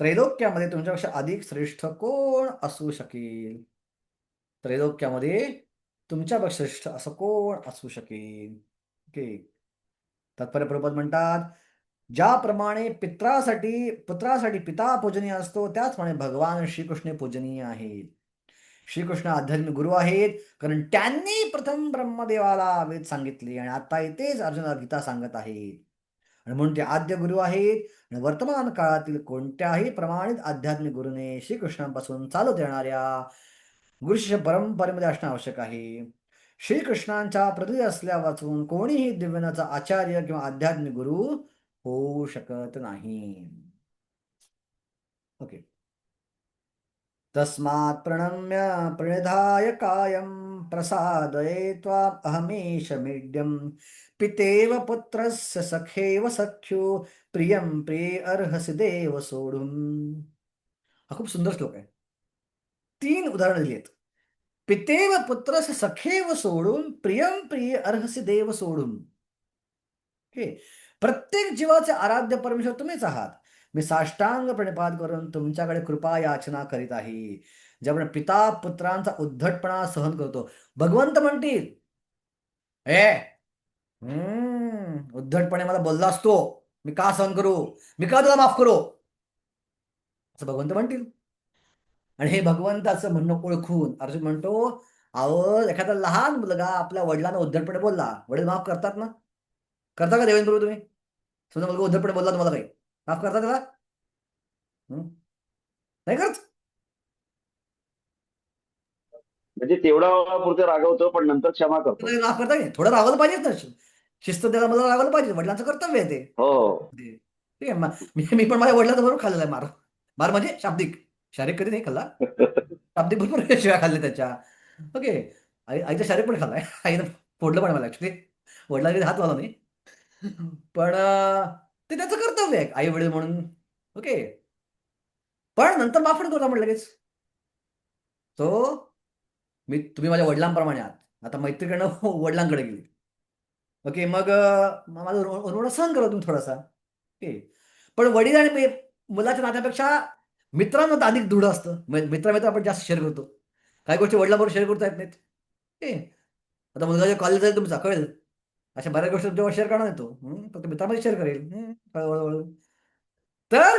त्रैलोक्यामध्ये तुमच्यापेक्षा अधिक श्रेष्ठ कोण असू शकेल? त्रैलोक्यामध्ये तुमच्यापेक्षा श्रेष्ठ असं कोण असू शकेल? ओके. तात्पर्य प्रभुपाद म्हणतात ज्याप्रमाणे पुत्रासाठी पिता पूजनीय असतो त्याचप्रमाणे भगवान श्रीकृष्ण पूजनीय आहेत. श्रीकृष्ण आध्यात्मिक गुरु आहेत, कारण त्यांनी प्रथम ब्रह्मदेवाला वेद सांगितले आणि आता इथेच अर्जुनाला गीता सांगत आहेत. आणि म्हणून ते आद्य गुरु आहेत. आणि वर्तमान काळातील कोणत्याही प्रमाणित आध्यात्मिक गुरुने श्रीकृष्णांपासून चालत येणाऱ्या गुरुशिष्य परंपरेमध्ये असणं आवश्यक आहे. श्रीकृष्णांच्या प्रती असल्या वाचून कोणीही दिव्याचा आचार्य किंवा आध्यात्मिक गुरु होऊ शकत नाही. ओके. तस्मात् प्रणम्य प्रणिधाय कायं प्रसादये त्वाम् अहमेष मीड्यं पितेव पुत्रस्य सखेव सख्यो प्रियं प्रिये अर्हसि देव सोडून. हा खूप सुंदर श्लोक आहे. 3 उदाहरणं दिली आहेत. पितेव पुत्रस्य सखेव सोडून प्रियं प्रिये अर्हसि देव सोडून. हे प्रत्येक जीवाचे आराध्य परमेश्वर तुम्हीच आहात. मी साष्टांग प्रणिपात करून तुमच्याकडे कृपा याचना करीत आहे. ज्यामुळे पिता पुत्रांचा उद्धटपणा सहन करतो. भगवंत म्हणतील, ए उद्धटपणे मला बोलला असतो, मी का सहन करू, मी का तुला माफ करू, असं भगवंत म्हणतील. आणि हे भगवंताचं म्हणणं ओळखून अर्जुन म्हणतो, अहो एखादा लहान मुलगा आपल्या वडिलांना उद्धटपणे बोलला, वडील माफ करतात ना? करता का देवेंद्र प्रभू तुम्ही? समजा मुलगा उद्धटपणे बोलला तुम्हाला, काही माफ करता त्याला? नाही करत. म्हणजे तेवढा पुरतं रागवतो पण नंतर क्षमा करतो. माफ करता की थोडं रागवलं पाहिजेच ना. शिस्त द्यायला मला रागवलं पाहिजे, वडिलांचं कर्तव्य आहे ते. हो. ठीक आहे. मी पण माझ्या वडिलांचा बरोबर खाल्लेला आहे मार. मार म्हणजे शाब्दिक, शारीरिक कधी नाही खाल्ला. शाब्दिक भरपूर शिवाय खाल्ले त्याच्या. ओके. आईचा शारीरिक पण खाल्लाय. आईनं फोडलं पण मला ऍक्च्युली. वडिलांना कधी हात लावला नाही. पण ते त्याचं कर्तव्य आहे आई वडील म्हणून. ओके. पण नंतर माफ पण करतो आपण लगेच. तो तुम्ही माझ्या वडिलांप्रमाणे आहात, आता मैत्रीकडनं वडिलांकडे गेली. ओके. मग माझं ऋण सहन करा तुम्ही थोडासा. ओके. पण वडील आणि मुलाच्या नात्यापेक्षा मित्रांना अधिक दृढ असतं. मित्र आपण जास्त शेअर करतो. काही गोष्टी वडिलांबरोबर शेअर करता येत नाहीत. ओके. आता मुलगा जे कॉलेज जाईल तुमचा कळेल, अशा बऱ्याच गोष्टी जेव्हा शेअर करणार येतो, फक्त मित्रामध्ये शेअर करेल हळूहळू. तर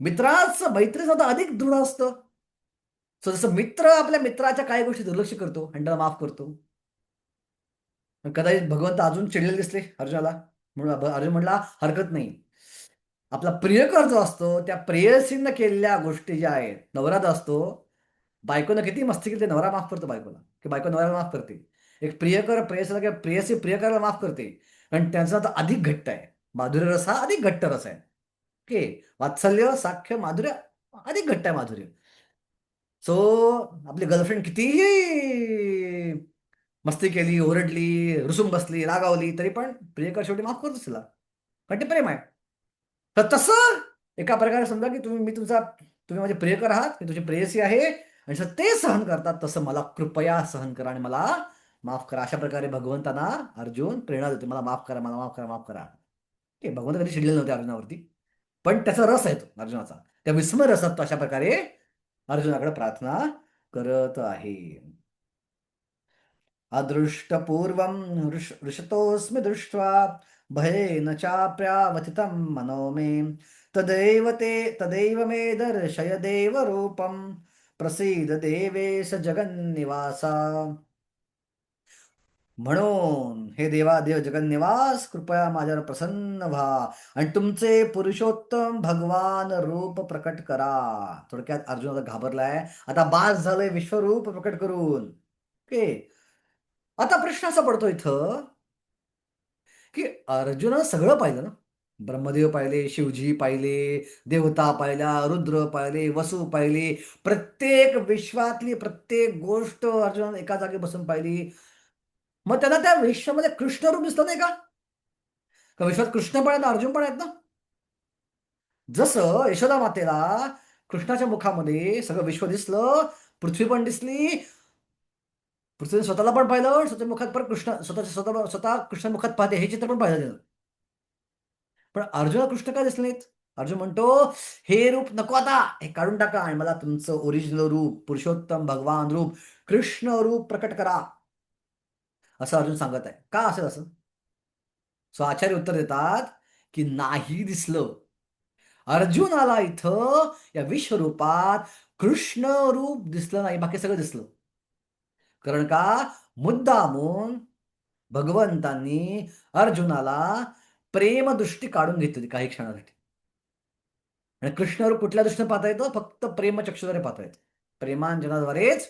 मित्राचं मैत्रीचं अधिक दृढ असतं. सो जसं मित्र आपल्या मित्राच्या काही गोष्टी दुर्लक्ष करतो आणि त्याला माफ करतो. कदाचित भगवंत अजून चिडलेले दिसले अर्जुनाला, म्हणून अर्जुन म्हणला हरकत नाही. आपला प्रियकर जो असतो त्या प्रेयसीनं केलेल्या गोष्टी ज्या आहेत, नवरा जो असतो, बायकोनं किती मस्ती केली ते नवरा माफ करतो बायकोला, की बायको नवऱ्याला माफ करते. एक प्रियकर प्रेयसीला किंवा प्रेयसी प्रियकराला माफ करते. आणि त्यांचा आता अधिक घट्ट आहे. माधुर्य रस हा अधिक घट्ट रस आहे. ओके. वात्सल्य साख्य माधुर्य अधिक घट्ट आहे माधुर्य. सो आपली गर्लफ्रेंड कितीही मस्ती केली, ओरडली, रुसून बसली, रागावली, तरी पण प्रियकर शेवटी माफ करतोच तिला, कारण ते प्रेम आहे. तर तसं एका प्रकारे समजा की तुम्ही माझे प्रियकर आहात, मी तुझी प्रेयसी आहे, आणि जसं ते सहन करतात तसं मला कृपया सहन करा आणि मला माफ करा. अशा प्रकारे भगवंतांना अर्जुन प्रेरणा देतो, मला माफ करा, मला माफ करा, माफ करा. ठीक आहे. भगवंत कधी चिडलेले नव्हते अर्जुनावरती, पण त्याचा रस आहे तो अर्जुनाचा, त्या विस्मय रसात तो अशा प्रकारे अर्जुनाकडे प्रार्थना करत आहे. अदृष्टपूर्वं हृषतोऽस्मि दृष्ट्वा भयेन चाप्यावथितं मनो मे तदैव मे दर्शय देवरूपं प्रसीद देवेश जगन्निवासा. म्हणून हे देवादेव जगन्निवास, कृपया माझ्यावर प्रसन्न व्हा आणि तुमचे पुरुषोत्तम भगवान रूप प्रकट करा. थोडक्यात अर्जुन आता घाबरलाय, आता बास झालंय विश्वरूप प्रकट करून. ओके. आता प्रश्न असा पडतो इथं की अर्जुनानं सगळं पाहिलं ना. ब्रह्मदेव पाहिले, शिवजी पाहिले, देवता पाहिल्या, रुद्र पाहिले, वसु पाहिले, प्रत्येक विश्वातली प्रत्येक गोष्ट अर्जुनानं एका जागी बसून पाहिली. मग त्यांना त्या विश्वामध्ये कृष्ण रूप दिसलं नाही का? विश्वात कृष्ण पण आहेत, अर्जुन पण आहेत ना. जसं यशोदा मातेला कृष्णाच्या मुखामध्ये सगळं विश्व दिसलं, पृथ्वी पण दिसली, पृथ्वी स्वतःला पण पाहिलं, स्वतः मुखात पण कृष्ण स्वतः कृष्ण मुखात पाहते हे चित्र पण पाहिलं त्यानं. पण अर्जुना कृष्ण काय दिसले नाहीत? अर्जुन म्हणतो, हे रूप नको, आता हे काढून टाका आणि मला तुमचं ओरिजिनल रूप, पुरुषोत्तम भगवान रूप, कृष्ण रूप प्रकट करा, असं अर्जुन सांगत आहे. का असेल असं? सो आचार्य उत्तर देतात की नाही दिसलं. अर्जुनाला इथं या विश्वरूपात कृष्ण रूप दिसलं नाही, बाकी सगळं दिसलं. कारण का मुद्दामून भगवंतांनी अर्जुनाला प्रेमदृष्टी काढून घेतली काही क्षणासाठी. आणि कृष्ण रूप कुठल्या दृष्टीने पाहता येतं? फक्त प्रेमचक्षुद्वारे पाहता येतं. प्रेमांजनाद्वारेच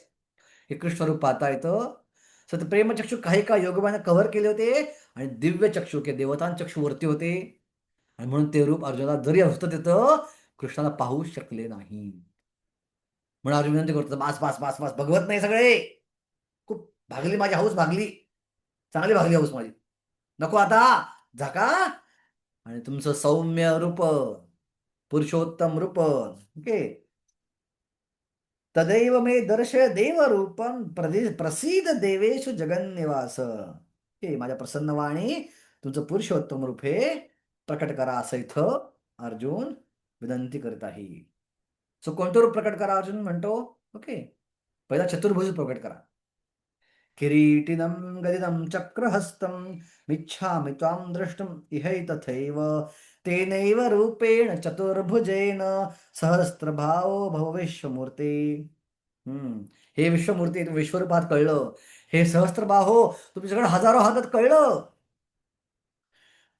हे कृष्ण रूप पाहता येतं. सत प्रेमचक्षु काही काळ योगमाने कव्हर केले होते आणि दिव्य चक्षु के देवतांचक्षु वरती होते आणि म्हणून ते रूप अर्जुनाला जरी असतं तिथं कृष्णाला पाहू शकले नाही. म्हणून अर्जुन विनंती करतो, बास बास बास बास, भगवत नाही सगळे, खूप भागली माझी हौस, भागली, चांगली भागली हौस माझी, नको आता, झाका. आणि तुमचं सौम्य रूप, पुरुषोत्तम रूप, ओके, तदैव मे दर्शय देव रूपम प्रसीद देवेशु जगन्निवास. हे माझ्या प्रसन्न वाणी तुमचं पुरुषोत्तम रूप हे प्रकट करा असं इथं अर्जुन विनंती करत आहे. सो कोणतं रूप प्रकट करा अर्जुन म्हणतो? ओके, पहिला चतुर्भुज प्रकट करा. किरीटिनं गदिनं चक्रहस्तं मिच्छामि त्वां द्रष्टुम् इहैतथैव तेनैव रूपेण चतुर्भुजेन सहस्रभावो भव विश्वमूर्ते. हे विश्वमूर्ती, विश्वरूपात कळलं, हे सहस्त्रबाहो तुमच्याकडे हजारो हातात कळलं.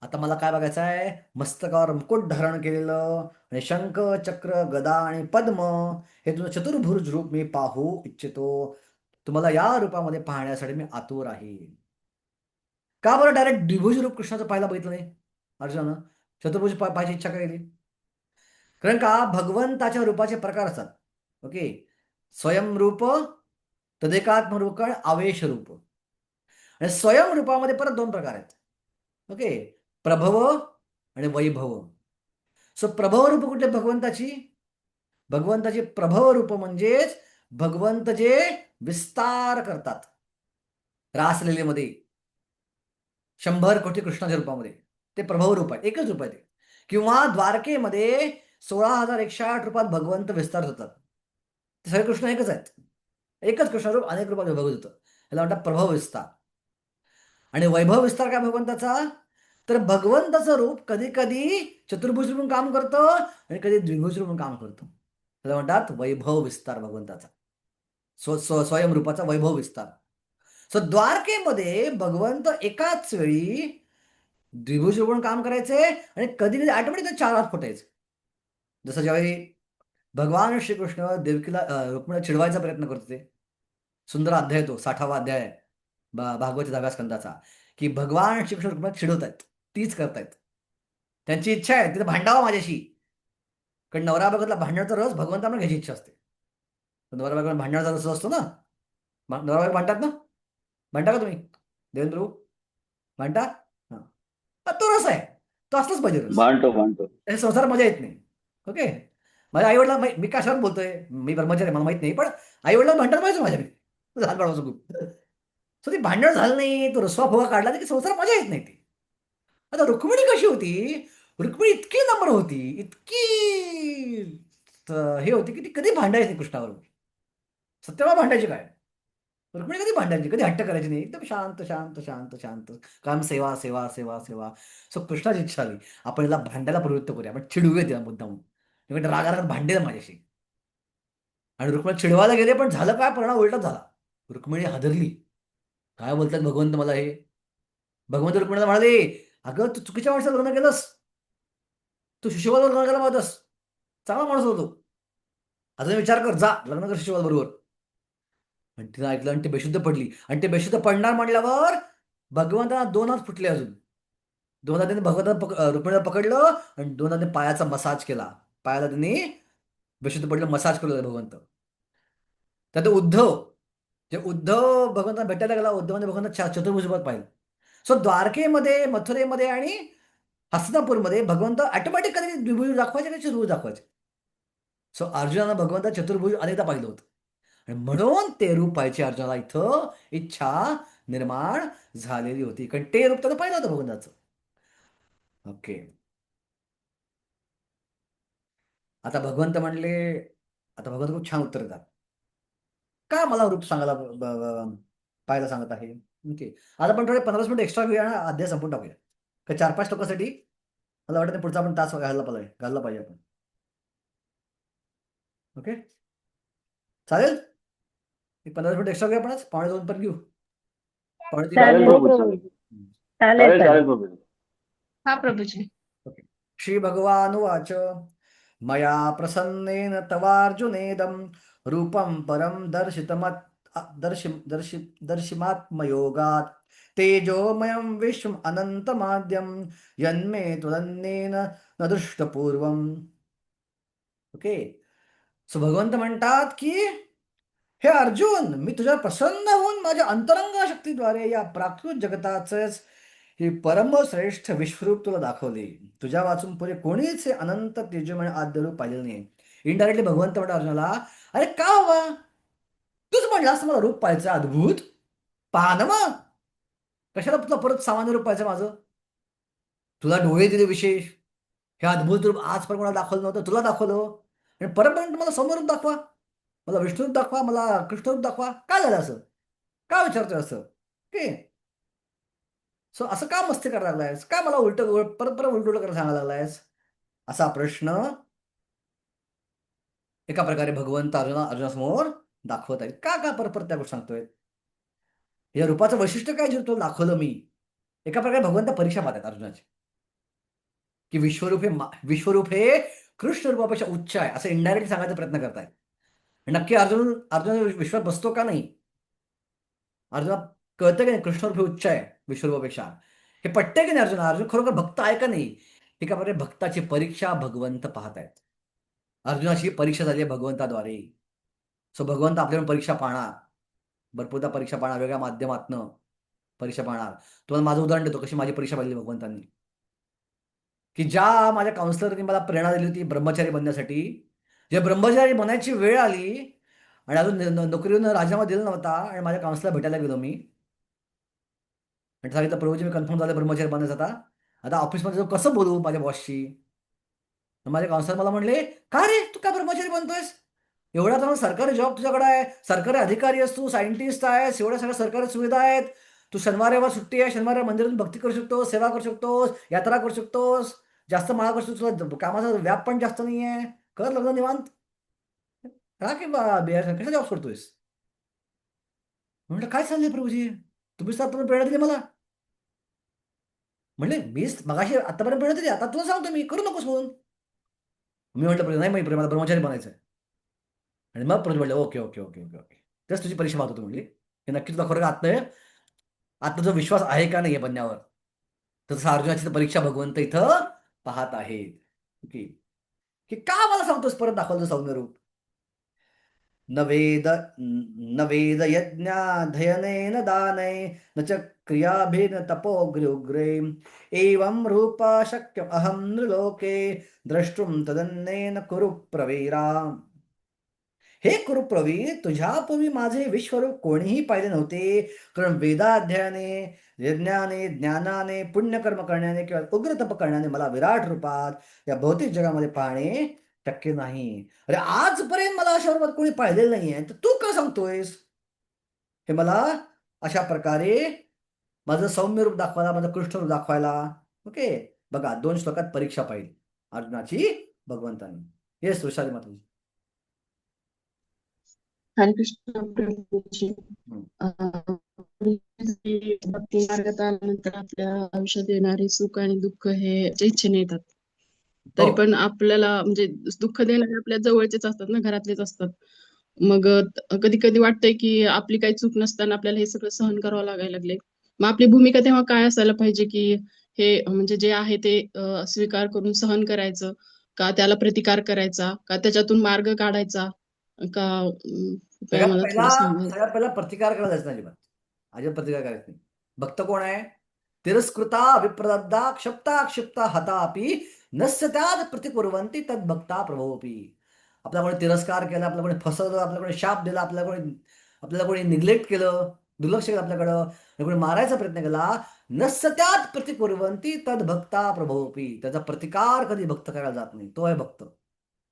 आता मला काय बघायचं आहे? मस्तकावर मुकुट धारण केलेलं आणि शंख, चक्र, गदा आणि पद्म हे तुझं चतुर्भुज रूप मी पाहू इच्छितो. तुम्हाला या रूपामध्ये पाहण्यासाठी मी आतुर आहे. का बरं डायरेक्ट द्विभुज रूप कृष्णाचं पाहायला बघितलं नाही अर्जुनानं? चतुर्भुज पाहायची इच्छा का केली? कारण का भगवंताच्या रूपाचे प्रकार असतात. ओके, स्वयंरूप, तदेकात्म रूप आणि आवेश रूप. आणि स्वयं रूपामध्ये परत दोन प्रकार आहेत. ओके, प्रभव आणि वैभव. सो प्रभव रूप कुठले? भगवंताची. भगवंताची प्रभव रूप म्हणजेच भगवंत जे विस्तार करतात रासलीलेमध्ये 100 कोटी कृष्णाच्या रूपामध्ये, ते प्रभव रूप आहे, एकच रूप आहे ते. किंवा द्वारकेमध्ये 16,108 रूपात भगवंत विस्तार होतात. ते सगळे कृष्ण एकच आहेत, एकच कृष्ण रूप अनेक रूपात विभागत होतं, याला म्हणतात प्रभव विस्तार. आणि वैभव विस्तार काय भगवंताचा? तर भगवंताचं रूप कधी कधी चतुर्भुज म्हणून काम करतं आणि कधी द्विभुज म्हणून काम करतं, त्याला म्हणतात वैभव विस्तार भगवंताचा, स्वयं रूपाचा वैभव विस्तार. सो द्वारकेमध्ये भगवंत एकाच वेळी द्विभुज म्हणून काम करायचे आणि कधी कधी ऑटोमॅटिक 4 हात फुटायचे. जसं ज्यावेळी भगवान श्रीकृष्ण देवकीला रुक्मिणीला चिडवायचा प्रयत्न करत होते. सुंदर अध्याय तो 60वा अध्याय आहे भागवत 10व्या स्कंदाचा, की भगवान श्रीकृष्ण रुक्मिणीला चिडवतायत, तीच करतायत. त्यांची इच्छा आहे तिथे भांडावं माझ्याशी, कारण नवरा बायकोतला भांडणाचा रस भगवंतांना घ्यायची इच्छा असते. नवरा बायको भांडणाचा रस असतो ना, नवरा बायको भांडतात ना, भांडता का तुम्ही देवेंद्र भाऊ? भांडता? हा, तो रस आहे, तो असलाच पाहिजे रस. भांडतो भांडतो. संसार मजा येत नाही. ओके, माझ्या आईवडिला, मी कशावर बोलतोय, मी ब्रह्मचारी मला माहित नाही, पण आईवडिला भांडण पाहिजे माझ्या, मी लहान बाळाचं खूप. सो ती भांडण झालं नाही, तो रसवा फुवा काढला की संसार मजा येत नाही ती. आता रुक्मिणी कशी होती? रुक्मिणी इतकी नम्र होती, इतकी हे होती की ती कधी भांडायची नाही कृष्णावर. सत्यमा भांडायची काय? रुक्मिणी कधी भांडायची, कधी हट्ट करायची नाही, एकदम शांत शांत शांत शांत, काम सेवा सेवा सेवा सेवा. सो कृष्णाची इच्छा आली, आपण याला भांडायला प्रवृत्त करूया, आपण चिडूया तिला मुद्दाम, रागारागात भांडेल माझ्याशी. आणि रुक्मिणी चिडवायला गेले, पण झालं काय? परिणाम उलटाच झाला. रुक्मिणी हादरली, काय बोलतात भगवंत मला हे? भगवंत रुक्मिणीला म्हणाले, अगं तू चुकीच्या माणसाला लग्न केलंस, तू शिशुपाल लग्न केला माहितस, चांगला माणूस होतो, अजून विचार कर, जा लग्न कर शिशुपाल बरोबर. आणि तिला ऐकलं आणि ते बेशुद्ध पडली. आणि ते बेशुद्ध पडणार म्हणल्यावर भगवंतांना 2 हात फुटले. अजून 2 हाताने भगवंतांना रुक्मिणीला पकडलं आणि 2 हाताने पायाचा मसाज केला. पायाला त्यांनी बेशुद्ध पडलं, मसाज केलं भगवंत. त्यात उद्धव भगवंतांना भेटायला गेला, उद्धवाने भगवंत चतुर्भुज रूपात पाहिलं. सो द्वारकेमध्ये, मथुरेमध्ये आणि हस्तिनापूरमध्ये भगवंत ऑटोमॅटिक कधी द्विभुज दाखवायचे, कधी चतुर्भुज दाखवायचे. सो अर्जुनानं भगवंत चतुर्भुज अनेकदा पाहिलं होतं आणि म्हणून ते रूप पाहायचे अर्जुनाला इथं इच्छा निर्माण झालेली होती, कारण ते रूप त्यानं पाहिलं होतं भगवंताचं. ओके, आता भगवंत म्हणले, आता भगवंत खूप छान उत्तर देतात, का मला रूप सांगायला पाहायला सांगत आहे. ओके, आता आपण थोडे 15 मिनिट एक्स्ट्रा घेऊया, अध्याय संपून टाकूया, का 4-5 लोकांसाठी मला वाटतं पुढचा आपण तास घालला पाहिजे आपण. ओके, चालेल, एक 15 मिनिट एक्स्ट्रा घेऊ आपणच, 1:45 पर्यंत घेऊ. 2:45. चालेल चालेल प्रभू, प्रभू. चालेल. चालेल चालेल चालेल चालेल. प्रभू. हा प्रभूजी. ओके. श्री भगवानुवाच मया प्रसन्नेन तवार्जुनेदं रूपं परं दर्शिमात्मयोगात् तेजोमयं विश्वम् अनन्तमाद्यं यन्मे त्वदन्येन न दृष्टपूर्वम्. ओके. सो भगवंत म्हणतात की हे अर्जुन, मी तुझ्या प्रसन्न होऊन माझ्या अंतरंग शक्तीद्वारे या प्राकृत जगताचंच ही परमश्रेष्ठ विश्वरूप तुला दाखवले. तुझ्या वाचून पुढे कोणीच हे अनंत तेजोमय आद्य रूप पाहिलेलं नाही. इनडायरेक्टली भगवंत म्हणतात अर्जुनाला, अरे का हवा, तूच म्हणलास मला रूप पाहायचं अद्भुत, पहा ना मग, कशाला तुला परत सामान्य रूप पाहायचं माझं, तुला डोळे दिले विशेष, हे अद्भुत रूप आजपर्यंत मला दाखवलं नव्हतं, तुला दाखवलं, आणि परत म्हणतो मला समोर रूप दाखवा, मला विष्णूरूप दाखवा, मला कृष्णरूप दाखवा, काय झालं असं, का विचारतोय असं की सो असं का मस्ती करायला लागलायस, का मला उलट परत परत उलट करायला सांगायला लागलायस, असा प्रश्न एका प्रकारे भगवंत अर्जुनासमोर दाखवत आहेत. का का परत परत त्या गोष्टी सांगतोय, या रूपाचं वैशिष्ट्य काय जे तुला दाखवलं मी, एका प्रकारे भगवंत परीक्षा पाहतात अर्जुनाची, की विश्वरूप हे कृष्ण रूपापेक्षा उच्च आहे असं इनडायरेक्टली सांगायचा प्रयत्न करतायत. नक्की अर्जुन विश्वास बसतो का नाही, अर्जुना कळतं की नाही कृष्णरूप हे उच्च आहे विश्वरूपापेक्षा, हे पटतंय की नाही अर्जुन खरोखर भक्त आहे का नाही, एका प्रकारे भक्ताची परीक्षा भगवंत पाहतायत. अर्जुनाची परीक्षा झाली आहे भगवंताद्वारे. सो भगवंत आपल्याकडून परीक्षा पाहणार, भरपूरदा परीक्षा पाहणार, वेगळ्या माध्यमातनं परीक्षा पाहणार. तुम्हाला माझं उदाहरण देतो कशी माझी परीक्षा पाहिली भगवंतांनी, की ज्या माझ्या काउन्सिलरनी मला प्रेरणा दिली होती ब्रह्मचारी बनण्यासाठी, जे ब्रह्मचारी बनायची वेळ आली आणि अजून नोकरीवरून राजीनामा दिला नव्हता आणि माझ्या काउन्सिलर भेटायला गेलो मी आणि सांगितलं प्रभूजी मी कन्फर्म झालं ब्रह्मचारी बनायचं, आता ऑफिसमध्ये जाऊन कसं बोलू माझ्या बॉसशी. माझे काउन्सिलर मला म्हणले, का रे तू का ब्रह्मचारी बनतोयस, एवढा तर सरकारी जॉब तुझ्याकडे आहे, सरकारी अधिकारी आहेस तू, सायंटिस्ट आहेस, एवढ्या सगळ्या सरकारी सुविधा आहेत, तू शनिवार रविवार सुट्टी आहे, शनिवार मंदिरातून भक्ती करू शकतोस, सेवा करू शकतोस, यात्रा करू शकतोस, जास्त माळा करू शकतोस, तुला कामाचा व्याप पण जास्त नाहीये, कर लग्न निवांत, का की कशा जॉब करतोयस. म्हटलं काय चाललंय प्रभूजी, तुम्हीच तर प्रेरणा दिली मला. म्हणले मीच मगाशी आतापर्यंत प्रेरणा दिली, आता तुला सांगतो मी करू नकोस म्हणून. मी म्हटलं नाही मला ब्रह्मचारी बनायचं आहे. आणि मग परत म्हटलं okay okay okay okay okay तेच तुझी परीक्षा पाहतो म्हणली, की नक्की तुला खरं आता जो विश्वास आहे का नाही बनण्यावर, तसं अर्जुनाची परीक्षा भगवंत इथं पाहत आहेत. की की का मला सांगतोस परत दाखवलं सौम्य रूप, न वेद यज्ञाध्ययनेन दानै न च क्रियाभिन तपोग्रे एवं रूप शक्यम अहम नृलोके द्रष्टुम तदन्येन कुरु प्रवीरा. हे कुरुप्रवीर, तुझ्यापूर्वी माझे विश्वरूप कोणीही पाहिले नव्हते, कारण वेदाध्ययने यज्ञाने ज्ञानाने पुण्यकर्म करण्याने किंवा उग्र तप करण्याने मला विराट रूपात या भौतिक जगामध्ये पाहणे शक्य नाही. अरे आजपर्यंत मला अशा रूपात कोणी पाहिलेलं नाहीये, तर तू का सांगतोयस हे मला अशा प्रकारे माझं सौम्य रूप दाखवायला, माझं कृष्ण रूप दाखवायला. ओके, बघा 2 श्लोकात परीक्षा पाहिली अर्जुनाची भगवंतांनी. येस वैशाली माताजी. हरे कृष्ण प्रभूजी. हम्म. भक्ती मार्गात आल्यानंतर आपल्या आयुष्यात येणारे सुख आणि दुःख हे इच्छेने येतात. तरी हो. पण आपल्याला म्हणजे दुःख देणारे आपल्या जवळचेच असतात ना, घरातलेच असतात. मग कधी कधी वाटतंय की आपली काही चूक नसताना आपल्याला हे सगळं सहन करावं लागायला लागले. मग आपली भूमिका तेव्हा काय असायला पाहिजे, की हे म्हणजे जे आहे ते स्वीकार करून सहन करायचं, का त्याला प्रतिकार करायचा, का त्याच्यातून मार्ग काढायचा, का काय सगळ्यात मला पहिला थोडं सांगायचं. सगळ्यात पहिला प्रतिकार करायला जायचं नाही अजिबात. अजिबात प्रतिकार करायचं नाही. भक्त कोण आहे, तिरस्कृता विप्रदत्ता क्षिप्ता क्षिप्ता हता अपि नस्य त्यात प्रतिकुर्वन्ति तद भक्ता प्रभोपी. आपला कोणी तिरस्कार केला, आपल्या कोणी फसवलं, आपल्या कोणी शाप दिला, आपल्याला कोणी निग्लेक्ट केलं, दुर्लक्ष केलं आपल्याकडं, कोणी मारायचा प्रयत्न केला, नस्य त्यात प्रतिकुर्वन्ति तद भक्ता प्रभोपी. त्याचा प्रतिकार कधी भक्त करायला जात नाही, तो आहे भक्त.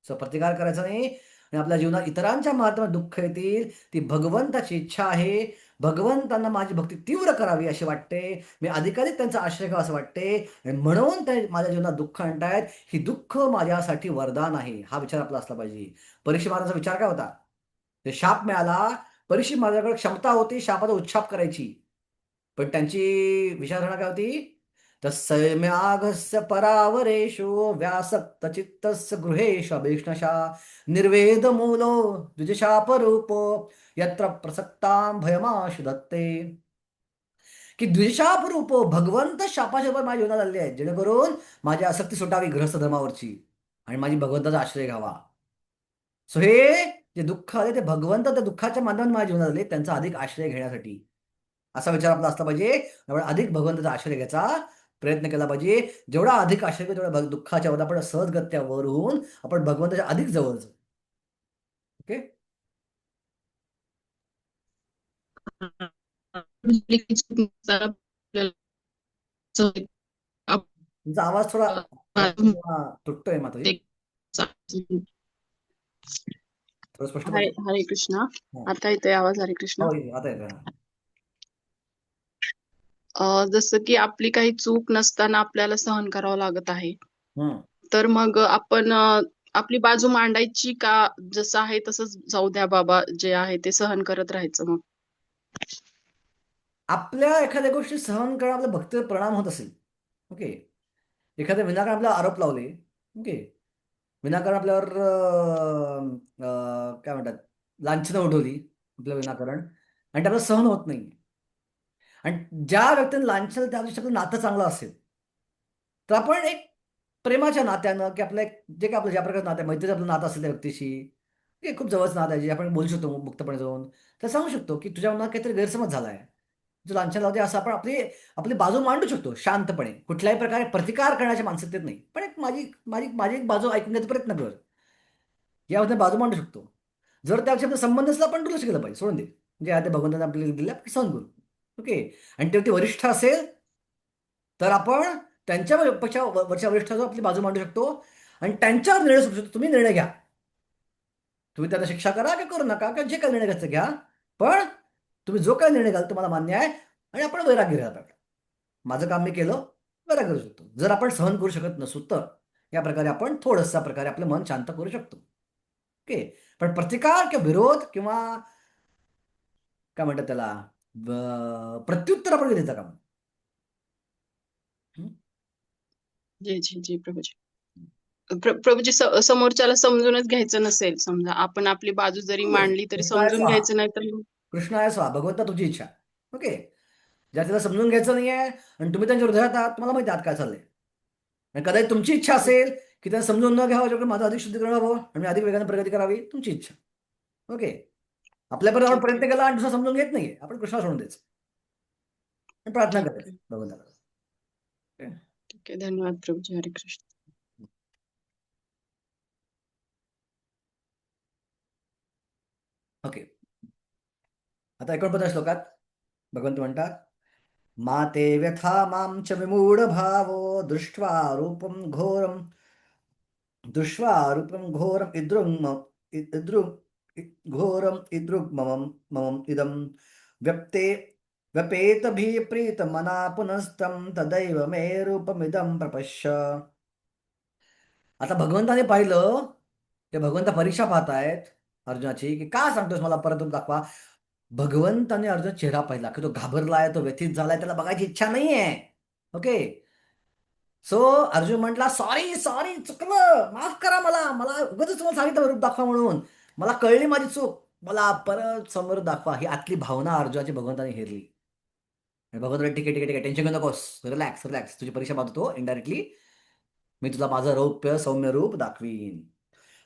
प्रतिकार करायचा नाही. आणि आपल्या जीवनात इतरांच्या माध्यमात दुःख येतील, ती भगवंताची इच्छा आहे. भगवंतांना माझी भक्ती तीव्र करावी अशी वाटते, मी अधिकाधिक त्यांचा आश्रय घ्यावा असं वाटते, आणि म्हणून ते माझ्या जीवनात दुःख आणतायत, ही दुःख माझ्यासाठी वरदान आहे, हा विचार आपला असला पाहिजे. परीक्षा महाराजांचा विचार काय होता, ते शाप मिळाला, बरीचशी माझ्याकडे क्षमता होती शापाचा उच्छाप करायची, पण त्यांची विचारधारणा काय होती? तस्सैम्याघस्य परावरेषु व्यासक्तचित्तस्य गृहेषु अभीक्ष्णशा निर्वेदमूलो द्विजशापरूपो यत्र प्रसक्तां भयमाशु दत्ते. की द्विशापरूपो भगवंत शापाच्या रूपात माझ्या जीवनात आलेले आहेत, जेणेकरून माझी आसक्ती सुटावी गृहस्थ धर्मावरची आणि माझी भगवंताचा आश्रय घ्यावा. सो हे जे दुःख आले ते भगवंत त्या दुःखाच्या माध्यमातून माझ्या जीवनात आले, त्यांचा अधिक आश्रय घेण्यासाठी. असा विचार आपला असला पाहिजे. आपण अधिक भगवंताचा आश्रय घ्यायचा प्रयत्न केला पाहिजे. जेवढा अधिक आश्रय घेऊ तेवढा दुःखाच्या वर आपण सहजगत्या वर होऊन आपण भगवंताच्या अधिक जवळ जाऊ. ओके. तुमचा आवाज थोडा तुटतोय माताजी, थोडं स्पष्ट हरे बोलतो. हरे कृष्णा. हा. आता येतोय आवाज? हरे कृष्णा. हो, आता येतोय. जसं की आपली काही चूक नसताना आपल्याला सहन करावं लागत आहे, हम्म. तर मग आपण आपली बाजू मांडायची का, जसं आहे तसंच जाऊ द्या बाबा, जे आहे ते सहन करत राहायचं मग? आपल्या एखाद्या गोष्टी सहन करणं आपल्या भक्तीवर परिणाम होत असेल, ओके, एखाद्या विनाकारण आपल्याला आरोप लावले, ओके, विनाकारण आपल्यावर काय म्हणतात लांछनं उठवली आपल्या विनाकारण, आणि ते आपल्याला सहन होत नाही, आणि ज्या व्यक्तीने लांछन त्या दिवशी आपलं नातं चांगलं असेल तर आपण एक प्रेमाच्या नात्यानं की आपलं एक जे काय आपलं ज्या प्रकारचं नातं आहे, मैत्रीचं आपलं नातं असेल त्या व्यक्तीशी, की खूप जवळचं नातं आहे जे आपण बोलू शकतो मुक्तपणे जाऊन, तर सांगू शकतो की तुझ्या मनात काहीतरी गैरसमज झाला आहे, जो लांछन लावते, असं आपण आपली आपली बाजू मांडू शकतो शांतपणे, कुठल्याही प्रकारे प्रतिकार करण्याच्या मानसिकतेत नाही, पण एक माझी माझी माझी एक बाजू ऐकून घ्यायचा प्रयत्न कर, यामध्ये बाजू मांडू शकतो. जर त्याच्या आपला संबंध असला आपण दुर्लक्ष केलं पाहिजे, सोडून दे, म्हणजे आता भगवंताने आपल्याला दिलं आपण सहन करू. ओके. आणि ते वरिष्ठ असेल तर आपण त्यांच्या पेक्षा वरच्या वरिष्ठावर आपली बाजू मांडू शकतो आणि त्यांच्यावर निर्णय सुटू शकतो. तुम्ही निर्णय घ्या, तुम्ही त्यांना शिक्षा करा की करू नका, किंवा जे काही निर्णय घ्यायचं घ्या, पण तुम्ही जो काही निर्णय घ्याल तुम्हाला मान्य आहे, आणि आपण वैराग्य घ्यायला पाहिजे. माझं काम मी केलं, वैराग्य करू शकतो. जर आपण सहन करू शकत नसू तर या प्रकारे आपण थोडंसं प्रकारे आपलं मन शांत करू शकतो. ओके. पण प्रतिकार किंवा विरोध किंवा काय म्हणतात त्याला प्रत्युत्तर आपण द्यायचं काम. जी जी जी प्रभूजी. प्रभूजी, समोरच्याला समजूनच घ्यायचं नसेल, समजा आपण आपली बाजू जरी मांडली तरी कृष्णाय समजून स्वाहा, घ्यायचं नाही तर मग? कृष्णाय स्वाहा, भगवंता तुझी इच्छा. ओके. ज्या त्याला समजून घ्यायचं नाहीये आणि तुम्ही त्यांच्या हृदयात आहात, तुम्हाला माहिती आहात काय चाललंय, आणि कदाचित तुमची इच्छा असेल की त्यांना समजून न घ्यावं, ज्याकडे माझं अधिक शुद्धीकरण व्हावं आणि मी अधिक वेगाने प्रगती करावी, तुमची इच्छा. ओके. आपल्यापर्यंत आपण ठीक आहे. प्रयत्न केला आणि दुसरा समजून घेत नाहीये, आपण कृष्णा सोडून द्यायचं आणि प्रार्थना ठीक करायची आहे. भगवंताला. ओके. ठीक आहे. धन्यवाद प्रभूजी. हरे कृष्ण. ओके. आता 49 श्लोकात भगवंत म्हणतात, माते व्यथा मां च विमूढ भावो दृष्ट्वा रूपं घोरम घोरम इदृग्ममं ममम इदं व्यप्ते व्यपेत प्रीत मना पुनस्तं तदैव मे रूपमिदं प्रपश्य. आता भगवंताने पाहिलं, ते भगवंत परीक्षा पाहतायत अर्जुनाची, की का सांगतोस मला परत रूप दाखवा. भगवंताने अर्जुन चेहरा पाहिला की तो घाबरलाय, तो व्यथित झालाय, त्याला बघायची इच्छा नाहीये. ओके. सो अर्जुन म्हटला, सॉरी सॉरी, चुकलं, माफ करा, मला मला उगाच तुम्हाला सांगितलं रूप दाखवा म्हणून, मला कळली माझी चूक, मला परत समोर दाखवा. ही आतली भावना अर्जुनाची भगवंताने हेरली. भगवंत ठीक आहे ठीक आहे ठीक आहे, टेन्शन घेऊ नकोस, रिलॅक्स रिलॅक्स, तुझी परीक्षा पाहतो इनडायरेक्टली, मी तुला माझं रौप्य सौम्य रूप दाखवीन.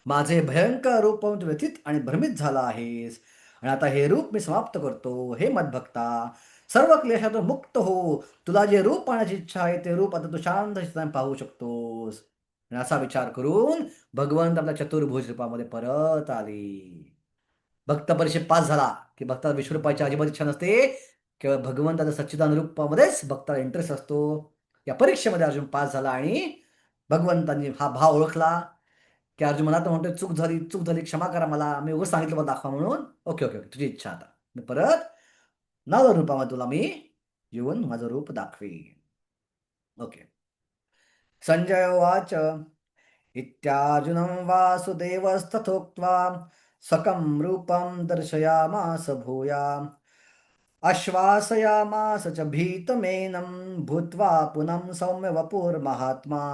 माझे भयंकर रूप पाहून तू व्यथित आणि भ्रमित झाला आहेस, आणि आता हे रूप मी समाप्त करतो. हे मदभक्ता, सर्व क्लेशातून मुक्त हो. तुला जे रूप पाहण्याची इच्छा आहे ते रूप आता तू शांत चित्ताने पाहू शकतोस. आणि असा विचार करून भगवंत आपल्या चतुर्भुज रूपामध्ये परत आले. भक्त परीक्षेत पास झाला की भक्ताला विष्णू पाहायची अजिबात इच्छा नसते, केवळ भगवंताच्या सच्चिदान रूपामध्येच भक्ताला इंटरेस्ट असतो. या परीक्षेमध्ये अर्जुन पास झाला आणि भगवंतांनी हा भाव ओळखला की अर्जुन मनात म्हणतोय, चूक झाली चूक झाली, क्षमा करा, मला मी उगाच सांगितलं मला दाखवा म्हणून. ओके ओके ओके, तुझी इच्छा, आता मी परत नव रूपामध्ये तुला मी येऊन माझं रूप दाखवेन. ओके. संजय उवाच, इत्यार्जुनं वासुदेवस्तथोक्त्वा सकं रूपं दर्शयामास भूयाम् आश्वासयामास च भीतमेनं भूत्वा पुनः सौम्य वपुर्महात्मा.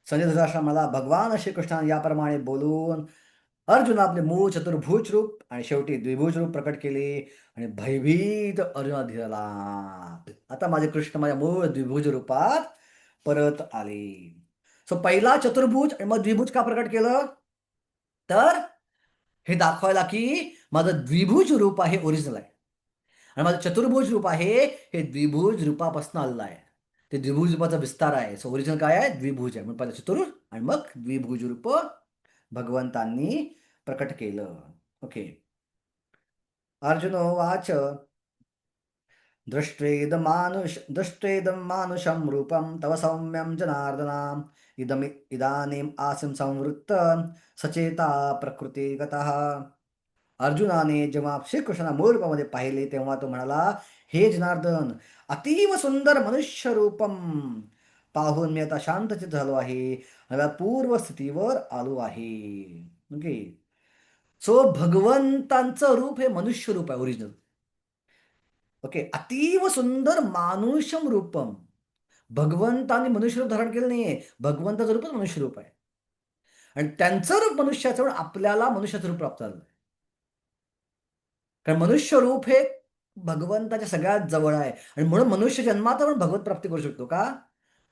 संजय धृतराष्ट्राला भगवान श्रीकृष्णाने याप्रमाणे बोलून अर्जुन आपले मूळ चतुर्भुज रूप आणि शेवटी द्विभुज रूप प्रकट केले आणि भयभीत अर्जुना धीरला. आता माझे कृष्ण माझ्या मूळ द्विभुज रूपात परत आले. सो पहिला चतुर्भुज आणि मग द्विभुज का प्रकट केलं, तर हे दाखवायला की माझं द्विभुज रूप आहे ओरिजिनल आहे आणि माझं चतुर्भुज रूप आहे हे द्विभुज रूपापासून आलेलं आहे. ते द्विभुज रूपाचा विस्तार आहे. सो ओरिजिनल काय आहे, द्विभुज आहे. म्हणून पहिला चतुर्भुज आणि मग द्विभुज रूप भगवंतांनी प्रकट केलं. ओके. अर्जुन उवाच दृष्ट्वेदं मानुषं रूपं तव सौम्यं जनार्दन इदानीम् आसिं संवृत्त सचेता प्रकृती गतः. अर्जुनाने जेव्हा श्रीकृष्णाला मूळ रूपामध्ये पाहिले तेव्हा तो म्हणाला, हे जनार्दन, अतीव सुंदर मनुष्य रूपम पाहून मी आता शांतचित झालो आहे आणि पूर्व स्थितीवर आलो आहे. ओके. सो भगवंतांचं रूप हे मनुष्य रूप आहे ओरिजिनल. ओके. अतीव सुंदर मानुषम रूपम. भगवंतांनी मनुष्य रूप धारण केलं नाहीये, भगवंताचं रूपच मनुष्य रूप आहे आणि त्यांचं रूप मनुष्याचं म्हणून आपल्याला मनुष्याचं रूप प्राप्त झालं. कारण मनुष्य रूप हे भगवंताच्या सगळ्यात जवळ आहे आणि म्हणून मनुष्य जन्मात आपण भगवत प्राप्ती करू शकतो. का?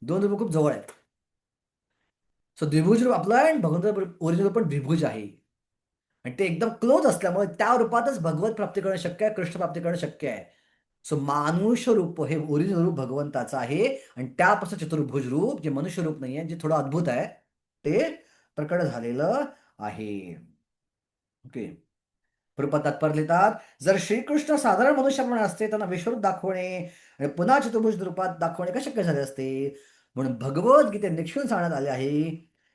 दोन रूप खूप जवळ आहेत. सो द्विभुज रूप आपलं आहे आणि भगवंत ओरिजिनल पण द्विभुज आहे आणि ते एकदम क्लोज असल्यामुळे त्या रूपातच भगवत प्राप्ती करणं शक्य आहे, कृष्ण प्राप्ती करणं शक्य आहे. सो मानुष्य रूप हे ओरिजिनल रूप भगवंताचं आहे आणि त्यापासून चतुर्भुज रूप जे मनुष्य रूप नाही आहे, जे थोडं अद्भुत आहे, ते प्रकट झालेलं आहे. ओके. रूपात तात्पर्य लिहितात, जर श्रीकृष्ण साधारण मनुष्याप्रमाणे असते त्यांना विश्वरूप दाखवणे आणि पुन्हा चतुर्भुज रूपात दाखवणे का शक्य झाले असते. म्हणून भगवद्गीतेत निक्षून सांगण्यात आले आहे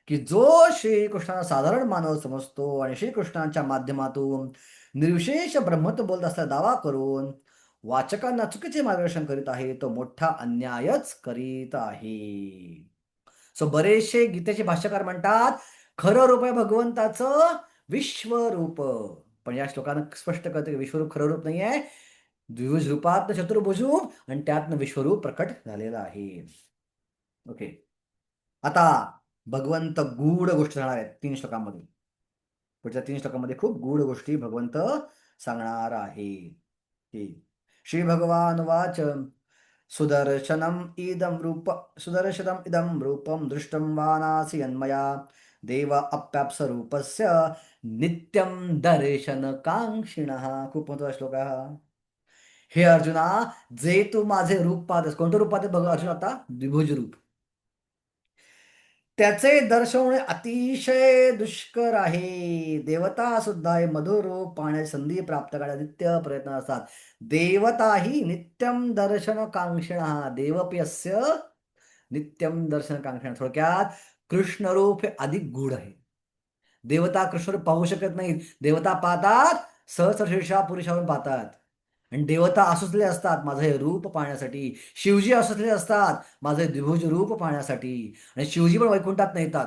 की जो श्रीकृष्णाला साधारण मानव समजतो आणि श्रीकृष्णांच्या माध्यमातून निर्विशेष ब्रह्मत्व बोलत असल्याचा दावा करून वाचकांना चुकीचे मार्गदर्शन करीत आहे तो मोठा अन्यायच करीत आहे. सो बरेचसे गीतेचे भाष्यकार म्हणतात खरं रूप आहे भगवंताचं विश्वरूप, पण या श्लोकानं स्पष्ट करते की विश्वरूप खरं रूप नाही आहे, द्विभुज रूपात चतुर्भुज रूप आणि त्यातनं विश्वरूप प्रकट झालेलं आहे. ओके. आता भगवंत गूढ गोष्टी सांगणार आहेत 3 श्लोकांमध्ये. पुढच्या 3 श्लोकांमध्ये खूप गूढ गोष्टी भगवंत सांगणार आहे. श्री भगवान वाच सुदर्शनम इदं रूपम दृष्टं वानासि यन्मया देव अप्याप्सरूपस्य नित्यं दर्शन कांक्षिणः. खूप महत्वाचा श्लोक आहे हा. हे अर्जुना, जे तू माझे रूप पाहतस, कोणतं रूप पाहते बघ अर्जुन आता, द्विभुज रूप, त्याचे दर्शवणे अतिशय दुष्कर आहे. देवता सुद्धा हे मधुर रूप पाहण्याची संधी प्राप्त करण्यास नित्य प्रयत्न असतात. देवताही नित्यम दर्शन कांक्षिण, देवप्यस्य नित्यम दर्शन कांक्षिण. थोडक्यात कृष्णरूप हे अधिक गूढ आहे. देवता कृष्णरूप पाहू शकत नाहीत. देवता पाहतात सहस्रशीर्षा पुरुषावरून पाहतात आणि देवता असुसले असतात माझं हे रूप पाहण्यासाठी. शिवजी असुसले असतात माझं हे द्विभुज रूप पाहण्यासाठी आणि शिवजी पण वैकुंठात येतात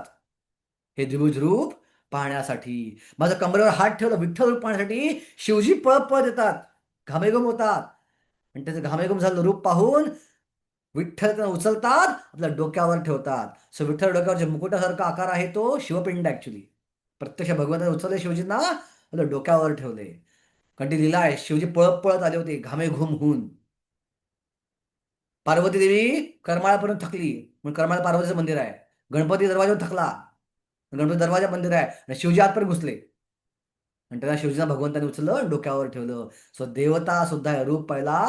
हे द्विभुज रूप पाहण्यासाठी. माझं कमरेवर हात ठेवलं विठ्ठल रूप पाहण्यासाठी शिवजी पळत पळत येतात, घामेघूम होतात आणि त्याचं घामेघूम झालेलं रूप पाहून विठ्ठल त्यांना उचलतात, आपल्या डोक्यावर ठेवतात. सो विठ्ठल डोक्यावर जे मुकुटासारखा आकार आहे तो शिवपिंड ऍक्च्युली. प्रत्यक्ष भगवंताने उचलले शिवजींना, आपल्या डोक्यावर ठेवले. कारण ती लीला आहे. शिवजी पळत पळत आले होते घामेघूम होऊन. पार्वती देवी करमाळापर्यंत थकली म्हणून करमाळा पार्वतीचं मंदिर आहे. गणपती दरवाजावर थकला, गणपती दरवाजा मंदिर आहे आणि शिवजी आतपर्यंत घुसले आणि त्याला शिवजींना भगवंताने उचललं आणि डोक्यावर ठेवलं. सो देवता सुद्धा हे रूप पाहिला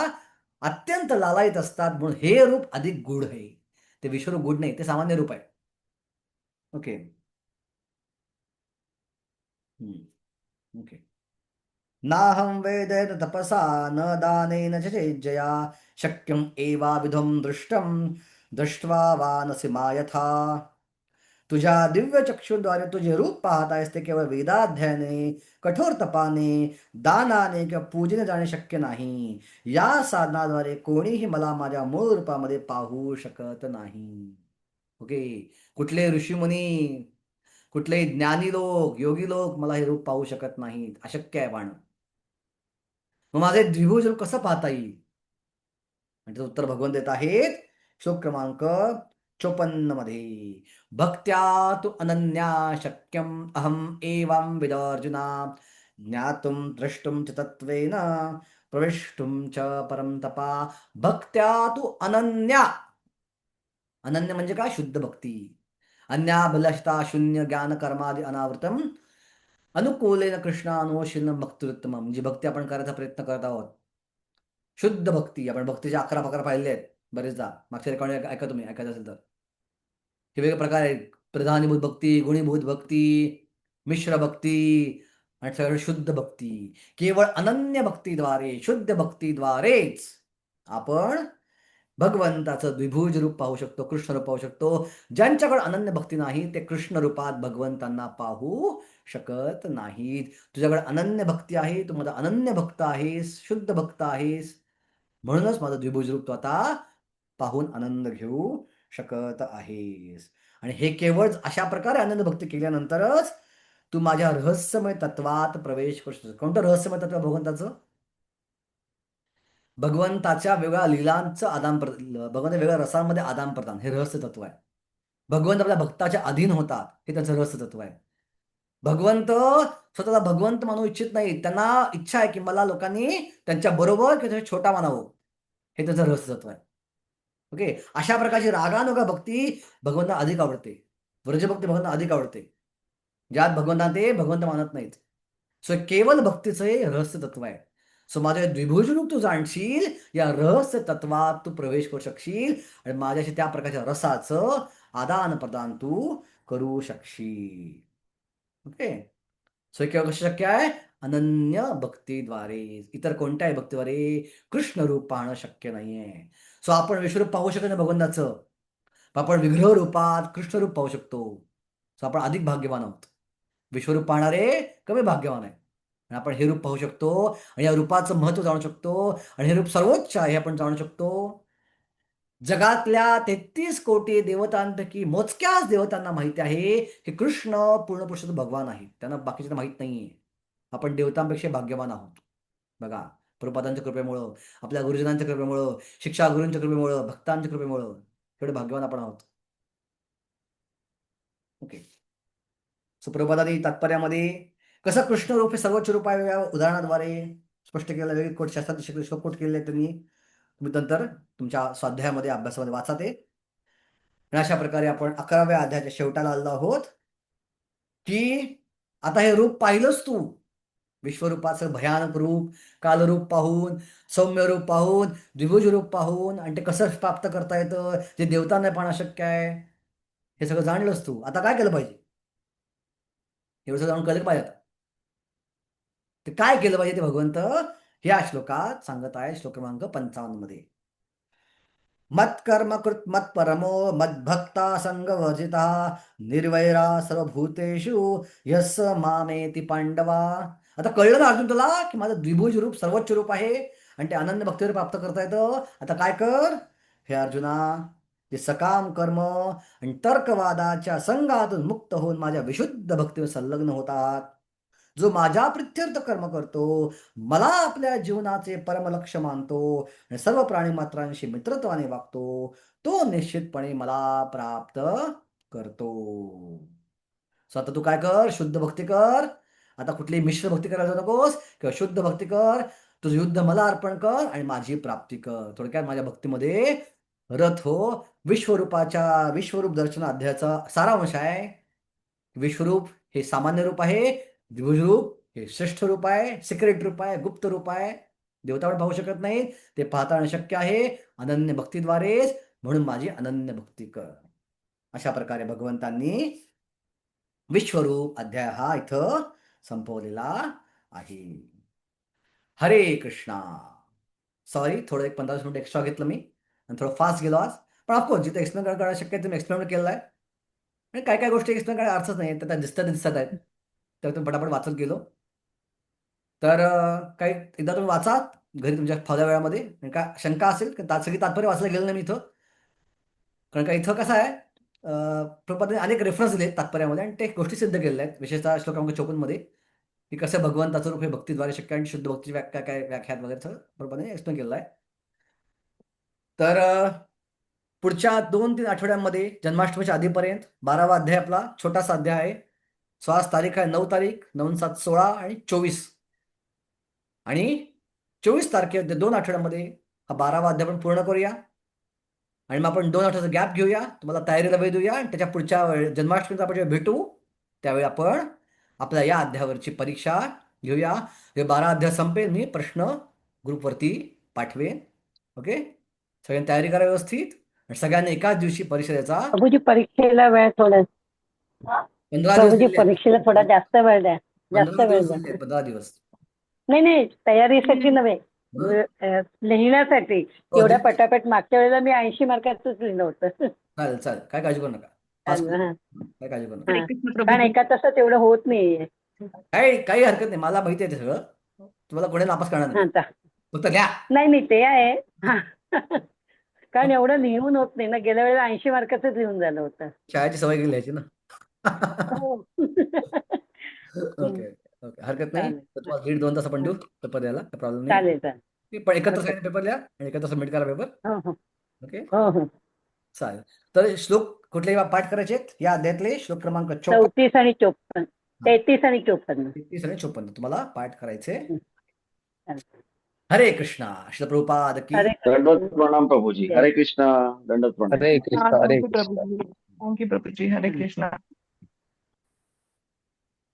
अत्यंत लालायित असतात म्हणून हे रूप अधिक गूढ आहे. ते विश्वरूप गूढ नाही, ते सामान्य रूप आहे. ओके. ओके. नाहं वेदेन तपसा न दानेन च चेज्जया शक्यम एवाविधं दृष्ट्वा वानसि मायथा. तुझ्या दिव्य चक्षुद्वारे तुझे रूप पाहत आहेस ते केवळ वेदाध्ययने, कठोर तपाने, दानाने किंवा पूजेने जाणे शक्य नाही. या साधनाद्वारे कोणीही मला माझ्या मूळ रूपामध्ये पाहू शकत नाही. ओके. कुठले ऋषीमुनी, कुठलेही ज्ञानी लोक योगी लोक मला हे रूप पाहू शकत नाहीत, अशक्य आहे पाहणं. मग माझे द्विभुज रूप कसं पाहता येईल? म्हणजे उत्तर भगवान देत आहेत श्लोक क्रमांक 54 मध्ये. भक्त्या तु अनन्या शक्यम अहम एवं विद अर्जुना ज्ञातुम द्रष्टुम च तत्वेन प्रवेष्टुम च परम तपा. भक्त्या तु अनन्या. अनन्य म्हणजे काय? शुद्ध भक्ती. अन्याभिलषता शून्य ज्ञान कर्मादि अनावृतम अनुकूलेन कृष्णानुशीलन भक्तिरुत्तम. म्हणजे भक्ती आपण करायचा प्रयत्न करत आहोत. शुद्ध भक्ती. आपण भक्तीचे 11 प्रकार पाहिले आहेत बरेचदा. मागच्या रेकॉर्डिंग ऐका, तुम्ही ऐकायचं असेल तर. हे वेगळे प्रकार आहेत. प्रधानीभूत भक्ती, गुणीभूत भक्ती, मिश्र भक्ती आणि सगळं शुद्ध भक्ती. केवळ अनन्य भक्तीद्वारे, शुद्ध भक्तीद्वारेच आपण भगवंताचं द्विभुज रूप पाहू शकतो, कृष्ण रूप पाहू शकतो. ज्यांच्याकडे अनन्य भक्ती नाही ते कृष्ण रूपात भगवंतांना पाहू शकत नाहीत. तुझ्याकडे अनन्य भक्ती आहे, तू माझा अनन्य भक्त आहेस, शुद्ध भक्त आहेस, म्हणूनच माझं द्विभुज रूप तू आता पाहून आनंद घेऊ शकत आहेस. आणि हे केवळ अशा प्रकारे आनंद भक्ती केल्यानंतरच तू माझ्या रहस्यमय तत्वात प्रवेश करू शकतो. कोणतं रहस्यमय तत्व भगवंताचं? भगवंताच्या वेगळ्या लीलांचं आदान प्रदान, भगवंताच्या वेगळ्या रसांमध्ये आदान प्रदान, हे रहस्य तत्व आहे. भगवंत आपल्या भक्ताच्या अधीन होतात, हे त्यांचं रहस्य तत्व आहे. भगवंत स्वतःला भगवंत मानू इच्छित नाही. त्यांना इच्छा आहे की मला लोकांनी त्यांच्या बरोबर किंवा छोटा मानावं, हे त्यांचं रहस्य तत्व आहे. ओके. अशा प्रकारची रागानुगा भक्ती भगवंतांना अधिक आवडते. व्रजभक्ती भगवंतांना अधिक आवडते, ज्यात भगवंतांना ते भगवंत मानत नाहीत. सो केवळ भक्तीचं हे रहस्य तत्व आहे. सो माझ्या द्विभुज रूप तू जाणशील, या रहस्य तत्वात तू प्रवेश करू शकशील आणि माझ्याशी त्या प्रकारच्या रसाचं आदान प्रदान तू करू शकशील. ओके. सो हे केवळ कसं शक्य आहे? अनन्य भक्तीद्वारे. इतर कोणत्याही भक्तीद्वारे कृष्ण रूप पाहणं शक्य नाहीये. सो आपण विश्वरूप पाहू शकत नाही भगवंताचं, पण आपण विग्रह रूपात कृष्ण रूप पाहू शकतो. सो आपण अधिक भाग्यवान आहोत. विश्वरूप पाहणारे कमी भाग्यवान आहे. आणि आपण हे रूप पाहू शकतो आणि या रूपाचं महत्व जाणू शकतो आणि हे रूप सर्वोच्च आहे हे आपण जाणू शकतो. जगातल्या 33 कोटी देवतांपैकी मोजक्याच देवतांना माहिती आहे की कृष्ण पूर्ण पुरुषोत्तम भगवान आहे. त्यांना बाकीच्यांना माहित नाहीये. आपण देवतांपेक्षा भाग्यवान आहोत. बघा, प्रभुपादांच्या कृपेमुळं, आपल्या गुरुजनांच्या कृपेमुळं, शिक्षा गुरूंच्या कृपेमुळं, भक्तांच्या कृपेमुळं एवढे भाग्यवान आपण आहोत. ओके. सुप्रभातादी तात्पर्यामध्ये कसं कृष्ण रूप हे सर्वोच्च रूप आहे या उदाहरणाद्वारे स्पष्ट केलेलं, वेगळे कोट शास्त्रात श्लोक कोट केलेले आहेत त्यांनी. तुम्ही नंतर तुमच्या स्वाध्यायामध्ये अभ्यासामध्ये वाचा ते. आणि अशा प्रकारे आपण 11व्या अध्यायाच्या शेवटाला आलो आहोत की आता हे रूप पाहिलंच तू, विश्वरूपाचं भयानक रूप, कालरूप पाहून, सौम्य रूप पाहून, द्विभुज रूप पाहून, आणि ते कसं प्राप्त करता येतं, जे देवतांना पाहणं शक्य आहे, हे सगळं जाणलंच तू. आता काय केलं पाहिजे? एवढं सगळं जाणून कळलं पाहिजे. आता ते काय केलं पाहिजे ते भगवंत या श्लोकात सांगत आहे, श्लोक क्रमांक 55 मध्ये. मत्कर्म कृत मत्परमो मद्भक्ता संगवर्जिता निर्वैरा सर्वभूतेषु यस मामेति पांडवा. आता कळलं ना अर्जुन तुला की माझं द्विभुज रूप सर्वोच्च रूप आहे आणि ते अनन्य भक्तीवर प्राप्त करता येतं. आता काय कर हे अर्जुना, ते सकाम कर्म आणि तर्कवादाच्या संघातून मुक्त होऊन माझ्या विशुद्ध भक्तीवर संलग्न होतात. जो माझ्या प्रित्यर्थ कर्म करतो, मला आपल्या जीवनाचे परमलक्ष्य मानतो आणि सर्व प्राणी मात्रांशी मित्रत्वाने वागतो, तो निश्चितपणे मला प्राप्त करतो. सो आता तू काय कर? शुद्ध भक्ती कर. आता कुठली मिश्र भक्ती करायला जाऊ नकोस, किंवा शुद्ध भक्ती कर. तुझं युद्ध मला अर्पण कर आणि माझी प्राप्ती कर. थोडक्यात माझ्या भक्तीमध्ये रथ हो. विश्वरूप दर्शन अध्यायाचा सारांश आहे. विश्वरूप हे सामान्य रूप आहे, द्विभुज रूप हे श्रेष्ठ रूप आहे, सिक्रेट रूप आहे, गुप्त रूप आहे. देवता पण पाहू शकत नाही, ते पाहता शक्य आहे अनन्य भक्तीद्वारेच. म्हणून माझी अनन्य भक्ती कर. अशा प्रकारे भगवंतांनी विश्वरूप अध्याय हा इथं संपवलेला आहे. हरे कृष्णा. सॉरी, थोडं एक 15 मिनिट एक्स्ट्रा घेतलं मी आणि थोडं फास्ट गेलो आज. पण ऑफकोर्स जिथे एक्सप्लेन करणं शक्य आहे तुम्ही एक्सप्लेन केलेलं आहे. आणि काय काय गोष्टी एक्सप्लेन करायला अर्थच नाही, त्या दिसत आहेत, तर तुम्ही पटापट वाचत गेलो. तर काही एकदा तुम्ही वाचा घरी तुमच्या फावल्या वेळामध्ये. आणि काय शंका असेल, सगळी तात्पर्य वाचलं गेलं नाही मी इथं. कारण का इथं कसं आहे, प्रभुपादांनी अनेक रेफरन्स दिले तात्पर्यामध्ये आणि ते गोष्टी सिद्ध केलेल्या आहेत, विशेषतः श्लोक क्रमांक 54 मध्ये, की कसं भगवंताचं रूप हे भक्तीद्वारे शक्य आणि शुद्ध भक्तीची व्याख्या काय व्याख्यात वगैरे सगळं प्रभुपादांनी एक्सप्लेन केलेलं आहे. तर पुढच्या 2-3 आठवड्यांमध्ये जन्माष्टमीच्या आधीपर्यंत 12वा अध्याय आपला छोटासा अध्याय आहे. सो आज तारीख आहे 9 तारीख, 9/7/16 आणि 24. आणि 24 तारखे 2 आठवड्यामध्ये हा 12वा अध्याय आपण पूर्ण करूया. आणि मग आपण 2 आठवड्याचा गॅप घेऊया, तुम्हाला तयारीला वेळ देऊया आणि त्याच्या पुढच्या जन्माष्टमीचा आपण जेव्हा भेटू त्यावेळी आपण आपल्या या अध्यायावरची परीक्षा घेऊया. हे 12 अध्याय संपेल, मी प्रश्न ग्रुपवरती पाठवेन. ओके, सगळ्यांनी तयारी करा व्यवस्थित आणि सगळ्यांनी एकाच दिवशी परीक्षेचा प्रभूजी परीक्षेला वेळ थोडा 15 दिवस प्रभूजी दिले आहेत. परीक्षेला थोडा जास्त वेळ द्या, 15 जास्त वेळ दिवस द्या. दिले आहेत, 15 दिवस. नाही नाही, तयारीसाठी नव्हे, हं? लिहिण्यासाठी. हो, एवढ्या दिले. पटापट मागच्या वेळेला मी 80 मार्काचंच लिहिलं होतं. चालेल चालेल, काय काळजी करू नका. पास करू. हा. काय काळजी करू नका. हरे कृष्ण कारण प्रभूजी. एका तासात एवढं होत नाहीये. काही हरकत नाही, मला माहिती आहे ते सगळं. तुम्हाला कोणी नापास करणार नाही, आता फक्त लिहा. नाही नाही, ते आहे. हा. कारण एवढं लिहून होत नाही ना, गेल्या वेळेला 80 मार्काचंच लिहून झालं होतं. शाळेची सवय केली लिहायची ना. हो. ओके ओके, हरकत नाही. चालेल. तर तुम्हाला 1.5-2 तास आपण देऊ पेपर द्यायला, काही प्रॉब्लेम नाही. चालेल चालेल. ठीक, पण एकत्र हरकत सगळ्यांनी पेपर लिहा आणि एकत्र सबमिट करा पेपर. हो हो ओके, हो हो. चालेल. तर श्लोक कुठलेही पाठ करायचे आहेत या अध्यायातले, श्लोक क्रमांक 54, 34 आणि 54, 33 आणि 54. 33 आणि 54 तुम्हाला पाठ करायचे. चालेल. हरे कृष्णा. श्री प्रभुपाद की. हरे दंडवत प्रणाम प्रभूजी. हरे कृष्ण. दंडवत प्रणाम. हरे कृष्ण हरे थँक्यू कृष्ण प्रभूजी. थँक्यू प्रभूजी. हरे कृष्ण.